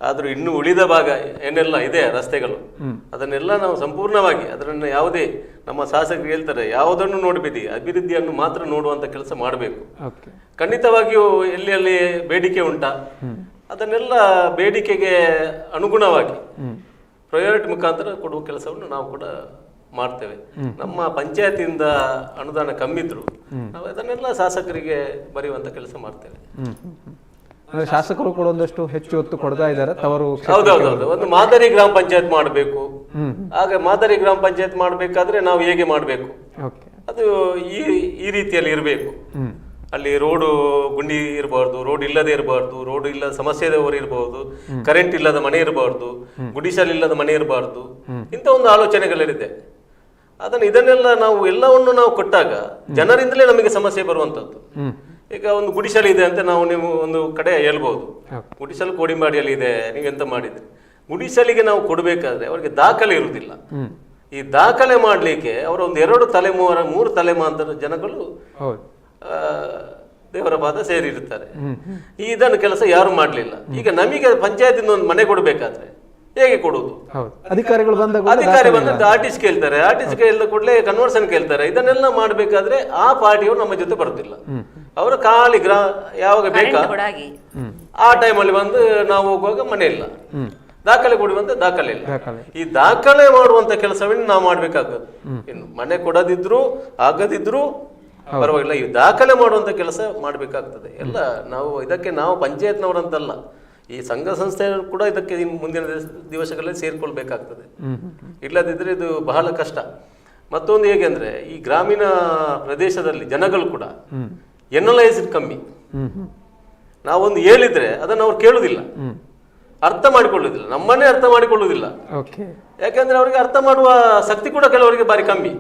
ಆದ್ರೂ ಇನ್ನು ಉಳಿದ ಭಾಗ ಏನೆಲ್ಲ ಇದೆ ರಸ್ತೆಗಳು, ಅದನ್ನೆಲ್ಲ ನಾವು ಸಂಪೂರ್ಣವಾಗಿ ಅದನ್ನು ಯಾವುದೇ ನಮ್ಮ ಶಾಸಕರು ಹೇಳ್ತಾರೆ, ಯಾವುದನ್ನು ನೋಡಬೇಡಿ, ಅಭಿವೃದ್ಧಿಯನ್ನು ಮಾತ್ರ ನೋಡುವಂತ ಕೆಲಸ ಮಾಡಬೇಕು. ಖಂಡಿತವಾಗಿಯೂ ಎಲ್ಲಿ ಬೇಡಿಕೆ ಉಂಟಾ ಅದನ್ನೆಲ್ಲ ಬೇಡಿಕೆಗೆ ಅನುಗುಣವಾಗಿ ಪ್ರಯಾರಿಟಿ ಮುಖಾಂತರ ಕೊಡುವ ಕೆಲಸವನ್ನು ನಾವು ಕೂಡ ಮಾಡ್ತೇವೆ. ನಮ್ಮ ಪಂಚಾಯತಿಯಿಂದ ಅನುದಾನ ಕಮ್ಮಿ ಇದ್ರು ನಾವು ಅದನ್ನೆಲ್ಲ ಶಾಸಕರಿಗೆ ಬರೆಯುವಂತ ಕೆಲಸ ಮಾಡ್ತೇವೆ. ಶಾಸಕರು ಕೂಡ ಒಂದಷ್ಟು ಹೆಚ್ಚು ಹೊತ್ತು ಕೊಡ್ತಾ ಇದ್ದಾರೆ. ಹೌದೌದು, ಒಂದು ಮಾದರಿ ಗ್ರಾಮ ಪಂಚಾಯತ್ ಮಾಡಬೇಕು. ಆಗ ಮಾದರಿ ಗ್ರಾಮ ಪಂಚಾಯತ್ ಮಾಡಬೇಕಾದ್ರೆ ನಾವು ಹೇಗೆ ಮಾಡಬೇಕು, ಅದು ಈ ರೀತಿಯಲ್ಲಿ ಇರಬೇಕು. ಅಲ್ಲಿ ರೋಡು ಗುಂಡಿ ಇರಬಾರ್ದು, ರೋಡ್ ಇಲ್ಲದೆ ಇರಬಾರ್ದು, ರೋಡ್ ಇಲ್ಲದ ಸಮಸ್ಯೆದವರು ಇರಬಹುದು, ಕರೆಂಟ್ ಇಲ್ಲದ ಮನೆ ಇರಬಾರ್ದು, ಗುಡಿಸಲ್ ಇಲ್ಲದ ಮನೆ ಇರಬಾರ್ದು, ಇಂಥ ಒಂದು ಆಲೋಚನೆಗಳಿದೆ. ಇದನ್ನೆಲ್ಲ ನಾವು ಎಲ್ಲವನ್ನು ನಾವು ಕೊಟ್ಟಾಗ ಜನರಿಂದಲೇ ನಮಗೆ ಸಮಸ್ಯೆ ಬರುವಂತದ್ದು. ಈಗ ಒಂದು ಗುಡಿಸಲು ಇದೆ ಅಂತ ನೀವು ಒಂದು ಕಡೆ ಹೇಳ್ಬಹುದು, ಗುಡಿಸಲು ಕೋಡಿಂಬಾಡಿಯಲ್ಲಿ ಇದೆ, ನೀವೆಂತ ಮಾಡಿದ್ರಿ. ಗುಡಿಸಲಿಗೆ ನಾವು ಕೊಡಬೇಕಾದ್ರೆ ಅವರಿಗೆ ದಾಖಲೆ ಇರುವುದಿಲ್ಲ. ಈ ದಾಖಲೆ ಮಾಡ್ಲಿಕ್ಕೆ ಅವರ ಒಂದು 2 ತಲೆಮಾರು 3 ತಲೆಮಾಂತರ ಜನಗಳು ದೇವರ ಪಾದ ಸೇರಿರುತ್ತಾರೆ. ಇದನ್ನು ಕೆಲಸ ಯಾರು ಮಾಡ್ಲಿಲ್ಲ. ಈಗ ನಮಗೆ ಪಂಚಾಯತಿಂದ ಒಂದು ಮನೆ ಕೊಡ್ಬೇಕಾದ್ರೆ ಹೇಗೆ ಕೊಡುವುದು? ಅಧಿಕಾರಿ ಬಂದ ಆರ್ಟಿಸ್ಟ್ ಕೇಳ್ತಾರೆ, ಆರ್ಟಿಸ್ಟ್ ಕೇಳಿದ ಕೂಡಲೇ ಕನ್ವರ್ಷನ್ ಕೇಳ್ತಾರೆ. ಇದನ್ನೆಲ್ಲ ಮಾಡ್ಬೇಕಾದ್ರೆ ಆ ಪಾರ್ಟಿಯವರು ನಮ್ಮ ಜೊತೆ ಬರುತ್ತಿಲ್ಲ. ಅವರು ಖಾಲಿ ಯಾವಾಗ ಬೇಕಾ ಆ ಟೈಮಲ್ಲಿ ಬಂದು ನಾವು ಹೋಗುವಾಗ ಮನೆ ಇಲ್ಲ, ದಾಖಲೆ ಕೊಡುವಂತ ದಾಖಲೆ ಇಲ್ಲ. ಈ ದಾಖಲೆ ಮಾಡುವಂತ ಕೆಲಸವನ್ನು ನಾವು ಮಾಡ್ಬೇಕಾಗ್ತದೆ. ಇನ್ನು ಮನೆ ಕೊಡದಿದ್ರು ಆಗದಿದ್ರು ಪರವಾಗಿಲ್ಲ, ಈ ದಾಖಲೆ ಮಾಡುವಂತ ಕೆಲಸ ಮಾಡ್ಬೇಕಾಗ್ತದೆ. ಎಲ್ಲ ನಾವು ಪಂಚಾಯತ್ನವರಂತಲ್ಲ, ಈ ಸಂಘ ಸಂಸ್ಥೆಗಳು ಕೂಡ ಇದಕ್ಕೆ ಮುಂದಿನ ದಿವಸಗಳಲ್ಲಿ ಸೇರ್ಕೊಳ್ಬೇಕಾಗ್ತದೆ. ಇಲ್ಲದಿದ್ರೆ ಇದು ಬಹಳ ಕಷ್ಟ. ಮತ್ತೊಂದು ಹೇಗೆ ಅಂದ್ರೆ ಈ ಗ್ರಾಮೀಣ ಪ್ರದೇಶದಲ್ಲಿ ಜನಗಳು ಕೂಡ ಎನಲೈಸ್ಡ್ ಕಮ್ಮಿ. ನಾವೊಂದು ಹೇಳಿದ್ರೆ ಅದನ್ನು ಅವ್ರು ಕೇಳುದಿಲ್ಲ, ಅರ್ಥ ಮಾಡಿಕೊಳ್ಳುವುದಿಲ್ಲ, ನಮ್ಮನ್ನೇ ಅರ್ಥ ಮಾಡಿಕೊಳ್ಳುವುದಿಲ್ಲ. ಯಾಕಂದ್ರೆ ಅವರಿಗೆ ಅರ್ಥ ಮಾಡುವ ಶಕ್ತಿ ಕೂಡ ಕೆಲವರಿಗೆ ಬಾರಿ ಕಮ್ಮಿ.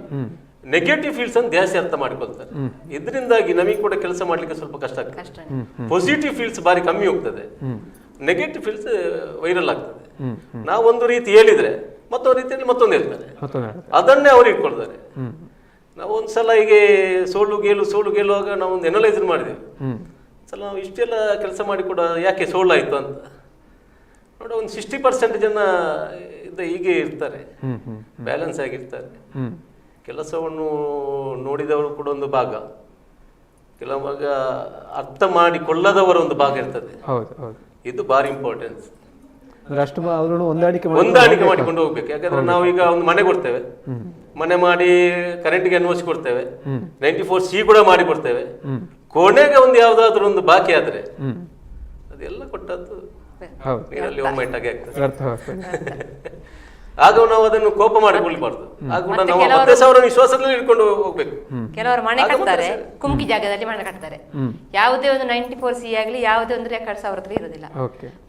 ನೆಗೆಟಿವ್ ಫೀಲ್ಸ್ ಅನ್ನು ಜಾಸ್ತಿ ಅರ್ಥ ಮಾಡಿಕೊಳ್ತಾರೆ. ಇದರಿಂದಾಗಿ ನಮಗೆ ಕೂಡ ಕೆಲಸ ಮಾಡ್ಲಿಕ್ಕೆ ಸ್ವಲ್ಪ ಕಷ್ಟ ಆಗ್ತದೆ. ಪಾಸಿಟಿವ್ ಫೀಲ್ಸ್ ಬಾರಿ ಕಮ್ಮಿ ಹೋಗ್ತದೆ, ನೆಗೆಟಿವ್ ಫೀಲ್ಸ್ ವೈರಲ್ ಆಗ್ತದೆ. ನಾವೊಂದು ರೀತಿ ಹೇಳಿದ್ರೆ ಮತ್ತೊಂದು ರೀತಿಯಲ್ಲಿ ಮತ್ತೊಂದು ಹೇಳ್ತಾರೆ, ಅದನ್ನೇ ಅವ್ರು ಇಟ್ಕೊಳ್ತಾರೆ. ನಾವು ಒಂದ್ಸಲ ಹೀಗೆ ಸೋಲು ಗೆಲ್ಲುವಾಗ ನಾವು ಒಂದು ಎನಲೈಸ್ ಮಾಡಿದೆವು. ಸಲ ನಾವು ಇಷ್ಟೆಲ್ಲ ಕೆಲಸ ಮಾಡಿ ಕೂಡ ಯಾಕೆ ಸೋಲಾಯ್ತು ಅಂತ ನೋಡ, ಒಂದು 60% ಜನ ಹೀಗೆ ಇರ್ತಾರೆ, ಬ್ಯಾಲೆನ್ಸ್ ಆಗಿರ್ತಾರೆ. ಕೆಲಸವನ್ನು ನೋಡಿದವರು ಕೂಡ ಒಂದು ಭಾಗ, ಕೆಲವಾಗ ಅರ್ಥ ಮಾಡಿಕೊಳ್ಳದವರ ಒಂದು ಭಾಗ ಇರ್ತದೆ. ಹೌದು ಹೌದು, ಇದು ಭಾರಿ ಇಂಪಾರ್ಟೆನ್ಸ್. ಅಷ್ಟು ಅವರನ್ನು ಹೊಂದಾಣಿಕೆ ಮಾಡಿಕೊಂಡು ಹೋಗ್ಬೇಕು. ಯಾಕಂದ್ರೆ ನಾವು ಈಗ ಒಂದು ಮನೆ ಕೊಡ್ತೇವೆ, ಮನೆ ಮಾಡಿ ಕರೆಂಟ್ಗೆ ಎನ್ಒಸಿ ಕೊಡ್ತೇವೆ, 94C ಕೂಡ ಮಾಡಿ ಕೊಡ್ತೇವೆ. ಕೊನೆಗೆ ಒಂದು ಯಾವ್ದಾದ್ರು ಒಂದು ಬಾಕಿ ಆದ್ರೆ ಅದೆಲ್ಲ ಕೊಟ್ಟದ್ದು ನೀರಲ್ಲಿ ಒಮ್ಮೆ ಆಗ್ತದೆ. ಆಗ ನಾವು ಅದನ್ನು ಕೋಪ ಮಾಡಿಕೊಳ್ಳಬಾರ್ದು. ಆಗ ನಾವು ಮತ್ತೆ ಸಾವಿರ ವಿಶ್ವಾಸದಲ್ಲಿ ಇಟ್ಕೊಂಡು ಹೋಗ್ಬೇಕು. ಕೆಲವರು ಮನೆ ಕಟ್ತಾರೆ, ಕುಮ್ಕಿ ಜಾಗದಲ್ಲಿ ಮನೆ ಕಟ್ತಾರೆ. ಯಾವುದೇ ಒಂದು 94C ಆಗಲಿ ಯಾವುದೇ ಒಂದು ರೆಕಾರ್ಡ್ಸ್ ಅವ್ರ ಹತ್ರ ಇರೋದಿಲ್ಲ.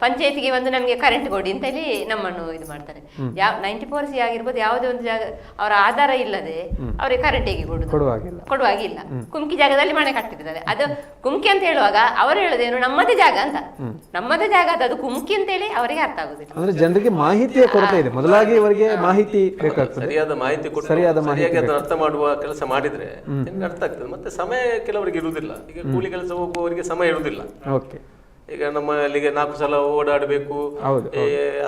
ಪಂಚಾಯತಿಗೆ ಒಂದು ನಮಗೆ ಕರೆಂಟ್ ಕೊಡಿ ಅಂತ ಹೇಳಿ ನಮ್ಮನ್ನು ಇದು ಮಾಡ್ತಾರೆ. 94C ಆಗಿರ್ಬೋದು, ಯಾವುದೇ ಒಂದು ಜಾಗ ಅವರ ಆಧಾರ ಇಲ್ಲದೆ ಅವರಿಗೆ ಕರೆಂಟ್ ಹೇಗೆ ಕೊಡುವಾಗಿಲ್ಲ. ಕುಮ್ಕಿ ಜಾಗದಲ್ಲಿ ಮನೆ ಕಟ್ಟಿದ್ದಾರೆ. ಅದು ಕುಮ್ಕಿ ಅಂತ ಹೇಳುವಾಗ ಅವರು ಹೇಳೋದೇನು, ನಮ್ಮದೇ ಜಾಗ ಅಂತ. ನಮ್ಮದೇ ಜಾಗ ಅದು ಕುಮ್ಕಿ ಅಂತ ಹೇಳಿ ಅವರಿಗೆ ಅರ್ಥ ಆಗುದಿಲ್ಲ. ಅಂದ್ರೆ ಜನರಿಗೆ ಮಾಹಿತಿಯ ಕೊರತೆ ಇದೆ. ಮೊದಲಾಗಿ ಅವರಿಗೆ ಮಾಹಿತಿ ಬೇಕಾಗ್ತದೆ, ಸರಿಯಾದ ಮಾಹಿತಿ ಕೊಟ್ಟು ಸರಿಯಾಗಿ ಅದನ್ನು ಅರ್ಥ ಮಾಡುವ ಕೆಲಸ ಮಾಡಿದ್ರೆ ಅರ್ಥ ಆಗ್ತದೆ. ಮತ್ತೆ ಸಮಯ ಕೆಲವರಿಗೆ ಇರುವುದಿಲ್ಲ. ಈಗ ಕೂಲಿ ಕೆಲಸ ಹೋಗುವವರಿಗೆ ಸಮಯ ಇರುವುದಿಲ್ಲ. ಈಗ ನಮ್ಮ ಅಲ್ಲಿಗೆ 4 ಸಲ ಓಡಾಡಬೇಕು,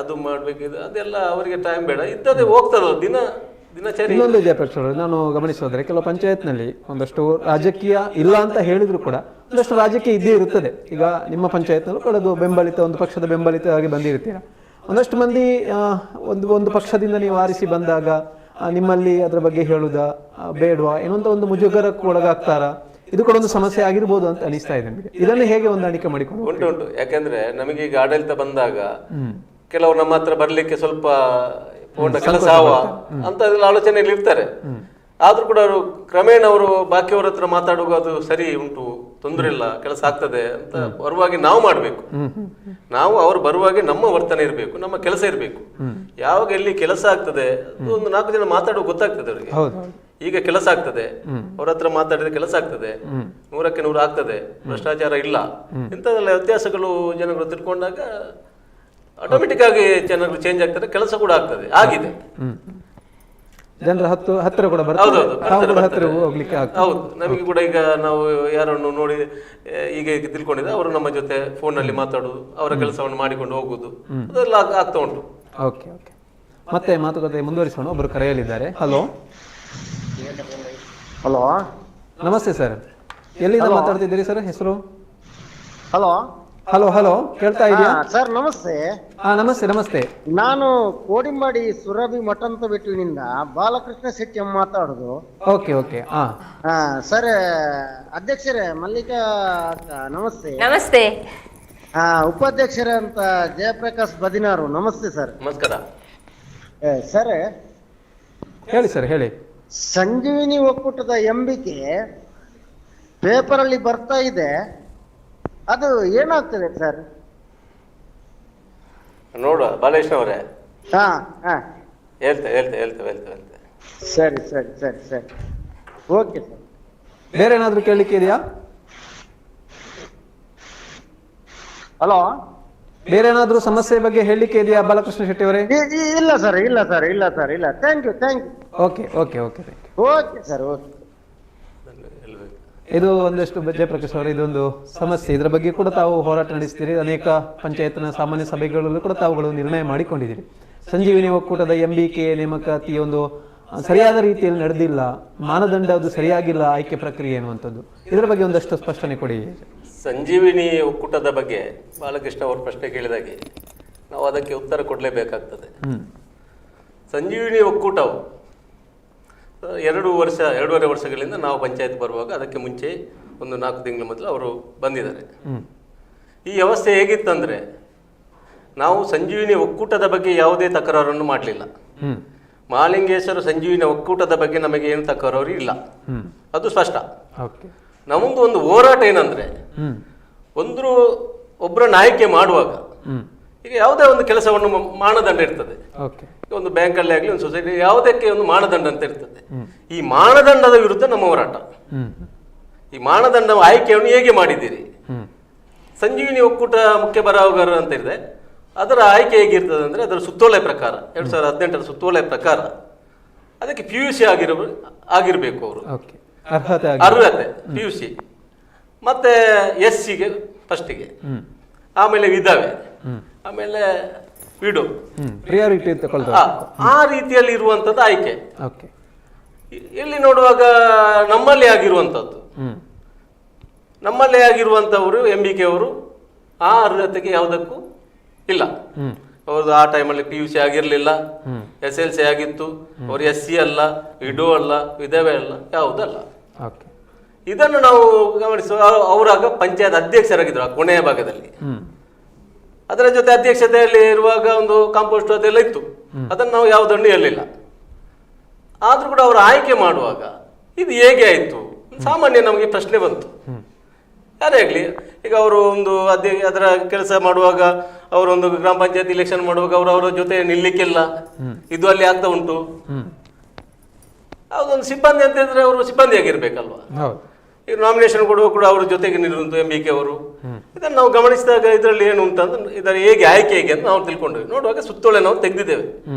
ಅದು ಮಾಡ್ಬೇಕು, ಅದೆಲ್ಲ ಅವರಿಗೆ ಟೈಮ್ ಬೇಡ, ಇದ್ದದೇ ಹೋಗ್ತದೋ ದಿನಚರಿ. ಇನ್ನೊಂದು ಜಯಪ್ರಕಾಶ್ ಅವರು, ನಾನು ಗಮನಿಸೋದ್ರೆ ಕೆಲವು ಪಂಚಾಯತ್ನಲ್ಲಿ ಒಂದಷ್ಟು ರಾಜಕೀಯ ಇಲ್ಲ ಅಂತ ಹೇಳಿದ್ರು ಕೂಡ ಒಂದಷ್ಟು ರಾಜಕೀಯ ಇದ್ದೇ ಇರುತ್ತದೆ. ಈಗ ನಿಮ್ಮ ಪಂಚಾಯತ್ನಲ್ಲೂ ಕಳೆದು ಬೆಂಬಲಿತ ಒಂದು ಪಕ್ಷದ ಬೆಂಬಲಿತವಾಗಿ ಬಂದಿರ್ತೀರಾ. ಒಂದಷ್ಟು ಮಂದಿ ಒಂದು ಪಕ್ಷದಿಂದ ನೀವು ಆರಿಸಿ ಬಂದಾಗ ನಿಮ್ಮಲ್ಲಿ ಅದರ ಬಗ್ಗೆ ಹೇಳುದಾ ಬೇಡವಾ ಏನೊಂತ ಒಂದು ಮುಜುಗರಕ್ಕೆ ಒಳಗಾಗ್ತಾರಾ? ಇದು ಕೂಡ ಒಂದು ಸಮಸ್ಯೆ ಆಗಿರ್ಬೋದು ಅಂತ ಅನಿಸ್ತಾ ಇದೆ ನಿಮಗೆ. ಇದನ್ನು ಹೇಗೆ ಹೊಂದಾಣಿಕೆ ಮಾಡಿಕೊಂಡು? ಉಂಟು. ಯಾಕಂದ್ರೆ ನಮಗೆ ಈಗ ಆಡಳಿತ ಬಂದಾಗ ಕೆಲವರು ನಮ್ಮ ಹತ್ರ ಬರ್ಲಿಕ್ಕೆ ಸ್ವಲ್ಪ ಕೆಲಸ ಅಂತ ಆಲೋಚನೆಯಲ್ಲಿ ಇರ್ತಾರೆ. ಆದ್ರೂ ಕೂಡ ಅವರು ಕ್ರಮೇಣ ಅವರು ಬಾಕಿಯವರ ಹತ್ರ ಮಾತಾಡುವಾಗ ಅದು ಸರಿ ಉಂಟು, ತೊಂದರೆ ಇಲ್ಲ, ಕೆಲಸ ಆಗ್ತದೆ ಅಂತ ಬರುವಾಗಿ ನಾವು ಮಾಡ್ಬೇಕು. ನಾವು ಅವರು ಬರುವಾಗ ನಮ್ಮ ವರ್ತನೆ ಇರಬೇಕು, ನಮ್ಮ ಕೆಲಸ ಇರಬೇಕು. ಯಾವಾಗ ಎಲ್ಲಿ ಕೆಲಸ ಆಗ್ತದೆ ಅದು ಒಂದು 4 ಜನ ಮಾತಾಡುವ ಗೊತ್ತಾಗ್ತದೆ ಅವರಿಗೆ. ಈಗ ಕೆಲಸ ಆಗ್ತದೆ, ಅವ್ರ ಹತ್ರ ಮಾತಾಡಿದ್ರೆ ಕೆಲಸ ಆಗ್ತದೆ, 100ಕ್ಕೆ 100 ಆಗ್ತದೆ, ಭ್ರಷ್ಟಾಚಾರ ಇಲ್ಲ, ಇಂಥದ್ದೆಲ್ಲ ವ್ಯತ್ಯಾಸಗಳು ಜನಗಳು ತಿಳ್ಕೊಂಡಾಗ ಆಟೋಮೆಟಿಕ್ ಆಗಿ ಜನಗಳು ಚೇಂಜ್ ಆಗ್ತದೆ, ಕೆಲಸ ಕೂಡ ಆಗ್ತದೆ. ಆಗಿದೆ, ಜನರ ಹತ್ತಿರ ಕೂಡ ಬರ್ತಾರೆ. ಹೌದು, ನಮಗೆ ಕೂಡ ಈಗ ನಾವು ಯಾರನ್ನು ನೋಡಿ ಈಗ ತಿಳ್ಕೊಂಡಿದ್ದೆ ಅವರು ನಮ್ಮ ಜೊತೆ ಫೋನ್ ನಲ್ಲಿ ಮಾತಾಡುದು, ಅವರ ಕೆಲಸವನ್ನು ಮಾಡಿಕೊಂಡು ಹೋಗುದು, ಅದೆಲ್ಲ ಆಗ್ತಾ ಉಂಟು. ಓಕೆ ಓಕೆ, ಮತ್ತೆ ಮಾತುಕತೆ ಮುಂದುವರಿಸೋಣ. ಒಬ್ಬರು ಕರೆಯಲಿದ್ದಾರೆ. ಹಲೋ ಹಲೋ, ನಮಸ್ತೆ ಸರ್. ಎಲ್ಲಿಂದ ಮಾತಾಡ್ತಿದ್ದೀರಿ ಸರ್? ಹೆಸರು? ಹಲೋ ಹಲೋ ಹಲೋ, ಕೇಳ್ತಾ ಇದೆಯಾ ಸರ್? ನಮಸ್ತೆ. ನಮಸ್ತೆ ನಮಸ್ತೆ. ನಾನು ಕೋಡಿಂಬಾಡಿ ಸುರಭಿ ಮಠಂತ ಬೆಟ್ಟುವಿನಿಂದ ಬಾಲಕೃಷ್ಣ ಶೆಟ್ಟಿ ಮಾತಾಡುದು. Okay okay. ಸರ್ ಅಧ್ಯಕ್ಷರೇ ಮಲ್ಲಿಕಾ ನಮಸ್ತೆ. ನಮಸ್ತೆ. ಉಪಾಧ್ಯಕ್ಷರೇ ಅಂತ ಜಯಪ್ರಕಾಶ್ ಬದಿನಾರು ನಮಸ್ತೆ ಸರ್. ನಮಸ್ಕಾರ ಸರ್. ಹೇಳಿ ಸರ್, ಹೇಳಿ. ಸಂಜೀವಿನಿ ಒಕ್ಕೂಟದ ಎಂಬಿಕೆ ಪೇಪರ್ ಅಲ್ಲಿ ಬರ್ತಾ ಇದೆ, ಅದು ಏನಾಗ್ತದೆ ಸರ್? ನೋಡುವ ಬಾಲಕೃಷ್ಣ ಅವರೇ. ಹೇಳ್ತೇವೆ. ಸರಿ ಸರಿ ಸರಿ ಸರಿ, ಓಕೆ ಸರ್. ಬೇರೆ ಏನಾದ್ರು ಕೇಳಲಿಕ್ಕೆ ಇದೆಯಾ? ಹಲೋ, ಬೇರೆ ಏನಾದ್ರು ಸಮಸ್ಯೆ ಬಗ್ಗೆ ಹೇಳಲಿಕ್ಕೆ ಇದೆಯಾ ಬಾಲಕೃಷ್ಣ ಶೆಟ್ಟಿ ಅವರೇ? ಇಲ್ಲ ಸರ್, ಇಲ್ಲ ಸರ್, ಇಲ್ಲ ಸರ್, ಇಲ್ಲ. Thank you. Okay okay okay okay sir, okay. ಇದು ಒಂದಷ್ಟು ಜಯಪ್ರಕಾಶ್ ಅವರು, ಇದೊಂದು ಸಮಸ್ಯೆ. ಇದರ ಬಗ್ಗೆ ಕೂಡ ತಾವು ಹೋರಾಟ ನಡೆಸ್ತೀರಿ. ಅನೇಕ ಪಂಚಾಯತ್ನ ಸಾಮಾನ್ಯ ಸಭೆಗಳಲ್ಲೂ ಕೂಡ ತಾವುಗಳು ನಿರ್ಣಯ ಮಾಡಿಕೊಂಡಿದ್ದೀರಿ. ಸಂಜೀವಿನಿ ಒಕ್ಕೂಟದ ಎಂಬಿಕೆ ನೇಮಕಾತಿ ಒಂದು ಸರಿಯಾದ ರೀತಿಯಲ್ಲಿ ನಡೆದಿಲ್ಲ, ಮಾನದಂಡ ಅದು ಸರಿಯಾಗಿಲ್ಲ, ಆಯ್ಕೆ ಪ್ರಕ್ರಿಯೆ ಎನ್ನುವಂಥದ್ದು. ಇದರ ಬಗ್ಗೆ ಒಂದಷ್ಟು ಸ್ಪಷ್ಟನೆ ಕೊಡಿ. ಸಂಜೀವಿನಿ ಒಕ್ಕೂಟದ ಬಗ್ಗೆ ಬಾಲಕೃಷ್ಣ ಅವರು ಪ್ರಶ್ನೆ ಕೇಳಿದಾಗೆ ನಾವು ಅದಕ್ಕೆ ಉತ್ತರ ಕೊಡಲೇಬೇಕಾಗ್ತದೆ. ಸಂಜೀವಿನಿ ಒಕ್ಕೂಟವು 2.5 ವರ್ಷಗಳಿಂದ ನಾವು ಪಂಚಾಯತ್ ಬರುವಾಗ ಅದಕ್ಕೆ ಮುಂಚೆ ಒಂದು 4 ತಿಂಗಳ ಮೊದಲು ಅವರು ಬಂದಿದ್ದಾರೆ. ಈ ವ್ಯವಸ್ಥೆ ಹೇಗಿತ್ತಂದ್ರೆ, ನಾವು ಸಂಜೀವಿನಿ ಒಕ್ಕೂಟದ ಬಗ್ಗೆ ಯಾವುದೇ ತಕರಾರನ್ನು ಮಾಡಲಿಲ್ಲ. ಮಹಾಲಿಂಗೇಶ್ವರ ಸಂಜೀವಿನಿ ಒಕ್ಕೂಟದ ಬಗ್ಗೆ ನಮಗೆ ಏನು ತಕರಾರು ಇಲ್ಲ, ಅದು ಸ್ಪಷ್ಟ. ನಮ್ಮದು ಒಂದು ಹೋರಾಟ ಏನಂದ್ರೆ, ಒಬ್ಬರನ್ನ ಆಯ್ಕೆ ಮಾಡುವಾಗ ಈಗ ಯಾವುದೇ ಒಂದು ಕೆಲಸವನ್ನು ಮಾನದಂಡ ಇರ್ತದೆ. ಒಂದು ಬ್ಯಾಂಕಲ್ಲಿ ಆಗಲಿ, ಒಂದು ಸೊಸೈಟಿ, ಯಾವುದಕ್ಕೆ ಒಂದು ಮಾನದಂಡ ಅಂತ ಇರ್ತದೆ. ಈ ಮಾನದಂಡದ ವಿರುದ್ಧ ನಮ್ಮ ಹೋರಾಟ. ಈ ಮಾನದಂಡ ಆಯ್ಕೆಯನ್ನು ಹೇಗೆ ಮಾಡಿದ್ದೀರಿ? ಸಂಜೀವಿನಿ ಒಕ್ಕೂಟ ಮುಖ್ಯ ಬರಹಗಾರರು ಅಂತ ಇದೆ, ಅದರ ಆಯ್ಕೆ ಹೇಗಿರ್ತದೆ ಅಂದ್ರೆ, ಅದರ ಸುತ್ತೋಲೆ ಪ್ರಕಾರ 2018ರ ಸುತ್ತೋಲೆ ಪ್ರಕಾರ ಅದಕ್ಕೆ PUC ಆಗಿರ್ಬೇಕು ಅವರು, ಅರ್ಹತೆ PUC, ಮತ್ತೆ SCಗೆ ಫಸ್ಟಿಗೆ, ಆಮೇಲೆ ವಿಧವೆ, ಆಮೇಲೆ ವಿಡೋ, ಪ್ರಿಯಾರಿಟಿ ಆ ರೀತಿಯಲ್ಲಿ ಇರುವಂತದ್ದು ಆಯ್ಕೆ. ಇಲ್ಲಿ ನೋಡುವಾಗ ನಮ್ಮಲ್ಲಿ ಆಗಿರುವಂಥದ್ದು, ನಮ್ಮಲ್ಲೇ ಆಗಿರುವಂಥವರು MBK ಅವರು ಆ ಅರ್ಹತೆಗೆ ಯಾವುದಕ್ಕೂ ಇಲ್ಲ. ಅವ್ರದ್ದು ಆ ಟೈಮಲ್ಲಿ PUC ಆಗಿರಲಿಲ್ಲ, SLC ಆಗಿತ್ತು, ಅವರು SC ಅಲ್ಲ, ವಿಡೋ ಅಲ್ಲ, ವಿಧವೆ ಅಲ್ಲ, ಯಾವುದಲ್ಲ. ಇದನ್ನು ನಾವು ಗಮನಿಸುವ ಅವರಾಗ ಪಂಚಾಯತ್ ಅಧ್ಯಕ್ಷರಾಗಿದ್ರು ಆ ಕೊನೆಯ ಭಾಗದಲ್ಲಿ. ಅದರ ಜೊತೆ ಅಧ್ಯಕ್ಷತೆಯಲ್ಲಿ ಇರುವಾಗ ಒಂದು ಕಾಂಪೋಸ್ಟ್ ಅದೆಲ್ಲ ಇತ್ತು, ಅದನ್ನು ನಾವು ಯಾವುದನ್ನು ಹೇಳಲಿಲ್ಲ. ಆದ್ರೂ ಕೂಡ ಅವರು ಆಯ್ಕೆ ಮಾಡುವಾಗ ಇದು ಹೇಗೆ ಆಯಿತು ಸಾಮಾನ್ಯ ನಮಗೆ ಪ್ರಶ್ನೆ ಬಂತು. ಯಾರೇ ಆಗಲಿ, ಈಗ ಅವರು ಒಂದು ಅದರ ಕೆಲಸ ಮಾಡುವಾಗ ಅವರೊಂದು ಗ್ರಾಮ ಪಂಚಾಯತ್ ಇಲೆಕ್ಷನ್ ಮಾಡುವಾಗ ಅವರ ಜೊತೆ ನಿಲ್ಲಿಕ್ಕಿಲ್ಲ, ಇದು ಅಲ್ಲಿ ಆಗ್ತಾ ಉಂಟು. ಅದೊಂದು ಸಿಬ್ಬಂದಿ ಅಂತ ಹೇಳಿದ್ರೆ ಅವರು ಸಿಬ್ಬಂದಿ ಆಗಿರ್ಬೇಕಲ್ವಾ. ಈಗ ನಾಮಿನೇಷನ್ ಕೊಡುವಾಗ ಕೂಡ ಅವ್ರ ಜೊತೆಗೆ ನಿಲ್ಲುವಂತು MBK ಅವರು. ಇದನ್ನು ನಾವು ಗಮನಿಸಿದಾಗ ಇದರಲ್ಲಿ ಏನು ಉಂಟಂದ್ರೆ ಇದರ ಹೇಗೆ ಆಯ್ಕೆ ಹೇಗೆ ಅಂತ ನಾವು ತಿಳ್ಕೊಂಡ್ವಿ. ನೋಡುವಾಗ ಸುತ್ತೋಲೆ ನಾವು ತೆಗೆದಿದ್ದೇವೆ,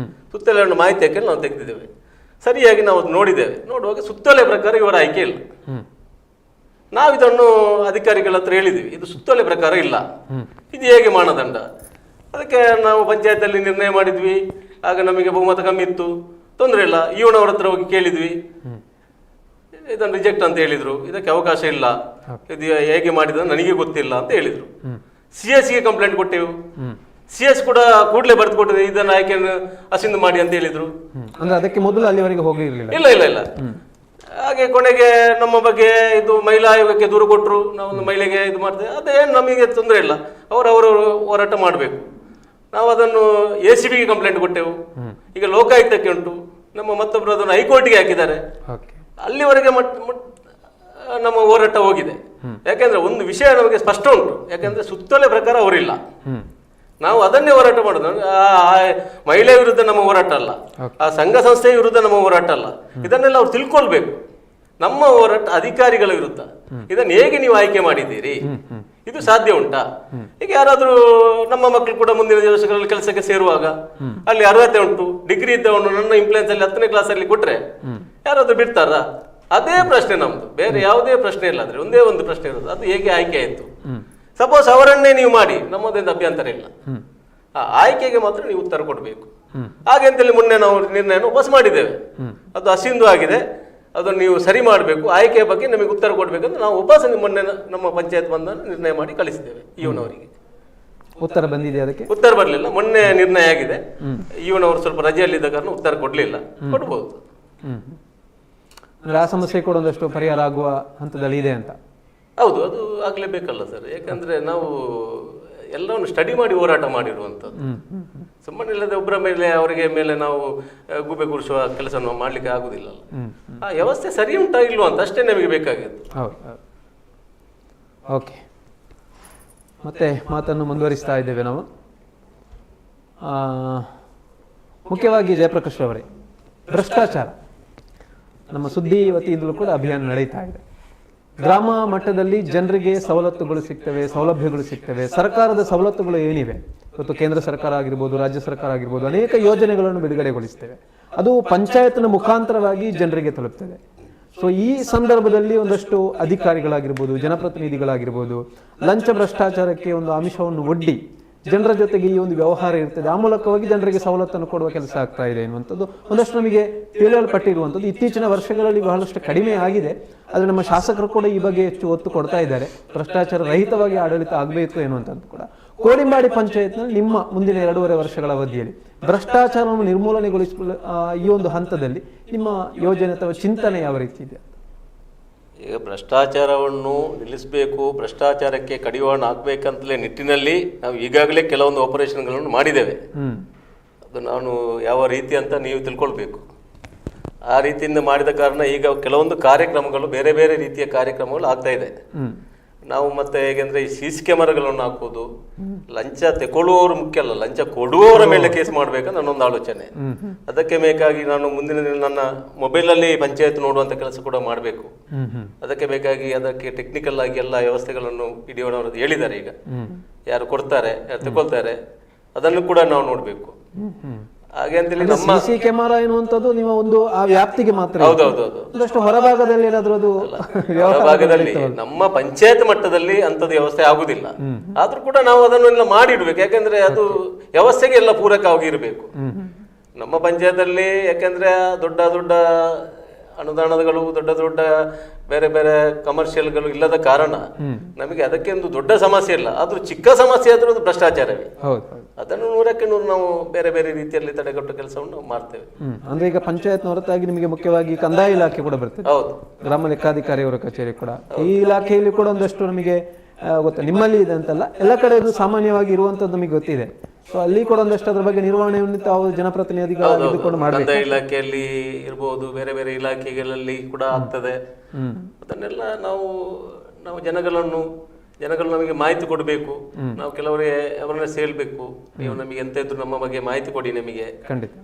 ಸುತ್ತೋಲೆ ಮಾಹಿತಿ ಹಾಕಿ ನಾವು ತೆಗೆದಿದ್ದೇವೆ, ಸರಿಯಾಗಿ ನಾವು ನೋಡಿದ್ದೇವೆ. ನೋಡುವಾಗ ಸುತ್ತೋಲೆ ಪ್ರಕಾರ ಇವರ ಆಯ್ಕೆ ಇಲ್ಲ. ನಾವಿದನ್ನು ಅಧಿಕಾರಿಗಳ ಹತ್ರ ಹೇಳಿದ್ವಿ, ಇದು ಸುತ್ತೋಲೆ ಪ್ರಕಾರ ಇಲ್ಲ, ಇದು ಹೇಗೆ ಮಾನದಂಡ. ಅದಕ್ಕೆ ನಾವು ಪಂಚಾಯತಲ್ಲಿ ನಿರ್ಣಯ ಮಾಡಿದ್ವಿ. ಆಗ ನಮಗೆ ಬಹುಮತ ಕಮ್ಮಿ ಇತ್ತು, ತೊಂದರೆ ಇಲ್ಲ. ಇವನವ್ರ ಹತ್ರ ಹೋಗಿ ಕೇಳಿದ್ವಿ, ಇದನ್ನು ರಿಜೆಕ್ಟ್ ಅಂತ ಹೇಳಿದ್ರು, ಇದಕ್ಕೆ ಅವಕಾಶ ಇಲ್ಲ, ಇದು ಹೇಗೆ ಮಾಡಿದ ನನಗೆ ಗೊತ್ತಿಲ್ಲ ಅಂತ ಹೇಳಿದ್ರು. CS ಗೆ ಕಂಪ್ಲೇಂಟ್ ಕೊಟ್ಟೆವು, CS ಕೂಡ ಕೂಡಲೇ ಬರೆದು ಕೊಟ್ಟಿದೆ, ಇದನ್ನು ಆಯ್ಕೆಯನ್ನು ಅಸಿಂದು ಮಾಡಿ ಅಂತ ಹೇಳಿದ್ರು. ಅಂದ್ರೆ ಅದಕ್ಕೆ ಮೊದಲು ಅಲ್ಲಿವರೆಗೆ ಹೋಗಿರಲಿಲ್ಲ. ಇಲ್ಲ ಇಲ್ಲ ಇಲ್ಲ. ಹಾಗೆ ಕೊನೆಗೆ ನಮ್ಮ ಬಗ್ಗೆ ಇದು ಮಹಿಳಾ ಆಯೋಗಕ್ಕೆ ದೂರು ಕೊಟ್ಟರು. ನಾವೊಂದು ಮಹಿಳೆಗೆ ಇದು ಮಾಡ್ತೇವೆ, ಅದೇನು ನಮಗೆ ತೊಂದರೆ ಇಲ್ಲ, ಅವರವರು ಹೋರಾಟ ಮಾಡಬೇಕು. ನಾವು ಅದನ್ನು ACB ಗೆ ಕಂಪ್ಲೇಂಟ್ ಕೊಟ್ಟೆವು. ಈಗ ಲೋಕಾಯುಕ್ತಕ್ಕೆ ಉಂಟು, ನಮ್ಮ ಮತ್ತೊಬ್ಬರು ಅದನ್ನು ಹೈಕೋರ್ಟ್ಗೆ ಹಾಕಿದ್ದಾರೆ. ಅಲ್ಲಿವರೆಗೆ ನಮ್ಮ ಹೋರಾಟ ಹೋಗಿದೆ. ಯಾಕೆಂದ್ರೆ ಒಂದು ವಿಷಯ ನಮಗೆ ಸ್ಪಷ್ಟ ಉಂಟು, ಯಾಕಂದ್ರೆ ಸುತ್ತೋಲೆ ಪ್ರಕಾರ ಅವರಿಲ್ಲ, ನಾವು ಅದನ್ನೇ ಹೋರಾಟ ಮಾಡೋದು. ಆ ಮಹಿಳೆ ವಿರುದ್ಧ ನಮ್ಮ ಹೋರಾಟ ಅಲ್ಲ, ಆ ಸಂಘ ಸಂಸ್ಥೆಯ ವಿರುದ್ಧ ನಮ್ಮ ಹೋರಾಟ ಅಲ್ಲ. ಇದನ್ನೆಲ್ಲ ಅವ್ರು ತಿಳ್ಕೊಳ್ಬೇಕು. ನಮ್ಮ ಹೋರಾಟ ಅಧಿಕಾರಿಗಳ ವಿರುದ್ಧ. ಇದನ್ನು ಹೇಗೆ ನೀವು ಆಯ್ಕೆ ಮಾಡಿದ್ದೀರಿ, ಇದು ಸಾಧ್ಯ ಉಂಟಾ? ಈಗ ಯಾರಾದ್ರೂ ನಮ್ಮ ಮಕ್ಕಳು ಕೂಡ ಮುಂದಿನ ದಿವಸಗಳಲ್ಲಿ ಕೆಲಸಕ್ಕೆ ಸೇರುವಾಗ ಅಲ್ಲಿ ಅರ್ಹತೆ ಉಂಟು, ಡಿಗ್ರಿ ಇದ್ದವನು ನನ್ನ ಇಂಪ್ಲೂಯೆನ್ಸ್ ಅಲ್ಲಿ 10ನೇ ಕ್ಲಾಸಲ್ಲಿ ಕೊಟ್ರೆ ಯಾರಾದ್ರೂ ಬಿಡ್ತಾರಾ? ಅದೇ ಪ್ರಶ್ನೆ ನಮ್ದು, ಬೇರೆ ಯಾವುದೇ ಪ್ರಶ್ನೆ ಇಲ್ಲ. ಆದ್ರೆ ಒಂದೇ ಒಂದು ಪ್ರಶ್ನೆ ಇರೋದು, ಅದು ಹೇಗೆ ಆಯ್ಕೆ ಆಯ್ತು. ಸಪೋಸ್ ಅವರನ್ನೇ ನೀವು ಮಾಡಿ, ನಮ್ಮದೊಂದು ಅಭ್ಯಂತರ ಇಲ್ಲ. ಆ ಆಯ್ಕೆಗೆ ಮಾತ್ರ ನೀವು ಉತ್ತರ ಕೊಡಬೇಕು. ಹಾಗೆ ಅಂತೇಳಿ ಮೊನ್ನೆ ನಾವು ನಿರ್ಣಯವನ್ನು ವಾಪಸ್ ಮಾಡಿದ್ದೇವೆ, ಅದು ಅಸಿಂಧು ಆಗಿದೆ, ಅದನ್ನು ನೀವು ಸರಿ ಮಾಡಬೇಕು, ಆಯ್ಕೆಯ ಬಗ್ಗೆ ನಮಗೆ ಉತ್ತರ ಕೊಡಬೇಕಂತ ನಾವು ವಾಪಸ್ ಮೊನ್ನೆ ನಮ್ಮ ಪಂಚಾಯತ್ ಬಂದನ್ನು ನಿರ್ಣಯ ಮಾಡಿ ಕಳಿಸಿದ್ದೇವೆ. ಇವನವರಿಗೆ ಉತ್ತರ ಬಂದಿದೆ, ಅದಕ್ಕೆ ಉತ್ತರ ಬರಲಿಲ್ಲ. ಮೊನ್ನೆ ನಿರ್ಣಯ ಆಗಿದೆ, ಇವನವರು ಸ್ವಲ್ಪ ರಜೆಯಲ್ಲಿದ್ದ ಕಾರಣ ಉತ್ತರ ಕೊಡಲಿಲ್ಲ, ಕೊಡ್ಬೋದು. ಆ ಸಮಸ್ಯೆ ಕೂಡ ಒಂದಷ್ಟು ಪರಿಹಾರ ಆಗುವ ಹಂತದಲ್ಲಿ ಇದೆ ಅಂತ. ಹೌದು, ಅದು ಆಗಲೇಬೇಕಲ್ಲ ಸರ್. ಯಾಕಂದ್ರೆ ನಾವು ಎಲ್ಲವನ್ನು ಸ್ಟಡಿ ಮಾಡಿ ಹೋರಾಟ ಮಾಡಿರುವಂಥದ್ದು. ಸುಮ್ಮನೆ ಇಲ್ಲದೆ ಒಬ್ಬರ ಮೇಲೆ ಅವರಿಗೆ ಮೇಲೆ ನಾವು ಗೂಬೆ ಕೂರಿಸುವ ಕೆಲಸ ನಾವು ಮಾಡ್ಲಿಕ್ಕೆ ಆಗುದಿಲ್ಲ. ಆ ವ್ಯವಸ್ಥೆ ಸರಿ ಉಂಟಾ ಇಲ್ವಾ ಅಂತ ಅಷ್ಟೇ ನಮಗೆ ಬೇಕಾಗಿತ್ತು. ಓಕೆ, ಮತ್ತೆ ಮಾತನ್ನು ಮುಂದುವರಿಸ್ತಾ ಇದ್ದೇವೆ ನಾವು. ಮುಖ್ಯವಾಗಿ ಜಯಪ್ರಕಾಶ್ ಅವರೇ, ಭ್ರಷ್ಟಾಚಾರ ನಮ್ಮ ಸುದ್ದಿ ವತಿಯಿಂದಲೂ ಕೂಡ ಅಭಿಯಾನ ನಡೀತಾ ಇದೆ. ಗ್ರಾಮ ಮಟ್ಟದಲ್ಲಿ ಜನರಿಗೆ ಸವಲತ್ತುಗಳು ಸಿಗ್ತವೆ, ಸೌಲಭ್ಯಗಳು ಸಿಗ್ತವೆ. ಸರ್ಕಾರದ ಸವಲತ್ತುಗಳು ಏನಿವೆ, ಇವತ್ತು ಕೇಂದ್ರ ಸರ್ಕಾರ ಆಗಿರ್ಬೋದು, ರಾಜ್ಯ ಸರ್ಕಾರ ಆಗಿರ್ಬೋದು, ಅನೇಕ ಯೋಜನೆಗಳನ್ನು ಬಿಡುಗಡೆಗೊಳಿಸ್ತೇವೆ. ಅದು ಪಂಚಾಯತ್ನ ಮುಖಾಂತರವಾಗಿ ಜನರಿಗೆ ತಲುಪ್ತದೆ. ಸೊ ಈ ಸಂದರ್ಭದಲ್ಲಿ ಒಂದಷ್ಟು ಅಧಿಕಾರಿಗಳಾಗಿರ್ಬೋದು, ಜನಪ್ರತಿನಿಧಿಗಳಾಗಿರ್ಬೋದು, ಲಂಚ ಭ್ರಷ್ಟಾಚಾರಕ್ಕೆ ಒಂದು ಅಂಶವನ್ನು ಒಡ್ಡಿ ಜನರ ಜೊತೆಗೆ ಈ ಒಂದು ವ್ಯವಹಾರ ಇರ್ತದೆ, ಆ ಮೂಲಕವಾಗಿ ಜನರಿಗೆ ಸವಲತ್ತನ್ನು ಕೊಡುವ ಕೆಲಸ ಆಗ್ತಾ ಇದೆ ಎನ್ನುವಂಥದ್ದು ಒಂದಷ್ಟು ನಮಗೆ ತಿಳಿಯಲ್ಪಟ್ಟಿರುವಂಥದ್ದು. ಇತ್ತೀಚಿನ ವರ್ಷಗಳಲ್ಲಿ ಬಹಳಷ್ಟು ಕಡಿಮೆ ಆಗಿದೆ, ಆದರೆ ನಮ್ಮ ಶಾಸಕರು ಕೂಡ ಈ ಬಗ್ಗೆ ಹೆಚ್ಚು ಒತ್ತು ಕೊಡ್ತಾ ಇದ್ದಾರೆ. ಭ್ರಷ್ಟಾಚಾರ ರಹಿತವಾಗಿ ಆಡಳಿತ ಆಗಬೇಕು ಎನ್ನುವಂಥದ್ದು ಕೂಡ. ಕೋಡಿಂಬಾಡಿ ಪಂಚಾಯತ್ನಲ್ಲಿ ನಿಮ್ಮ ಮುಂದಿನ 2.5 ವರ್ಷಗಳ ಅವಧಿಯಲ್ಲಿ ಭ್ರಷ್ಟಾಚಾರವನ್ನು ನಿರ್ಮೂಲನೆಗೊಳಿಸಲು ಈ ಒಂದು ಹಂತದಲ್ಲಿ ನಿಮ್ಮ ಯೋಜನೆ ಅಥವಾ ಚಿಂತನೆ ಯಾವ ರೀತಿ ಇದೆ? ಈಗ ಭ್ರಷ್ಟಾಚಾರವನ್ನು ನಿಲ್ಲಿಸಬೇಕು, ಭ್ರಷ್ಟಾಚಾರಕ್ಕೆ ಕಡಿವಾಣ ಹಾಕಬೇಕಂತಲೇ ನಿಟ್ಟಿನಲ್ಲಿ ನಾವು ಈಗಾಗಲೇ ಕೆಲವೊಂದು ಆಪರೇಷನ್ಗಳನ್ನು ಮಾಡಿದ್ದೇವೆ. ಅದು ನಾನು ಯಾವ ರೀತಿ ಅಂತ ನೀವು ತಿಳ್ಕೊಳ್ಬೇಕು. ಆ ರೀತಿಯಿಂದ ಮಾಡಿದ ಕಾರಣ ಈಗ ಕೆಲವೊಂದು ಕಾರ್ಯಕ್ರಮಗಳು, ಬೇರೆ ಬೇರೆ ರೀತಿಯ ಕಾರ್ಯಕ್ರಮಗಳು ಆಗ್ತಾ ಇದೆ. ನಾವು ಮತ್ತೆ ಹೇಗೆಂದ್ರೆ ಈ CC ಕ್ಯಾಮರಾಗಳನ್ನು ಹಾಕೋದು, ಲಂಚ ತಗೊಳ್ಳುವವರು ಮುಖ್ಯ ಅಲ್ಲ, ಲಂಚ ಕೊಡುವವರ ಮೇಲೆ ಕೇಸ್ ಮಾಡ್ಬೇಕಂತ ನನ್ನೊಂದು ಆಲೋಚನೆ. ಅದಕ್ಕೆ ಬೇಕಾಗಿ ನಾನು ಮುಂದಿನ ದಿನ ನನ್ನ ಮೊಬೈಲಲ್ಲಿ ಪಂಚಾಯತ್ ನೋಡುವಂತ ಕೆಲಸ ಕೂಡ ಮಾಡಬೇಕು. ಅದಕ್ಕೆ ಬೇಕಾಗಿ ಅದಕ್ಕೆ ಟೆಕ್ನಿಕಲ್ ಆಗಿ ಎಲ್ಲ ವ್ಯವಸ್ಥೆಗಳನ್ನು ಹಿಡಿಯೋಣವರು ಹೇಳಿದ್ದಾರೆ. ಈಗ ಯಾರು ಕೊಡ್ತಾರೆ, ಯಾರು ತಗೊಳ್ತಾರೆ, ಅದನ್ನು ಕೂಡ ನಾವು ನೋಡ್ಬೇಕು. ಹಾಗೆ ಅಂತೇಳಿ ನಮ್ಮ CC ಕ್ಯಾಮರಾ ಎನ್ನುವಂಥದ್ದು ನಿಮ್ಮ ಒಂದು ಆ ವ್ಯಾಪ್ತಿಗೆ ಮಾತ್ರ. ಹೌದೌದು, ಒಂದಷ್ಟು ಹೊರಭಾಗದಲ್ಲಿ ಏನಾದರೂ ಅದು ಹೊರಭಾಗದಲ್ಲಿ ನಮ್ಮ ಪಂಚಾಯತ್ ಮಟ್ಟದಲ್ಲಿ ಅಂತದ್ದು ವ್ಯವಸ್ಥೆ ಆಗುದಿಲ್ಲ. ಆದ್ರೂ ಕೂಡ ನಾವು ಅದನ್ನೆಲ್ಲ ಮಾಡಿಡ್ಬೇಕು. ಯಾಕಂದ್ರೆ ಅದು ವ್ಯವಸ್ಥೆಗೆ ಎಲ್ಲ ಪೂರಕವಾಗಿ ಇರಬೇಕು. ನಮ್ಮ ಪಂಚಾಯತ್ ಅಲ್ಲಿ ಯಾಕಂದ್ರೆ ದೊಡ್ಡ ದೊಡ್ಡ ಅನುದಾನಗಳು ದೊಡ್ಡ ದೊಡ್ಡ ಬೇರೆ ಬೇರೆ ಕಮರ್ಷಿಯಲ್ಗಳು ಇಲ್ಲದ ಕಾರಣ ನಮಗೆ ಅದಕ್ಕೆ ಒಂದು ದೊಡ್ಡ ಸಮಸ್ಯೆ ಇಲ್ಲ. ಆದ್ರೂ ಚಿಕ್ಕ ಸಮಸ್ಯೆ ಆದ್ರೂ ಅದು ಭ್ರಷ್ಟಾಚಾರವೇ. ಹೌದು. ಅದನ್ನು 100ಕ್ಕೆ 100 ನಾವು ಬೇರೆ ಬೇರೆ ರೀತಿಯಲ್ಲಿ ತಡೆಗಟ್ಟುವ ಕೆಲಸವನ್ನು ನಾವು ಮಾಡ್ತೇವೆ. ಅಂದ್ರೆ ಈಗ ಪಂಚಾಯತ್ನ ಹೊರತಾಗಿ ನಿಮಗೆ ಮುಖ್ಯವಾಗಿ ಕಂದಾಯ ಇಲಾಖೆ ಕೂಡ ಬರ್ತದೆ, ಹೌದು, ಗ್ರಾಮ ಲೆಕ್ಕಾಧಿಕಾರಿಯವರ ಕಚೇರಿ ಕೂಡ. ಈ ಇಲಾಖೆಯಲ್ಲಿ ಕೂಡ ಒಂದಷ್ಟು ನಮಗೆ ಗೊತ್ತಿಲ್ಲ, ನಿಮ್ಮಲ್ಲಿ ಇದೆ ಅಂತಲ್ಲ, ಎಲ್ಲ ಕಡೆ ಇದು ಸಾಮಾನ್ಯವಾಗಿ ಇರುವಂತದ್ದು ನಮಗೆ ಗೊತ್ತಿದೆ. ಸೊ ಅಲ್ಲಿ ಕೂಡ ಒಂದಷ್ಟು ಅದ್ರ ಬಗ್ಗೆ ನಿರ್ವಹಣೆಯನ್ನು ತಾವು ಜನಪ್ರತಿನಿಧಿಗಳು ಇದ್ಕೊಂಡು ಮಾಡಬೇಕು. ಕಂದಾಯ ಇಲಾಖೆಯಲ್ಲಿ ಇರ್ಬೋದು, ಬೇರೆ ಬೇರೆ ಇಲಾಖೆಗಳಲ್ಲಿ ಕೂಡ ಆಗ್ತದೆ. ಅದನ್ನೆಲ್ಲ ನಾವು ಜನಗಳು ನಮಗೆ ಮಾಹಿತಿ ಕೊಡಬೇಕು. ನಾವು ಕೆಲವರಿಗೆ ಅವೇರ್ನೆಸ್ ಹೇಳ್ಬೇಕು, ನೀವು ನಮಗೆ ಎಂತ ಇದ್ರು ನಮ್ಮ ಬಗ್ಗೆ ಮಾಹಿತಿ ಕೊಡಿ ನಮಗೆ.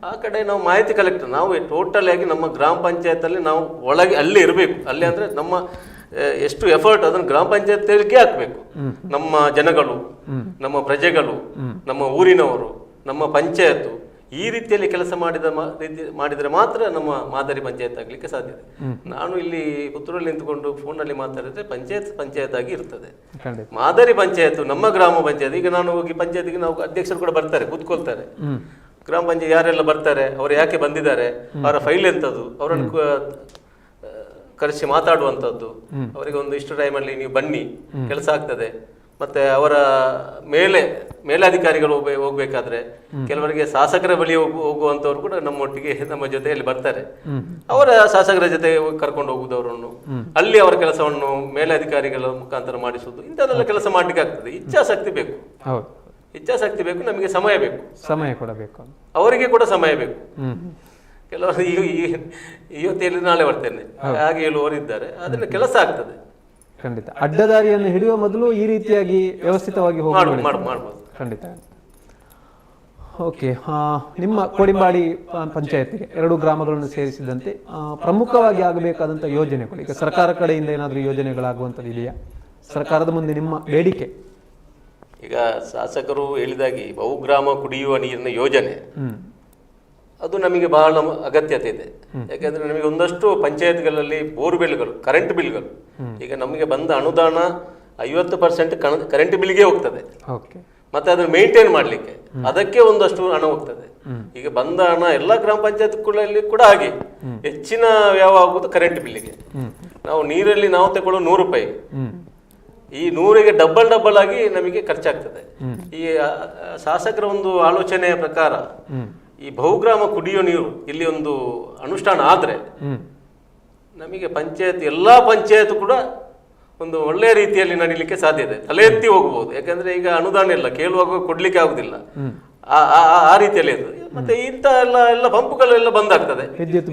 ಆ ಕಡೆ ನಾವು ಮಾಹಿತಿ ಕಲೆಕ್ಟ್, ನಾವು ಟೋಟಲ್ ಆಗಿ ನಮ್ಮ ಗ್ರಾಮ ಪಂಚಾಯತ್ ಅಲ್ಲಿ ನಾವು ಒಳಗೆ ಅಲ್ಲಿ ಇರಬೇಕು. ಅಲ್ಲಿ ಅಂದ್ರೆ ನಮ್ಮ ಎಷ್ಟು ಎಫರ್ಟ್ ಅದನ್ನು ಗ್ರಾಮ ಪಂಚಾಯತ್ಗೆ ಹಾಕ್ಬೇಕು. ನಮ್ಮ ಜನಗಳು, ನಮ್ಮ ಪ್ರಜೆಗಳು, ನಮ್ಮ ಊರಿನವರು, ನಮ್ಮ ಪಂಚಾಯತ್ ಈ ರೀತಿಯಲ್ಲಿ ಕೆಲಸ ಮಾಡಿದರೆ ಮಾತ್ರ ನಮ್ಮ ಮಾದರಿ ಪಂಚಾಯತ್ ಆಗ್ಲಿಕ್ಕೆ ಸಾಧ್ಯತೆ. ನಾನು ಇಲ್ಲಿ ಪುತ್ತೂರಲ್ಲಿ ನಿಂತುಕೊಂಡು ಫೋನಲ್ಲಿ ಮಾತಾಡಿದ್ರೆ ಪಂಚಾಯತ್ ಆಗಿ ಇರ್ತದೆ. ಮಾದರಿ ಪಂಚಾಯತ್ ನಮ್ಮ ಗ್ರಾಮ ಪಂಚಾಯತ್. ಈಗ ನಾನು ಹೋಗಿ ಪಂಚಾಯತ್ಗೆ ನಾವು ಅಧ್ಯಕ್ಷರು ಕೂಡ ಬರ್ತಾರೆ, ಕೂತ್ಕೊಳ್ತಾರೆ. ಗ್ರಾಮ ಪಂಚಾಯತ್ ಯಾರೆಲ್ಲ ಬರ್ತಾರೆ, ಅವರು ಯಾಕೆ ಬಂದಿದ್ದಾರೆ, ಅವರ ಫೈಲ್ ಎಂತದ್ದು, ಅವರನ್ನು ಕರೆಸಿ ಮಾತಾಡುವಂಥದ್ದು, ಅವರಿಗೆ ಒಂದು ಇಷ್ಟು ಟೈಮಲ್ಲಿ ನೀವು ಬನ್ನಿ ಕೆಲಸ ಆಗ್ತದೆ. ಮತ್ತೆ ಅವರ ಮೇಲಾಧಿಕಾರಿಗಳು ಹೋಗ್ಬೇಕಾದ್ರೆ ಕೆಲವರಿಗೆ ಶಾಸಕರ ಬಳಿ ಹೋಗುವಂತವ್ರು ಕೂಡ ನಮ್ಮೊಟ್ಟಿಗೆ ನಮ್ಮ ಜೊತೆಯಲ್ಲಿ ಬರ್ತಾರೆ. ಅವರ ಶಾಸಕರ ಜೊತೆ ಕರ್ಕೊಂಡು ಹೋಗುದವರನ್ನು ಅಲ್ಲಿ ಅವರ ಕೆಲಸವನ್ನು ಮೇಲಾಧಿಕಾರಿಗಳ ಮುಖಾಂತರ ಮಾಡಿಸುವುದು, ಇಂಥದ್ದೆಲ್ಲ ಕೆಲಸ ಮಾಡ್ಲಿಕ್ಕೆ ಆಗ್ತದೆ. ಇಚ್ಛಾಶಕ್ತಿ ಬೇಕು, ಇಚ್ಛಾಶಕ್ತಿ ಬೇಕು, ನಮಗೆ ಸಮಯ ಬೇಕು, ಸಮಯ ಕೂಡ ಬೇಕು, ಅವರಿಗೆ ಕೂಡ ಸಮಯ ಬೇಕು. ಕೆಲವರು ಇವತ್ತೇಳಿ ನಾಳೆ ಬರ್ತೇನೆ ಹಾಗೆ ಹೇಳುವವರಿದ್ದಾರೆ. ಅದನ್ನ ಕೆಲಸ ಆಗ್ತದೆ. ಖಂಡಿತ ಅಡ್ಡದಾರಿಯನ್ನು ಹಿಡಿಯುವ ಮೊದಲು ಈ ರೀತಿಯಾಗಿ ವ್ಯವಸ್ಥಿತವಾಗಿ ಮಾಡ್ಬೋದು. ಖಂಡಿತ. ಓಕೆ, ನಿಮ್ಮ ಕೋಡಿಂಬಾಡಿ ಪಂಚಾಯತ್ಗೆ 2 ಗ್ರಾಮಗಳನ್ನು ಸೇರಿಸಿದಂತೆ ಪ್ರಮುಖವಾಗಿ ಆಗಬೇಕಾದಂಥ ಯೋಜನೆಗಳು ಈಗ ಸರ್ಕಾರ ಕಡೆಯಿಂದ ಏನಾದರೂ ಯೋಜನೆಗಳಾಗುವಂಥದ್ದು ಇದೆಯಾ? ಸರ್ಕಾರದ ಮುಂದೆ ನಿಮ್ಮ ಬೇಡಿಕೆ? ಈಗ ಶಾಸಕರು ಹೇಳಿದಾಗಿ ಬಹುಗ್ರಾಮ ಕುಡಿಯುವ ನೀರಿನ ಯೋಜನೆ ಅದು ನಮಗೆ ಬಹಳ ಅಗತ್ಯತೆ ಇದೆ. ಯಾಕಂದ್ರೆ ನಮಗೆ ಒಂದಷ್ಟು ಪಂಚಾಯತ್ಗಳಲ್ಲಿ ಬೋರ್ವೆಲ್ಗಳು, ಕರೆಂಟ್ ಬಿಲ್ಗಳು, ಈಗ ನಮಗೆ ಬಂದ ಅನುದಾನ 50% ಕರೆಂಟ್ ಬಿಲ್ಗೆ ಹೋಗ್ತದೆ. ಮತ್ತೆ ಅದನ್ನು ಮೇಂಟೈನ್ ಮಾಡ್ಲಿಕ್ಕೆ ಅದಕ್ಕೆ ಒಂದಷ್ಟು ಹಣ ಹೋಗ್ತದೆ. ಈಗ ಬಂದ ಹಣ ಎಲ್ಲ ಗ್ರಾಮ ಪಂಚಾಯತ್ಗಳಲ್ಲಿ ಕೂಡ ಹಾಗೆ ಹೆಚ್ಚಿನ ವ್ಯಯ ಆಗುವುದು ಕರೆಂಟ್ ಬಿಲ್ಗೆ. ನಾವು ನೀರಲ್ಲಿ ನಾವು ತಗೊಳ್ಳೋ 100 ರೂಪಾಯಿ, ಈ 100ಗೆ ಡಬಲ್ ಆಗಿ ನಮಗೆ ಖರ್ಚಾಗ್ತದೆ. ಈ ಶಾಸಕರ ಒಂದು ಆಲೋಚನೆಯ ಪ್ರಕಾರ ಈ ಬಹುಗ್ರಾಮ ಕುಡಿಯೋ ನೀರು ಇಲ್ಲಿ ಒಂದು ಅನುಷ್ಠಾನ ಆದ್ರೆ ನಮಗೆ ಪಂಚಾಯತ್ ಎಲ್ಲಾ ಪಂಚಾಯತ್ ಕೂಡ ಒಂದು ಒಳ್ಳೆಯ ರೀತಿಯಲ್ಲಿ ನಡೀಲಿಕ್ಕೆ ಸಾಧ್ಯತೆ, ತಲೆ ಎತ್ತಿ ಹೋಗ್ಬೋದು. ಯಾಕಂದ್ರೆ ಈಗ ಅನುದಾನ ಇಲ್ಲ, ಕೇಳುವಾಗ ಕೊಡ್ಲಿಕ್ಕೆ ಆಗುದಿಲ್ಲ, ಆ ರೀತಿಯಲ್ಲಿ ಇದೆ. ಮತ್ತೆ ಇಂಥ ಎಲ್ಲ ಪಂಪುಗಳೆಲ್ಲ ಬಂದಾಗ್ತದೆ, ವಿದ್ಯುತ್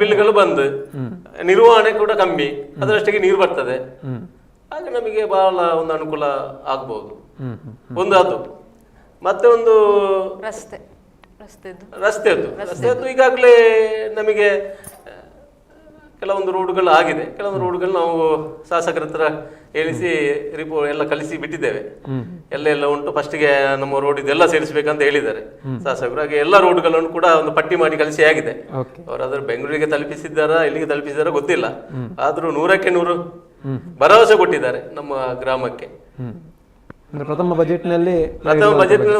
ಬಿಲ್ಗಳು ಬಂದು ನಿರ್ವಹಣೆ ಕೂಡ ಕಮ್ಮಿ, ಅದರಷ್ಟಿಗೆ ನೀರು ಬರ್ತದೆ. ಆಗ ನಮಗೆ ಬಹಳ ಒಂದು ಅನುಕೂಲ ಆಗ್ಬಹುದು. ಒಂದು ಅದು, ಮತ್ತೆ ಒಂದು ರಸ್ತೆದ್ದು ಈಗಾಗಲೇ ನಮಗೆ ಕೆಲವೊಂದು ರೋಡ್ಗಳು ಆಗಿದೆ. ಕೆಲವೊಂದು ರೋಡ್ಗಳು ನಾವು ಶಾಸಕರ ಹತ್ರ ಹೇಳಿಸಿ ರಿಪೋರ್ಟ್ ಎಲ್ಲ ಕಲಿಸಿ ಬಿಟ್ಟಿದ್ದೇವೆ. ಎಲ್ಲ ಉಂಟು, ಫಸ್ಟ್ಗೆ ನಮ್ಮ ರೋಡ್ ಇದೆಲ್ಲ ಸೇರಿಸಬೇಕಂತ ಹೇಳಿದ್ದಾರೆ ಶಾಸಕರು. ಹಾಗೆ ಎಲ್ಲ ರೋಡ್ಗಳನ್ನು ಕೂಡ ಒಂದು ಪಟ್ಟಿ ಮಾಡಿ ಕಲಿಸಿ ಆಗಿದೆ. ಅವರಾದ್ರೂ ಬೆಂಗಳೂರಿಗೆ ತಲುಪಿಸಿದ್ದಾರಾ ಇಲ್ಲಿಗೆ ತಲುಪಿಸಿದಾರ ಗೊತ್ತಿಲ್ಲ, ಆದ್ರೂ 100ಕ್ಕೆ 100 ಭರವಸೆ ಕೊಟ್ಟಿದ್ದಾರೆ ನಮ್ಮ ಗ್ರಾಮಕ್ಕೆ. ಪ್ರಥಮ ಬಜೆಟ್ನಲ್ಲಿ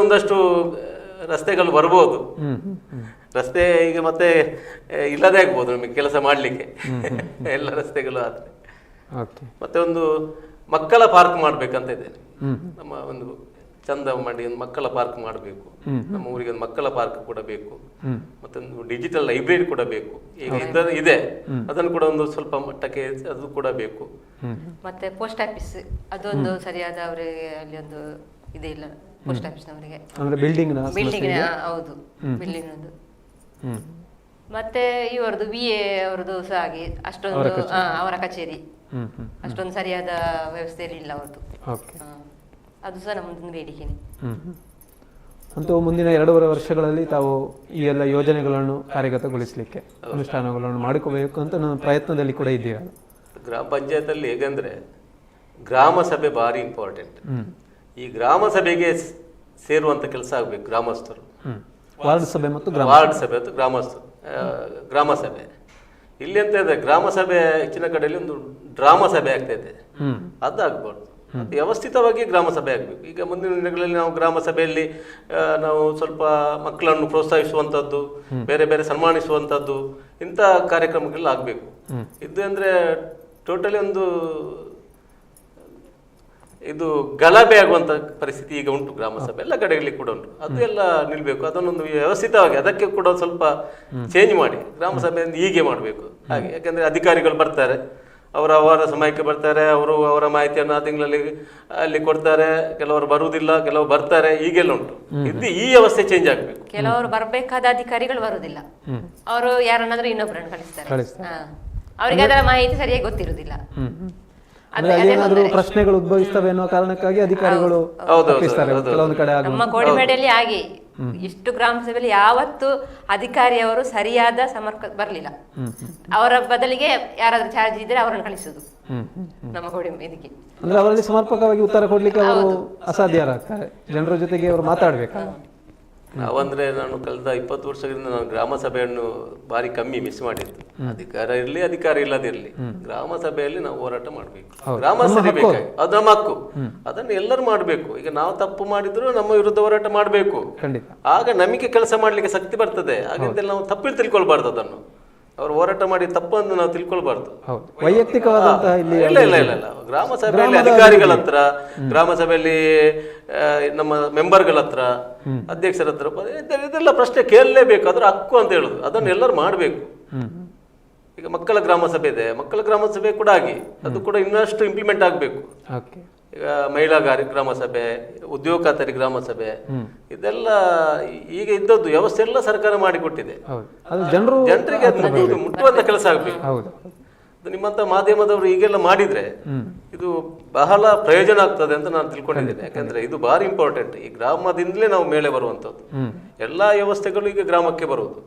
ಒಂದಷ್ಟು ರಸ್ತೆಗಳು ಬರ್ಬೋದು. ರಸ್ತೆ ಈಗ ಮತ್ತೆ ಇಲ್ಲದೆ ಆಗ್ಬೋದು ನಮಗೆ ಕೆಲಸ ಮಾಡ್ಲಿಕ್ಕೆ ಎಲ್ಲ ರಸ್ತೆಗಳು ಆದ್ರೆ. ಮತ್ತೆ ಒಂದು ಮಕ್ಕಳ ಪಾರ್ಕ್ ಮಾಡ್ಬೇಕಂತ ಇದ್ದೇನೆ. ನಮ್ಮ ಒಂದು ಚಂದ ಮಾಡಿ ಒಂದು ಮಕ್ಕಳ ಪಾರ್ಕ್ ಮಾಡಬೇಕು. ನಮ್ಮ ಊರಿಗೆ ಒಂದು ಮಕ್ಕಳ ಪಾರ್ಕ್ ಕೂಡ ಬೇಕು. ಮತ್ತೊಂದು ಡಿಜಿಟಲ್ ಲೈಬ್ರರಿ ಕೂಡ ಬೇಕು. ಈಗ ಇದೆ, ಅದನ್ನು ಕೂಡ ಒಂದು ಸ್ವಲ್ಪ ಮಟ್ಟಕ್ಕೆ ಅದು ಕೂಡ ಬೇಕು. ಮತ್ತೆ ಪೋಸ್ಟ್ ಆಫೀಸ್ ಅದೊಂದು ಸರಿಯಾದ ಅವರಿಗೆ ಅಲ್ಲಿ ಒಂದು ಇದೆ ಇಲ್ಲ ಪೋಸ್ಟ್ ಆಫೀಸ್ನವರಿಗೆ, ಅಂದ್ರೆ ಬಿಲ್ಡಿಂಗ್ ಹೌದು ಬಿಲ್ಡಿಂಗ್ ಮತ್ತೆ ಇವರದು VA ಅವರದು ಸಹ ಹಾಗೆ ಅಷ್ಟೊಂದು ಅವರ ಕಚೇರಿ ಅಷ್ಟೊಂದು ಸರಿಯಾದ ವ್ಯವಸ್ಥೆ ಇರಲಿಲ್ಲ ಅವ್ರದ್ದು. ಅದು ಸಹ ನಮ್ಮದೊಂದು ಬೇಡಿಕೆನೆ. ಅಂತೂ ಮುಂದಿನ 2.5 ವರ್ಷಗಳಲ್ಲಿ ತಾವು ಈ ಎಲ್ಲ ಯೋಜನೆಗಳನ್ನು ಕಾರ್ಯಗತಗೊಳಿಸಲಿಕ್ಕೆ ಅನುಷ್ಠಾನಗಳನ್ನು ಮಾಡಿಕೋಬೇಕು ಅಂತ ನನ್ನ ಪ್ರಯತ್ನದಲ್ಲಿ ಕೂಡ ಇದ್ದೀರಾ? ಗ್ರಾಮ ಪಂಚಾಯತ್ ಅಲ್ಲಿ ಹೇಗಂದ್ರೆ ಗ್ರಾಮ ಸಭೆ ಭಾರಿ ಇಂಪಾರ್ಟೆಂಟ್. ಈ ಗ್ರಾಮ ಸಭೆಗೆ ಸೇರುವಂತ ಕೆಲಸ ಆಗ್ಬೇಕು ಗ್ರಾಮಸ್ಥರು. ವಾರ್ಡ್ ಸಭೆ ಮತ್ತು ಗ್ರಾಮಸ್ಥರು ಗ್ರಾಮ ಸಭೆ ಇಲ್ಲಿ ಅಂತ ಇದೆ. ಗ್ರಾಮ ಸಭೆ ಹೆಚ್ಚಿನ ಕಡೆಯಲ್ಲಿ ಒಂದು ಡ್ರಾಮಾ ಸಭೆ ಆಗ್ತಾ ಇದೆ, ಅದಾಗಬಾರ್ದು. ಅದು ವ್ಯವಸ್ಥಿತವಾಗಿ ಗ್ರಾಮ ಸಭೆ ಆಗಬೇಕು. ಈಗ ಮುಂದಿನ ದಿನಗಳಲ್ಲಿ ನಾವು ಗ್ರಾಮ ಸಭೆಯಲ್ಲಿ ನಾವು ಸ್ವಲ್ಪ ಮಕ್ಕಳನ್ನು ಪ್ರೋತ್ಸಾಹಿಸುವಂಥದ್ದು, ಬೇರೆ ಬೇರೆ ಸನ್ಮಾನಿಸುವಂಥದ್ದು, ಇಂಥ ಕಾರ್ಯಕ್ರಮಗಳು ಆಗಬೇಕು. ಇದು ಅಂದರೆ ಟೋಟಲಿ ಒಂದು ಇದು ಗಲಭೆ ಆಗುವಂಥ ಪರಿಸ್ಥಿತಿ ಈಗ ಉಂಟು ಗ್ರಾಮ ಸಭೆ ಎಲ್ಲ ಕಡೆಯಲ್ಲಿ ಕೂಡ ಉಂಟು. ಅದು ಎಲ್ಲ ನಿಲ್ಬೇಕು. ಅದನ್ನೊಂದು ವ್ಯವಸ್ಥಿತವಾಗಿ ಅದಕ್ಕೆ ಕೂಡ ಸ್ವಲ್ಪ ಚೇಂಜ್ ಮಾಡಿ ಗ್ರಾಮ ಸಭೆಯಿಂದ ಹೀಗೆ ಮಾಡಬೇಕು ಹಾಗೆ. ಯಾಕಂದರೆ ಅಧಿಕಾರಿಗಳು ಬರ್ತಾರೆ, ಅವರ ಸಮಯಕ್ಕೆ ಬರ್ತಾರೆ, ಅವರು ಅವರ ಮಾಹಿತಿಯನ್ನು ಆ ತಿಂಗಳಲ್ಲಿ ಅಲ್ಲಿ ಕೊಡ್ತಾರೆ, ಕೆಲವರು ಬರುವುದಿಲ್ಲ, ಕೆಲವರು ಬರ್ತಾರೆ, ಹೀಗೆಲ್ಲ ಉಂಟು. ಇದು ಈ ವ್ಯವಸ್ಥೆ ಚೇಂಜ್ ಆಗಬೇಕು. ಕೆಲವರು ಬರಬೇಕಾದ ಅಧಿಕಾರಿಗಳು ಬರುವುದಿಲ್ಲ, ಅವರು ಯಾರನ್ನಾದ್ರೂ ಇನ್ನೊಬ್ಬರನ್ನು ಕಳಿಸ್ತಾರೆ. ಅವರಿಗೆ ಅದರ ಮಾಹಿತಿ ಸರಿಯಾಗಿ ಗೊತ್ತಿರುವುದಿಲ್ಲ. ಏನಾದ್ರೂ ಪ್ರಶ್ನೆಗಳು ಉದ್ಭವಿಸ್ತವೆ ಅನ್ನೋ ಕಾರಣಕ್ಕಾಗಿ ಅಧಿಕಾರಿಗಳು ತಪ್ಪಿಸ್ತಾರೆ ಕೆಲವೊಂದು ಕಡೆ. ನಮ್ಮ ಕೋಡಿಮೇಡೆಯಲ್ಲಿ ಹಾಗೆ ಇಷ್ಟು ಗ್ರಾಮ ಸಭೆಯಲ್ಲಿ ಯಾವತ್ತು ಅಧಿಕಾರಿಯವರು ಸರಿಯಾದ ಸಮರ್ಕ ಬರಲಿಲ್ಲ. ಅವರ ಬದಲಿಗೆ ಯಾರಾದ್ರೂ ಚಾರ್ಜ್ ಇದ್ರೆ ಅವರನ್ನು ಕಳಿಸುದು ನಮ್ಮ ಇದಕ್ಕೆ. ಅಂದ್ರೆ ಅವರಲ್ಲಿ ಸಮರ್ಪಕವಾಗಿ ಉತ್ತರ ಕೊಡ್ಲಿಕ್ಕೆ ಅವರು ಅಸಾಧ್ಯರಾಗ್ತಾರೆ. ಜನರ ಜೊತೆಗೆ ಅವರು ಮಾತಾಡ್ಬೇಕಲ್ಲ. ನಾವಂದ್ರೆ ನಾನು ಕಳೆದ 20 ವರ್ಷದಿಂದ ನಾನು ಗ್ರಾಮ ಸಭೆಯನ್ನು ಬಾರಿ ಕಮ್ಮಿ ಮಿಸ್ ಮಾಡಿದ್ದು. ಅಧಿಕಾರ ಇರಲಿ ಅಧಿಕಾರ ಇಲ್ಲದಿರಲಿ, ಗ್ರಾಮ ಸಭೆಯಲ್ಲಿ ನಾವು ಹೋರಾಟ ಮಾಡಬೇಕು. ಗ್ರಾಮ ಸಭೆ ಬೇಕಾಗಿ ಅದು ನಮ್ಮ ಹಕ್ಕು, ಅದನ್ನು ಎಲ್ಲರೂ ಮಾಡಬೇಕು. ಈಗ ನಾವು ತಪ್ಪು ಮಾಡಿದ್ರು ನಮ್ಮ ವಿರುದ್ಧ ಹೋರಾಟ ಮಾಡಬೇಕು. ಆಗ ನಮಗೆ ಕೆಲಸ ಮಾಡ್ಲಿಕ್ಕೆ ಶಕ್ತಿ ಬರ್ತದೆ. ಹಾಗಂತ ನಾವು ತಪ್ಪು ತಿಳ್ಕೊಳ್ಬಾರ್ದು. ಅದನ್ನು ಅವರು ಹೋರಾಟ ಮಾಡಿ ತಪ್ಪನ್ನು ನಾವು ತಿಳ್ಕೊಳ್ಬಾರ್ದು. ವೈಯಕ್ತಿಕವಾದಂತಹ ಇಲ್ಲ ಇಲ್ಲ ಇಲ್ಲ ಇಲ್ಲ ಗ್ರಾಮ ಸಭೆಯಲ್ಲಿ ಅಧಿಕಾರಿಗಳ ಹತ್ರ, ಗ್ರಾಮ ಸಭೆಯಲ್ಲಿ ನಮ್ಮ ಮೆಂಬರ್ಗಳ ಹತ್ರ, ಅಧ್ಯಕ್ಷರ ಹತ್ರ ಇದೆಲ್ಲ ಪ್ರಶ್ನೆ ಕೇಳಲೇಬೇಕು. ಅದರ ಹಕ್ಕು ಅಂತ ಹೇಳುದು, ಅದನ್ನು ಎಲ್ಲರೂ ಮಾಡಬೇಕು. ಈಗ ಮಕ್ಕಳ ಗ್ರಾಮ ಸಭೆ ಇದೆ, ಮಕ್ಕಳ ಗ್ರಾಮ ಸಭೆ ಕೂಡ ಆಗಿ ಅದು ಕೂಡ ಇನ್ನಷ್ಟು ಇಂಪ್ಲಿಮೆಂಟ್ ಆಗಬೇಕು. ಈಗ ಮಹಿಳಾ ಗ್ರಾಮ ಸಭೆ, ಉದ್ಯೋಗ ಖಾತರಿ ಗ್ರಾಮ ಸಭೆ, ಇದೆಲ್ಲ ಈಗ ಇದ್ದದ್ದು ವ್ಯವಸ್ಥೆ ಎಲ್ಲ ಸರ್ಕಾರ ಮಾಡಿಕೊಟ್ಟಿದೆ. ಜನರಿಗೆ ಮುಟ್ಟುವಂತ ಕೆಲಸ ಆಗಬೇಕು. ನಿಮ್ಮಂತ ಮಾಧ್ಯಮದವರು ಈಗೆಲ್ಲ ಮಾಡಿದ್ರೆ ಇದು ಬಹಳ ಪ್ರಯೋಜನ ಆಗ್ತದೆ ಅಂತ ನಾನು ತಿಳ್ಕೊಂಡಿದ್ದೇನೆ. ಯಾಕಂದ್ರೆ ಇದು ಬಾರಿ ಇಂಪಾರ್ಟೆಂಟ್. ಈ ಗ್ರಾಮದಿಂದಲೇ ನಾವು ಮೇಲೆ ಬರುವಂತದ್ದು. ಎಲ್ಲಾ ವ್ಯವಸ್ಥೆಗಳು ಈಗ ಗ್ರಾಮಕ್ಕೆ ಬರುವುದು.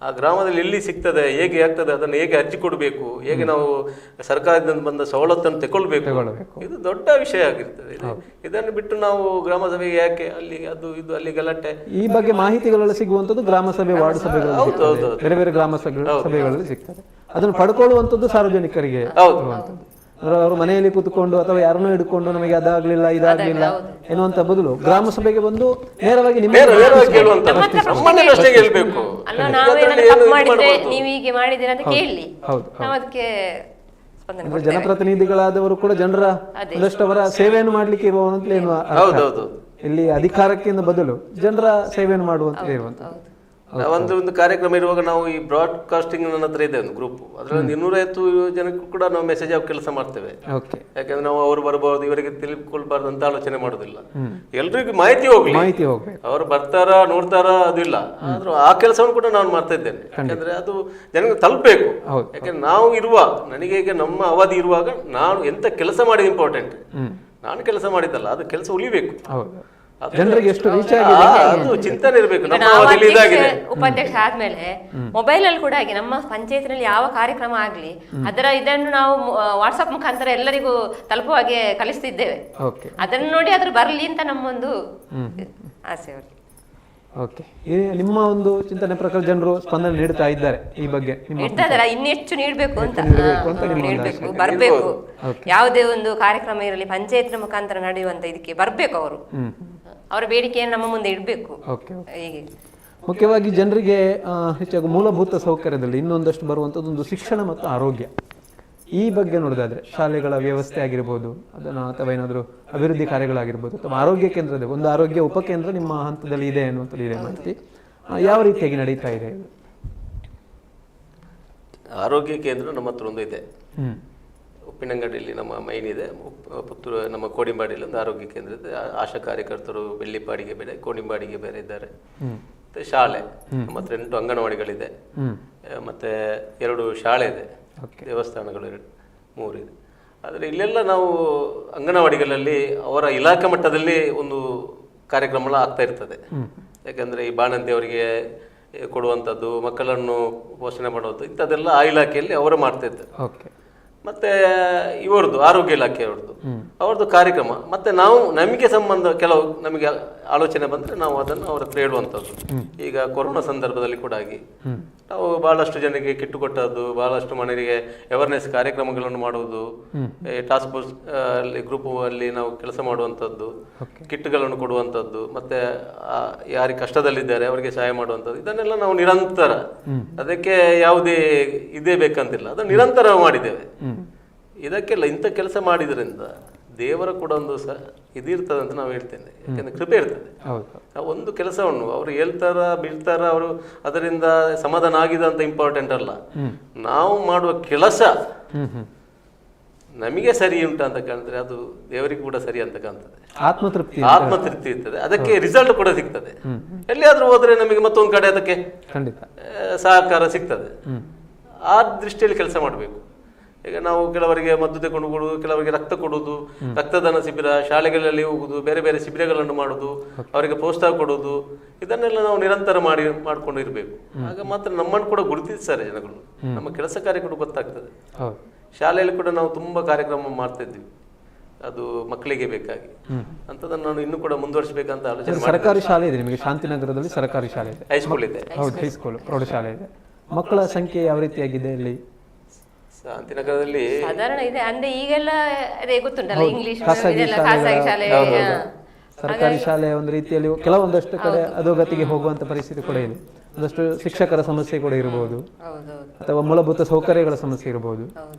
ಆ ಗ್ರಾಮದಲ್ಲಿ ಎಲ್ಲಿ ಸಿಗ್ತದೆ, ಹೇಗೆ ಆಗ್ತದೆ, ಅದನ್ನು ಹೇಗೆ ಅರ್ಜಿ ಕೊಡಬೇಕು, ಹೇಗೆ ನಾವು ಸರ್ಕಾರದಿಂದ ಬಂದ ಸವಲತ್ತನ್ನು ತಗೊಳ್ಬೇಕು, ಇದು ದೊಡ್ಡ ವಿಷಯ ಆಗಿರ್ತದೆ. ಇದನ್ನು ಬಿಟ್ಟು ನಾವು ಗ್ರಾಮ ಸಭೆಗೆ ಯಾಕೆ ಅಲ್ಲಿ ಅದು ಇದು ಅಲ್ಲಿ ಗಲಾಟೆ, ಈ ಬಗ್ಗೆ ಮಾಹಿತಿಗಳೆಲ್ಲ ಸಿಗುವಂತದ್ದು ಗ್ರಾಮ ಸಭೆ, ವಾರ್ಡ್ ಸಭೆಗಳು, ಬೇರೆ ಬೇರೆ ಗ್ರಾಮ ಸಭೆಗಳಲ್ಲಿ ಸಿಗ್ತದೆ. ಅದನ್ನು ಪಡ್ಕೊಳ್ಳುವಂತದ್ದು ಸಾರ್ವಜನಿಕರಿಗೆ. ಅವರು ಮನೆಯಲ್ಲಿ ಕೂತ್ಕೊಂಡು ಅಥವಾ ಯಾರನ್ನೋ ಹಿಡ್ಕೊಂಡು ನಮಗೆ ಅದಾಗ್ಲಿಲ್ಲ ಇದಾಗ್ಲಿಲ್ಲ ಎನ್ನುವಂತ ಬದಲು ಗ್ರಾಮ ಸಭೆಗೆ ಬಂದು ನೇರವಾಗಿ ಜನಪ್ರತಿನಿಧಿಗಳಾದವರು ಕೂಡ ಜನರ ಒಂದಷ್ಟವರ ಸೇವೆಯನ್ನು ಮಾಡ್ಲಿಕ್ಕೆ ಇರುವಂತ ಇಲ್ಲಿ ಅಧಿಕಾರಕ್ಕಿಂತ ಬದಲು ಜನರ ಸೇವೆಯನ್ನು ಮಾಡುವಂತ ಇರುವಂತ ಒಂದು ಕಾರ್ಯಕ್ರಮ ಇರುವಾಗ ನಾವು ಈ ಬ್ರಾಡ್ಕಾಸ್ಟಿಂಗ್ ನನ್ನ ಹತ್ರ ಇದೆ ಒಂದು ಗ್ರೂಪ್. ಅದರಲ್ಲಿ 250 ಜನಕ್ಕೂ ಕೂಡ ನಾವು ಮೆಸೇಜ್ ಆಗಿ ಕೆಲಸ ಮಾಡ್ತೇವೆ. ಯಾಕಂದ್ರೆ ನಾವು ಅವರು ಬರಬಹುದು, ಇವರಿಗೆ ತಿಳ್ಕೊಳ್ಬಾರ್ದು ಅಂತ ಆಲೋಚನೆ ಮಾಡುದಿಲ್ಲ. ಎಲ್ರಿಗೂ ಮಾಹಿತಿ ಹೋಗ್ಲಿ, ಅವರು ಬರ್ತಾರ ನೋಡ್ತಾರ ಅದಿಲ್ಲ, ಆದ್ರೂ ಆ ಕೆಲಸವನ್ನು ಕೂಡ ನಾನು ಮಾಡ್ತಾ ಇದ್ದೇನೆ. ಯಾಕಂದ್ರೆ ಅದು ಜನರಿಗೆ ತಲುಪಬೇಕು. ಯಾಕಂದ್ರೆ ನಾವು ನನಗೆ ಈಗ ನಮ್ಮ ಅವಧಿ ಇರುವಾಗ ನಾನು ಎಂತ ಕೆಲಸ ಮಾಡಿದ ಇಂಪಾರ್ಟೆಂಟ್. ನಾನು ಕೆಲಸ ಮಾಡಿದ್ದಲ್ಲ, ಅದು ಕೆಲಸ ಉಳಿಬೇಕು. ಜನರಿಗೆ ಎಷ್ಟು ರೀಚ್ ಆಗಿದೆ ಚಿಂತನೆ ಇರಬೇಕು. ಉಪಾಧ್ಯಕ್ಷ ಆದ್ಮೇಲೆ ಮೊಬೈಲ್ ಅಲ್ಲಿ ಕೂಡ ಹಾಗೆ ನಮ್ಮ ಪಂಚಾಯತ್ನಲ್ಲಿ ಯಾವ ಕಾರ್ಯಕ್ರಮ ಆಗ್ಲಿ ಇದನ್ನು ನಾವು ವಾಟ್ಸ್ಆಪ್ ಮುಖಾಂತರ ಎಲ್ಲರಿಗೂ ತಲುಪುವ ಹಾಗೆ ಕಲಿಸ್ತಿದ್ದೇವೆ. ಅದನ್ನು ನೋಡಿ ಅದ್ರ ಬರ್ಲಿ ಅಂತ ನಮ್ಮೊಂದು ಆಸೆ. ಓಕೆ, ನಿಮ್ಮ ಒಂದು ಚಿಂತನೆ ಪ್ರಕಾರ ಜನರು ಸ್ಪಂದನೆ ನೀಡ್ತಾ ಇದ್ದಾರೆ ಈ ಬಗ್ಗೆ? ಇನ್ನೆಚ್ಚು ನೀಡಬೇಕು ಅಂತ, ನೀಡಬೇಕು, ಬರ್ಬೇಕು. ಯಾವುದೇ ಒಂದು ಕಾರ್ಯಕ್ರಮ ಇರಲಿ ಪಂಚಾಯತ್ ಮುಖಾಂತರ ನಡೆಯುವಂತ ಇದಕ್ಕೆ ಬರ್ಬೇಕು. ಅವರು ಅವರ ಬೇಡಿಕೆಯನ್ನು ನಮ್ಮ ಮುಂದೆ ಇಡಬೇಕು. ಹೀಗೆ ಮುಖ್ಯವಾಗಿ ಜನರಿಗೆ ಹೆಚ್ಚಾಗಿ ಮೂಲಭೂತ ಸೌಕರ್ಯದಲ್ಲಿ ಇನ್ನೊಂದಷ್ಟು ಬರುವಂತದ್ದು ಒಂದು ಶಿಕ್ಷಣ ಮತ್ತು ಆರೋಗ್ಯ. ಈ ಬಗ್ಗೆ ನೋಡೋದಾದ್ರೆ ಶಾಲೆಗಳ ವ್ಯವಸ್ಥೆ ಆಗಿರ್ಬೋದು, ಅದನ್ನು ಅಥವಾ ಏನಾದರೂ ಅಭಿವೃದ್ಧಿ ಕಾರ್ಯಗಳಾಗಿರ್ಬೋದು, ಅಥವಾ ಆರೋಗ್ಯ ಕೇಂದ್ರದ ಒಂದು ಆರೋಗ್ಯ ಉಪಕೇಂದ್ರ ನಿಮ್ಮ ಹಂತದಲ್ಲಿ ಇದೆ ಅನ್ನುವಂಥದ್ದು ಇದೆ ಮಾಹಿತಿ. ಯಾವ ರೀತಿಯಾಗಿ ನಡೀತಾ ಇದೆ? ಆರೋಗ್ಯ ಕೇಂದ್ರ ನಮ್ಮ ಹತ್ರ ಒಂದು ಇದೆ. ಉಪ್ಪಿನಂಗಡಿಯಲ್ಲಿ ನಮ್ಮ ಮೈನ್ ಇದೆ. ಪುತ್ತೂರು ನಮ್ಮ ಕೋಡಿಂಬಾಡಿಯಲ್ಲಿ ಒಂದು ಆರೋಗ್ಯ ಕೇಂದ್ರ ಇದೆ. ಆಶಾ ಕಾರ್ಯಕರ್ತರು ಬೆಳ್ಳಿಪಾಡಿಗೆ ಬೇರೆ, ಕೋಡಿಂಬಾಡಿಗೆ ಬೇರೆ ಇದ್ದಾರೆ. ಮತ್ತೆ ಶಾಲೆ ನಮ್ಮ ಹತ್ರ 8 ಅಂಗನವಾಡಿಗಳಿದೆ. ಮತ್ತೆ 2 ಶಾಲೆ ಇದೆ. ದೇವಸ್ಥಾನಗಳು 3 ಇದೆ. ಆದರೆ ಇಲ್ಲೆಲ್ಲ ನಾವು ಅಂಗನವಾಡಿಗಳಲ್ಲಿ ಅವರ ಇಲಾಖೆ ಮಟ್ಟದಲ್ಲಿ ಒಂದು ಕಾರ್ಯಕ್ರಮ ಆಗ್ತಾ ಇರ್ತದೆ. ಯಾಕಂದರೆ ಈ ಬಾಣಂತಿ ಅವರಿಗೆ ಕೊಡುವಂಥದ್ದು, ಮಕ್ಕಳನ್ನು ಪೋಷಣೆ ಮಾಡುವಂಥದ್ದು, ಇಂಥದ್ದೆಲ್ಲ ಆ ಇಲಾಖೆಯಲ್ಲಿ ಅವರು ಮಾಡ್ತಾ ಇದ್ದಾರೆ. ಮತ್ತು ಇವರದ್ದು ಆರೋಗ್ಯ ಇಲಾಖೆಯವ್ರದ್ದು ಅವ್ರದ್ದು ಕಾರ್ಯಕ್ರಮ. ಮತ್ತು ನಾವು ನಮಗೆ ಕೆಲವು ನಮಗೆ ಆಲೋಚನೆ ಬಂದರೆ ನಾವು ಅದನ್ನು ಅವ್ರ ಹತ್ರ ಹೇಳುವಂಥದ್ದು. ಈಗ ಕೊರೋನಾ ಸಂದರ್ಭದಲ್ಲಿ ಕೂಡ ಆಗಿ ನಾವು ಬಹಳಷ್ಟು ಜನಕ್ಕೆ ಕಿಟ್ಟು ಕೊಟ್ಟದ್ದು, ಬಹಳಷ್ಟು ಮನೆಗೆ ಅವೇರ್ನೆಸ್ ಕಾರ್ಯಕ್ರಮಗಳನ್ನು ಮಾಡುವುದು, ಟಾಸ್ಕ್ ಫೋರ್ಸ್ ಅಲ್ಲಿ ಗ್ರೂಪ್ ಅಲ್ಲಿ ನಾವು ಕೆಲಸ ಮಾಡುವಂಥದ್ದು, ಕಿಟ್ಗಳನ್ನು ಕೊಡುವಂಥದ್ದು, ಮತ್ತೆ ಯಾರಿಗೆ ಕಷ್ಟದಲ್ಲಿದ್ದಾರೆ ಅವರಿಗೆ ಸಹಾಯ ಮಾಡುವಂಥದ್ದು, ಇದನ್ನೆಲ್ಲ ನಾವು ನಿರಂತರ, ಅದಕ್ಕೆ ಯಾವುದೇ ಇದೇ ಬೇಕಂತಿಲ್ಲ, ಅದನ್ನು ನಿರಂತರ ಮಾಡಿದ್ದೇವೆ. ಇದಕ್ಕೆಲ್ಲ ಇಂಥ ಕೆಲಸ ಮಾಡಿದ್ರಿಂದ ದೇವರ ಕೂಡ ಒಂದು ಇದಿರ್ತದೆ ಅಂತ ನಾವು ಹೇಳ್ತೇನೆ. ಯಾಕಂದ್ರೆ ಕೃಪೆ ಇರ್ತದೆ. ಒಂದು ಕೆಲಸವನ್ನು ಅವರು ಹೇಳ್ತಾರ ಬೀಳ್ತಾರ, ಅವರು ಅದರಿಂದ ಸಮಾಧಾನ ಆಗಿದೆ ಅಂತ ಇಂಪಾರ್ಟೆಂಟ್ ಅಲ್ಲ. ನಾವು ಮಾಡುವ ಕೆಲಸ ನಮಗೆ ಸರಿ ಉಂಟು ಅಂತ ಕಾಣ್ತದೆ, ಅದು ದೇವರಿಗೆ ಕೂಡ ಸರಿ ಅಂತ ಕಾಣ್ತದೆ. ಆತ್ಮತೃಪ್ತಿ ಇರ್ತದೆ, ಅದಕ್ಕೆ ರಿಸಲ್ಟ್ ಕೂಡ ಸಿಗ್ತದೆ. ಎಲ್ಲಿಯಾದ್ರೂ ಹೋದ್ರೆ ನಮಗೆ ಮತ್ತೊಂದು ಕಡೆ ಅದಕ್ಕೆ ಸಹಕಾರ ಸಿಗ್ತದೆ. ಆ ದೃಷ್ಟಿಯಲ್ಲಿ ಕೆಲಸ ಮಾಡಬೇಕು. ಈಗ ನಾವು ಕೆಲವರಿಗೆ ಮದ್ದು ತಗೊಂಡು ಕೊಡುವುದು, ಕೆಲವರಿಗೆ ರಕ್ತ ಕೊಡುವುದು, ರಕ್ತದಾನ ಶಿಬಿರ, ಶಾಲೆಗಳಲ್ಲಿ ಹೋಗುದು, ಬೇರೆ ಬೇರೆ ಶಿಬಿರಗಳನ್ನು ಮಾಡುವುದು, ಅವರಿಗೆ ಪ್ರೋತ್ಸಾಹ ಕೊಡುವುದು, ಇದನ್ನೆಲ್ಲ ನಾವು ನಿರಂತರ ಮಾಡ್ಕೊಂಡು ಇರಬೇಕು. ಆಗ ಮಾತ್ರ ನಮ್ಮನ್ನು ಕೂಡ ಗುರುತಿಸ್ತಾರೆ ಜನಗಳು, ನಮ್ಮ ಕೆಲಸ ಕಾರ್ಯ ಕೂಡ ಗೊತ್ತಾಗ್ತದೆ. ಶಾಲೆಯಲ್ಲಿ ಕೂಡ ನಾವು ತುಂಬಾ ಕಾರ್ಯಕ್ರಮ ಮಾಡ್ತಾ ಇದ್ವಿ, ಅದು ಮಕ್ಕಳಿಗೆ ಬೇಕಾಗಿ. ಅಂತದನ್ನು ನಾನು ಇನ್ನೂ ಕೂಡ ಮುಂದುವರಿಸಬೇಕಂತ ಆಲೋಚನೆ. ಸರ್ಕಾರಿ ಶಾಲೆ ಇದೆ ನಿಮಗೆ ಶಾಂತಿನಗರದಲ್ಲಿ? ಸರ್ಕಾರಿ ಶಾಲೆ ಇದೆ, ಹೈಸ್ಕೂಲ್ ಇದೆ. ಹೌದು, ಹೈಸ್ಕೂಲ್ ಪ್ರೌಢಶಾಲೆ ಇದೆ. ಮಕ್ಕಳ ಸಂಖ್ಯೆ ಯಾವ ರೀತಿಯಾಗಿದೆ ಇಲ್ಲಿ? ಶಾಂತಿನಗರದಲ್ಲಿ ಸಾಧಾರಣ ಇದೆ, ಅಂದ್ರೆ ಈಗೆಲ್ಲ ಅದೇ ಗೊತ್ತುಂಟಲ್ಲ, ಇಂಗ್ಲಿಷ್ ಖಾಸಗಿ ಶಾಲೆ. ಸರ್ಕಾರಿ ಶಾಲೆ ಒಂದು ರೀತಿಯಲ್ಲಿ ಕೆಲವೊಂದಷ್ಟು ಕಡೆ ಅಧೋಗತಿಗೆ ಹೋಗುವಂತ ಪರಿಸ್ಥಿತಿ ಕೂಡ ಇದೆ. ಒಂದಷ್ಟು ಶಿಕ್ಷಕರ ಸಮಸ್ಯೆ ಕೂಡ ಇರಬಹುದು, ಅಥವಾ ಮೂಲಭೂತ ಸೌಕರ್ಯಗಳ ಸಮಸ್ಯೆ ಇರಬಹುದು.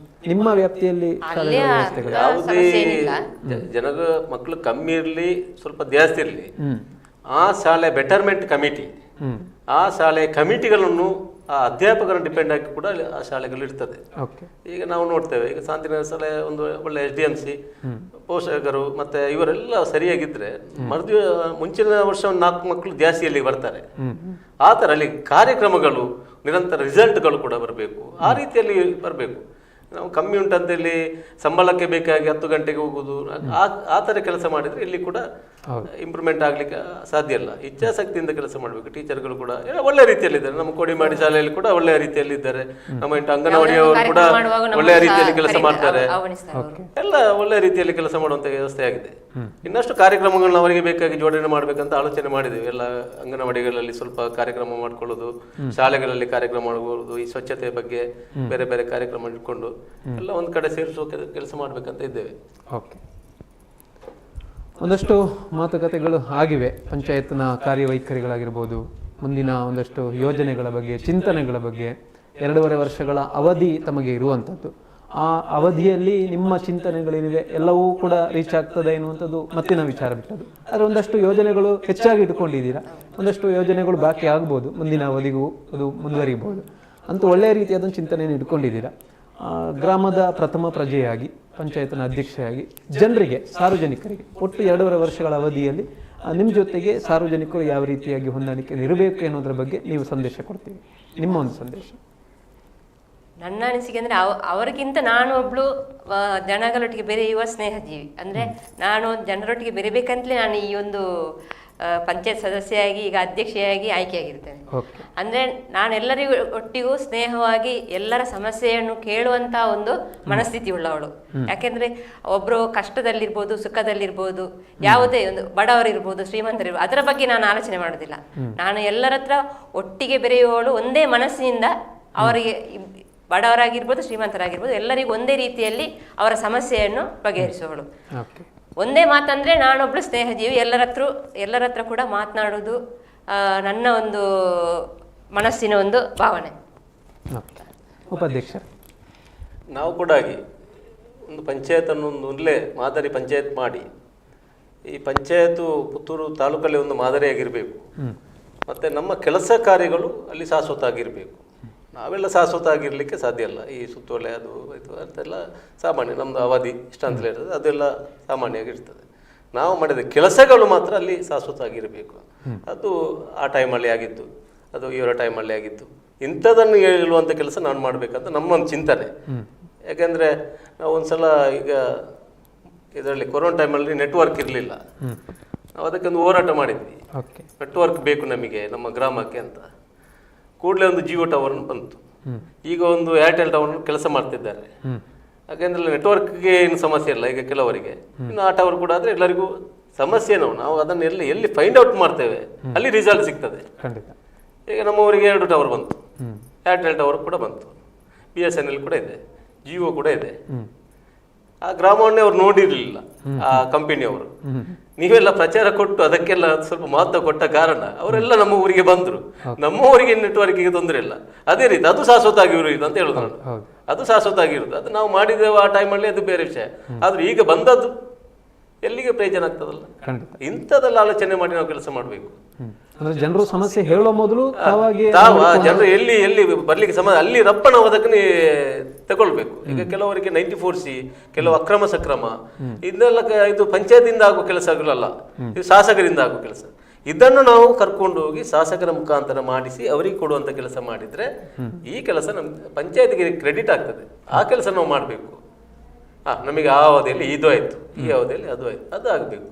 ನಿಮ್ಮ ವ್ಯಾಪ್ತಿಯಲ್ಲಿ ಯಾವುದೇ ಜನರ ಮಕ್ಕಳು ಕಮ್ಮಿ ಇರಲಿ, ಸ್ವಲ್ಪ ಜಾಸ್ತಿ ಇರಲಿ, ಆ ಶಾಲೆ ಬೆಟರ್ಮೆಂಟ್ ಕಮಿಟಿ, ಆ ಶಾಲೆ ಕಮಿಟಿಗಳನ್ನು ಆ ಅಧ್ಯಾಪಕರನ್ನು ಡಿಪೆಂಡ್ ಆಗಿ ಕೂಡ ಆ ಶಾಲೆಗಳು ಇರ್ತದೆ. ಈಗ ನಾವು ನೋಡ್ತೇವೆ, ಈಗ ಶಾಂತಿನಗರ ಶಾಲೆ ಒಂದು ಒಳ್ಳೆ SDMC ಪೋಷಕರು ಮತ್ತೆ ಇವರೆಲ್ಲ ಸರಿಯಾಗಿದ್ರೆ ಮುಂಚಿನ ವರ್ಷ 4 ಮಕ್ಕಳು ಜಾಸ್ತಿಯಲ್ಲಿ ಬರ್ತಾರೆ. ಆ ಥರ ಅಲ್ಲಿ ಕಾರ್ಯಕ್ರಮಗಳು ನಿರಂತರ ರಿಸಲ್ಟ್ಗಳು ಕೂಡ ಬರಬೇಕು, ಆ ರೀತಿಯಲ್ಲಿ ಬರಬೇಕು. ನಾವು ಕಮ್ಮಿ ಉಂಟಂತೇಳಿ ಸಂಬಳಕ್ಕೆ ಬೇಕಾಗಿ 10 ಗಂಟೆಗೆ ಹೋಗುದು, ಆ ಥರ ಕೆಲಸ ಮಾಡಿದ್ರೆ ಇಲ್ಲಿ ಕೂಡ ಇಂಪ್ರೂವ್ಮೆಂಟ್ ಆಗ್ಲಿಕ್ಕೆ ಸಾಧ್ಯ ಇಲ್ಲ. ಇಚ್ಛಾಸಕ್ತಿಯಿಂದ ಕೆಲಸ ಮಾಡಬೇಕು. ಟೀಚರ್ಗಳು ಕೂಡ ಒಳ್ಳೆ ರೀತಿಯಲ್ಲಿ ಇದ್ದಾರೆ. ನಮ್ಮ ಕೋಡಿಮಾಡಿ ಶಾಲೆಯಲ್ಲಿ ಕೂಡ ಒಳ್ಳೆಯ ರೀತಿಯಲ್ಲಿ ಇದ್ದಾರೆ. ನಮ್ಮ ಅಂಗನವಾಡಿಯವರು ಕೂಡ ಒಳ್ಳೆಯ ರೀತಿಯಲ್ಲಿ ಕೆಲಸ ಮಾಡ್ತಾರೆ. ಎಲ್ಲ ಒಳ್ಳೆಯ ರೀತಿಯಲ್ಲಿ ಕೆಲಸ ಮಾಡುವಂತ ವ್ಯವಸ್ಥೆ ಆಗಿದೆ. ಇನ್ನಷ್ಟು ಕಾರ್ಯಕ್ರಮಗಳನ್ನ ಅವರಿಗೆ ಬೇಕಾಗಿ ಜೋಡಣೆ ಮಾಡ್ಬೇಕಂತ ಆಲೋಚನೆ ಮಾಡಿದ್ದೇವೆ. ಎಲ್ಲ ಅಂಗನವಾಡಿಗಳಲ್ಲಿ ಸ್ವಲ್ಪ ಕಾರ್ಯಕ್ರಮ ಮಾಡ್ಕೊಳ್ಳೋದು, ಶಾಲೆಗಳಲ್ಲಿ ಕಾರ್ಯಕ್ರಮ ಮಾಡಬಹುದು, ಈ ಸ್ವಚ್ಛತೆ ಬಗ್ಗೆ ಬೇರೆ ಬೇರೆ ಕಾರ್ಯಕ್ರಮ ಇಟ್ಕೊಂಡು ಎಲ್ಲ ಒಂದ್ ಕಡೆ ಸೇರಿಸುವ ಕೆಲಸ ಮಾಡ್ಬೇಕಂತ ಇದ್ದೇವೆ. ಒಂದಷ್ಟು ಮಾತುಕತೆಗಳು ಆಗಿವೆ. ಪಂಚಾಯತ್ನ ಕಾರ್ಯವೈಖರಿಗಳಾಗಿರ್ಬೋದು, ಮುಂದಿನ ಒಂದಷ್ಟು ಯೋಜನೆಗಳ ಬಗ್ಗೆ, ಚಿಂತನೆಗಳ ಬಗ್ಗೆ. 2.5 ವರ್ಷಗಳ ಅವಧಿ ತಮಗೆ ಇರುವಂಥದ್ದು. ಆ ಅವಧಿಯಲ್ಲಿ ನಿಮ್ಮ ಚಿಂತನೆಗಳೇನಿವೆ ಎಲ್ಲವೂ ಕೂಡ ರೀಚ್ ಆಗ್ತದೆ ಎನ್ನುವಂಥದ್ದು ಮತ್ತಿನ ವಿಚಾರ ಬಿಟ್ಟದ್ದು. ಆದರೆ ಒಂದಷ್ಟು ಯೋಜನೆಗಳು ಹೆಚ್ಚಾಗಿ ಇಟ್ಕೊಂಡಿದ್ದೀರಾ, ಒಂದಷ್ಟು ಯೋಜನೆಗಳು ಬಾಕಿ ಆಗ್ಬೋದು, ಮುಂದಿನ ಅವಧಿಗೂ ಅದು ಮುಂದುವರಿಬಹುದು ಅಂತ ಒಳ್ಳೆಯ ರೀತಿಯಾದ ಚಿಂತನೆಯನ್ನು ಇಟ್ಕೊಂಡಿದ್ದೀರಾ. ಗ್ರಾಮದ ಪ್ರಥಮ ಪ್ರಜೆಯಾಗಿ, ಪಂಚಾಯತ್ನ ಅಧ್ಯಕ್ಷೆಯಾಗಿ ಜನರಿಗೆ, ಸಾರ್ವಜನಿಕರಿಗೆ ಒಟ್ಟು 2.5 ವರ್ಷಗಳ ಅವಧಿಯಲ್ಲಿ ನಿಮ್ಮ ಜೊತೆಗೆ ಸಾರ್ವಜನಿಕರು ಯಾವ ರೀತಿಯಾಗಿ ಹೊಂದಾಣಿಕೆ ಇರಬೇಕು ಅನ್ನೋದ್ರ ಬಗ್ಗೆ ನೀವು ಸಂದೇಶ ಕೊಡ್ತೀವಿ. ನಿಮ್ಮ ಒಂದು ಸಂದೇಶ. ನನ್ನ ಅನಿಸಿಕೆ ಅಂದ್ರೆ ಅವರಿಗಿಂತ ನಾನು ಒಬ್ಳು ಜನಗಳೊಟ್ಟಿಗೆ ಬೆರೆಯುವ ಸ್ನೇಹಜೀವಿ. ಅಂದ್ರೆ ನಾನು ಜನರೊಟ್ಟಿಗೆ ಬೆರೆಬೇಕಂತಲೇ ನಾನು ಈ ಒಂದು ಪಂಚಾಯತ್ ಸದಸ್ಯೆಯಾಗಿ ಈಗ ಅಧ್ಯಕ್ಷೆಯಾಗಿ ಆಯ್ಕೆಯಾಗಿರ್ತೇನೆ. ಅಂದ್ರೆ ನಾನು ಎಲ್ಲರಿಗೂ ಒಟ್ಟಿಗೂ ಸ್ನೇಹವಾಗಿ ಎಲ್ಲರ ಸಮಸ್ಯೆಯನ್ನು ಕೇಳುವಂತ ಒಂದು ಮನಸ್ಥಿತಿ ಉಳ್ಳವಳು. ಯಾಕೆಂದ್ರೆ ಒಬ್ರು ಕಷ್ಟದಲ್ಲಿರ್ಬೋದು, ಸುಖದಲ್ಲಿರ್ಬೋದು, ಯಾವುದೇ ಒಂದು ಬಡವರಿರ್ಬೋದು, ಶ್ರೀಮಂತರಿರ್ಬೋದು, ಅದರ ಬಗ್ಗೆ ನಾನು ಆಲೋಚನೆ ಮಾಡೋದಿಲ್ಲ. ನಾನು ಎಲ್ಲರ ಹತ್ರ ಒಟ್ಟಿಗೆ ಬೆರೆಯುವವಳು, ಒಂದೇ ಮನಸ್ಸಿನಿಂದ ಅವರಿಗೆ, ಬಡವರಾಗಿರ್ಬೋದು ಶ್ರೀಮಂತರಾಗಿರ್ಬೋದು, ಎಲ್ಲರಿಗೂ ಒಂದೇ ರೀತಿಯಲ್ಲಿ ಅವರ ಸಮಸ್ಯೆಯನ್ನು ಬಗೆಹರಿಸುವವಳು. ಒಂದೇ ಮಾತಂದ್ರೆ ನಾನೊಬ್ಳು ಸ್ನೇಹಜೀವಿ. ಎಲ್ಲರ ಹತ್ರ ಕೂಡ ಮಾತನಾಡುವುದು ನನ್ನ ಒಂದು ಮನಸ್ಸಿನ ಒಂದು ಭಾವನೆ. ಉಪಾಧ್ಯಕ್ಷ, ನಾವು ಕೂಡ ಒಂದು ಪಂಚಾಯತ್ ಒಂದು ಒಳ್ಳೆ ಮಾದರಿ ಪಂಚಾಯತ್ ಮಾಡಿ, ಈ ಪಂಚಾಯತ್ ಪುತ್ತೂರು ತಾಲೂಕಲ್ಲಿ ಒಂದು ಮಾದರಿಯಾಗಿರಬೇಕು. ಮತ್ತೆ ನಮ್ಮ ಕೆಲಸ ಕಾರ್ಯಗಳು ಅಲ್ಲಿ ಶಾಶ್ವತ ಆಗಿರಬೇಕು. ನಾವೆಲ್ಲ ಶಾಶ್ವತ ಆಗಿರಲಿಕ್ಕೆ ಸಾಧ್ಯ ಇಲ್ಲ. ಈ ಸುತ್ತೋಲೆ ಅದು ಇದು ಅಂತೆಲ್ಲ ಸಾಮಾನ್ಯ, ನಮ್ಮದು ಅವಧಿ ಇಷ್ಟ ಅಂತ ಹೇಳಿದ್ರೆ ಅದೆಲ್ಲ ಸಾಮಾನ್ಯವಾಗಿರ್ತದೆ. ನಾವು ಮಾಡಿದ ಕೆಲಸಗಳು ಮಾತ್ರ ಅಲ್ಲಿ ಶಾಶ್ವತ ಆಗಿರಬೇಕು. ಅದು ಆ ಟೈಮಲ್ಲಿ ಆಗಿದ್ದು, ಅದು ಇವರ ಟೈಮಲ್ಲಿ ಆಗಿದ್ದು, ಇಂಥದನ್ನು ಹೇಳುವಂಥ ಕೆಲಸ ನಾನು ಮಾಡಬೇಕಂತ ನಮ್ಮೊಂದು ಚಿಂತನೆ. ಯಾಕೆಂದರೆ ನಾವು ಒಂದ್ಸಲ ಈಗ ಇದರಲ್ಲಿ ಕೊರೋನಾ ಟೈಮಲ್ಲಿ ನೆಟ್ವರ್ಕ್ ಇರಲಿಲ್ಲ. ನಾವು ಅದಕ್ಕೊಂದು ಹೋರಾಟ ಮಾಡಿದ್ವಿ, ನೆಟ್ವರ್ಕ್ ಬೇಕು ನಮಗೆ ನಮ್ಮ ಗ್ರಾಮಕ್ಕೆ ಅಂತ. ಕೂಡಲೇ ಒಂದು ಜಿಯೋ ಟವರ್ ಬಂತು. ಈಗ ಒಂದು ಏರ್ಟೆಲ್ ಟವರ್ ಕೆಲಸ ಮಾಡ್ತಿದ್ದಾರೆ. ಯಾಕೆಂದ್ರೆ ನೆಟ್ವರ್ಕ್ಗೆ ಏನು ಸಮಸ್ಯೆ ಇಲ್ಲ ಈಗ ಕೆಲವರಿಗೆ. ಇನ್ನು ಆ ಟವರ್ ಕೂಡ ಆದರೆ ಎಲ್ಲರಿಗೂ ಸಮಸ್ಯೆ. ನಾವು ಅದನ್ನು ಎಲ್ಲಿ ಫೈಂಡ್ ಔಟ್ ಮಾಡ್ತೇವೆ ಅಲ್ಲಿ ರಿಸಲ್ಟ್ ಸಿಗ್ತದೆ. ಈಗ ನಮ್ಮವರಿಗೆ 2 ಟವರ್ ಬಂತು. ಏರ್ಟೆಲ್ ಟವರ್ ಕೂಡ ಬಂತು, BSNL ಕೂಡ ಇದೆ, ಜಿಯೋ ಕೂಡ ಇದೆ. ಆ ಗ್ರಾಮವನ್ನೇ ಅವ್ರು ನೋಡಿರಲಿಲ್ಲ ಆ ಕಂಪನಿಯವರು. ನೀವೆಲ್ಲ ಪ್ರಚಾರ ಕೊಟ್ಟು ಅದಕ್ಕೆಲ್ಲ ಸ್ವಲ್ಪ ಮಹತ್ವ ಕೊಟ್ಟ ಕಾರಣ ಅವರೆಲ್ಲ ನಮ್ಮ ಊರಿಗೆ ಬಂದರು. ನಮ್ಮ ಊರಿಗೆ ನೆಟ್ವರ್ಕಿಗೆ ತೊಂದರೆ ಇಲ್ಲ. ಅದೇ ರೀತಿ ಅದು ಶಾಶ್ವತ ಆಗಿರುವುದು ಅಂತ ಹೇಳುದು ನಾನು. ಅದು ಶಾಶ್ವತ ಆಗಿರುವುದು. ಅದು ನಾವು ಮಾಡಿದ್ದೇವೆ ಆ ಟೈಮಲ್ಲಿ, ಅದು ಬೇರೆ ವಿಷಯ. ಆದ್ರೆ ಈಗ ಬಂದದ್ದು ಎಲ್ಲಿಗೆ ಪ್ರಯೋಜನ ಆಗ್ತದಲ್ಲ. ಇಂಥದ್ದೆಲ್ಲ ಆಲೋಚನೆ ಮಾಡಿ ನಾವು ಕೆಲಸ ಮಾಡಬೇಕು. ಅಂದ್ರೆ ಜನರು ಸಮಸ್ಯೆ ಹೇಳೋ ಮೊದಲು ಜನರು ಎಲ್ಲಿ ಎಲ್ಲಿ ಬರ್ಲಿಕ್ಕೆ ಅಲ್ಲಿ ರಪ್ಪಣವಾದಕ್ಕೆ ತಗೊಳ್ಬೇಕು. ಈಗ ಕೆಲವರಿಗೆ 94C, ಕೆಲವು ಅಕ್ರಮ ಸಕ್ರಮ, ಇದನ್ನೆಲ್ಲ ಇದು ಪಂಚಾಯತಿಂದ ಆಗುವ ಕೆಲಸಗಳಲ್ಲ, ಇದು ಶಾಸಕರಿಂದ ಆಗುವ ಕೆಲಸ. ಇದನ್ನು ನಾವು ಕರ್ಕೊಂಡು ಹೋಗಿ ಶಾಸಕರ ಮುಖಾಂತರ ಮಾಡಿಸಿ ಅವರಿಗೆ ಕೊಡುವಂತ ಕೆಲಸ ಮಾಡಿದ್ರೆ ಈ ಕೆಲಸ ನಮ್ ಪಂಚಾಯತಿಗೆ ಕ್ರೆಡಿಟ್ ಆಗ್ತದೆ. ಆ ಕೆಲಸ ನಾವು ಮಾಡಬೇಕು. ನಮಗೆ ಆ ಅವಧಿಯಲ್ಲಿ ಇದು ಆಯ್ತು, ಈ ಅವಧಿಯಲ್ಲಿ ಅದು ಆಯ್ತು, ಅದು ಆಗಬೇಕು.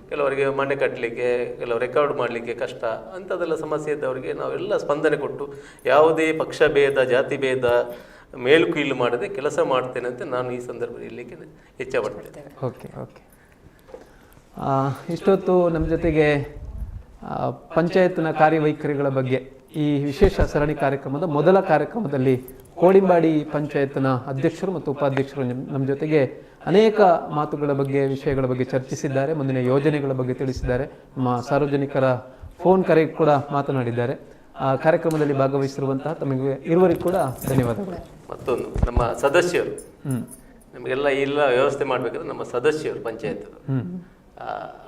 ಕೆಲವರಿಗೆ ಮನೆ ಕಟ್ಟಲಿಕ್ಕೆ, ಕೆಲವು ರೆಕಾರ್ಡ್ ಮಾಡಲಿಕ್ಕೆ ಕಷ್ಟ, ಅಂಥದ್ದೆಲ್ಲ ಸಮಸ್ಯೆ ಇದ್ದವರಿಗೆ ನಾವೆಲ್ಲ ಸ್ಪಂದನೆ ಕೊಟ್ಟು ಯಾವುದೇ ಪಕ್ಷ ಭೇದ, ಜಾತಿ ಭೇದ, ಮೇಲು ಕೀಳು ಮಾಡದೆ ಕೆಲಸ ಮಾಡ್ತೇನೆ ಅಂತ ನಾನು ಈ ಸಂದರ್ಭದಲ್ಲಿ ಇರಲಿಕ್ಕೆ ಇಚ್ಛೆ ಪಡ್ತೇನೆ. Okay okay. ಇಷ್ಟೊತ್ತು ನಮ್ಮ ಜೊತೆಗೆ ಪಂಚಾಯತ್ನ ಕಾರ್ಯವೈಖರಿಗಳ ಬಗ್ಗೆ ಈ ವಿಶೇಷ ಸರಣಿ ಕಾರ್ಯಕ್ರಮದ ಮೊದಲ ಕಾರ್ಯಕ್ರಮದಲ್ಲಿ ಕೋಡಿಂಬಾಡಿ ಪಂಚಾಯತ್ನ ಅಧ್ಯಕ್ಷರು ಮತ್ತು ಉಪಾಧ್ಯಕ್ಷರು ನಮ್ಮ ಜೊತೆಗೆ ಅನೇಕ ಮಾತುಗಳ ಬಗ್ಗೆ, ವಿಷಯಗಳ ಬಗ್ಗೆ ಚರ್ಚಿಸಿದ್ದಾರೆ. ಮುಂದಿನ ಯೋಜನೆಗಳ ಬಗ್ಗೆ ತಿಳಿಸಿದ್ದಾರೆ. ನಮ್ಮ ಸಾರ್ವಜನಿಕರ ಫೋನ್ ಕರೆ ಕೂಡ ಮಾತನಾಡಿದ್ದಾರೆ. ಆ ಕಾರ್ಯಕ್ರಮದಲ್ಲಿ ಭಾಗವಹಿಸಿರುವಂತಹ ತಮಗೆ ಇರುವರಿಗೂ ಕೂಡ ಧನ್ಯವಾದಗಳು. ಮತ್ತೊಂದು ನಮ್ಮ ಸದಸ್ಯರು, ನಮಗೆಲ್ಲ ಇಲ್ಲ ವ್ಯವಸ್ಥೆ ಮಾಡಬೇಕಾದ್ರೆ ನಮ್ಮ ಸದಸ್ಯರು ಪಂಚಾಯತ್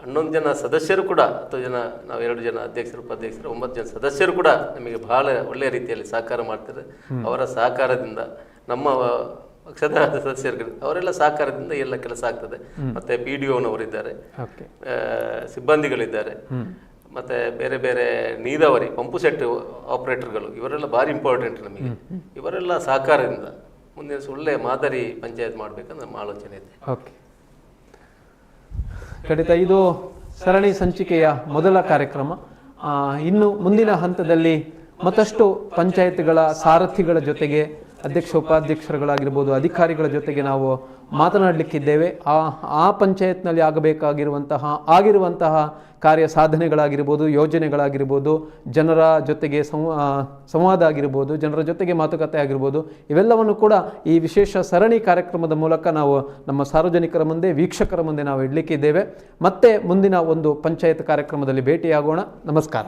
11 ಜನ ಸದಸ್ಯರು ಕೂಡ, 10 ಜನ ನಾವು 2 ಜನ ಅಧ್ಯಕ್ಷರು ಉಪಾಧ್ಯಕ್ಷರು, 9 ಜನ ಸದಸ್ಯರು ಕೂಡ ನಮಗೆ ಬಹಳ ಒಳ್ಳೆಯ ರೀತಿಯಲ್ಲಿ ಸಹಕಾರ ಮಾಡ್ತಾರೆ. ಅವರ ಸಹಕಾರದಿಂದ ನಮ್ಮ ಪಕ್ಷದ ಸದಸ್ಯರು ಅವರೆಲ್ಲ ಸಹಕಾರದಿಂದ ಎಲ್ಲ ಕೆಲಸ ಆಗ್ತದೆ. ಮತ್ತೆ PDOನವರಿದ್ದಾರೆ, ಸಿಬ್ಬಂದಿಗಳಿದ್ದಾರೆ, ಮತ್ತೆ ಬೇರೆ ಬೇರೆ ನೀರಾವರಿ ಪಂಪು ಸೆಟ್ ಆಪರೇಟರ್ಗಳು, ಇವರೆಲ್ಲ ಭಾರಿ ಇಂಪಾರ್ಟೆಂಟ್ ನಮಗೆ. ಇವರೆಲ್ಲ ಸಹಕಾರದಿಂದ ಮುಂದಿನ ಒಳ್ಳೆಯ ಮಾದರಿ ಪಂಚಾಯತ್ ಮಾಡಬೇಕಂತ ನಮ್ಮ ಆಲೋಚನೆ ಇದೆ. ಓಕೆ, ಖಂಡಿತ ಇದು ಸರಣಿ ಸಂಚಿಕೆಯ ಮೊದಲ ಕಾರ್ಯಕ್ರಮ. ಇನ್ನು ಮುಂದಿನ ಹಂತದಲ್ಲಿ ಮತ್ತಷ್ಟು ಪಂಚಾಯತ್ಗಳ ಸಾರಥಿಗಳ ಜೊತೆಗೆ, ಅಧ್ಯಕ್ಷ ಉಪಾಧ್ಯಕ್ಷರುಗಳಾಗಿರ್ಬೋದು, ಅಧಿಕಾರಿಗಳ ಜೊತೆಗೆ ನಾವು ಮಾತನಾಡಲಿಕ್ಕಿದ್ದೇವೆ. ಆ ಪಂಚಾಯತ್ನಲ್ಲಿ ಆಗಿರುವಂತಹ ಕಾರ್ಯ ಸಾಧನೆಗಳಾಗಿರ್ಬೋದು, ಯೋಜನೆಗಳಾಗಿರ್ಬೋದು, ಜನರ ಜೊತೆಗೆ ಸಂವಾದ ಆಗಿರ್ಬೋದು, ಜನರ ಜೊತೆಗೆ ಮಾತುಕತೆ ಆಗಿರ್ಬೋದು, ಇವೆಲ್ಲವನ್ನು ಕೂಡ ಈ ವಿಶೇಷ ಸರಣಿ ಕಾರ್ಯಕ್ರಮದ ಮೂಲಕ ನಾವು ನಮ್ಮ ಸಾರ್ವಜನಿಕರ ಮುಂದೆ, ವೀಕ್ಷಕರ ಮುಂದೆ ನಾವು ಇಡಲಿಕ್ಕಿದ್ದೇವೆ. ಮತ್ತೆ ಮುಂದಿನ ಒಂದು ಪಂಚಾಯತ್ ಕಾರ್ಯಕ್ರಮದಲ್ಲಿ ಭೇಟಿಯಾಗೋಣ. ನಮಸ್ಕಾರ.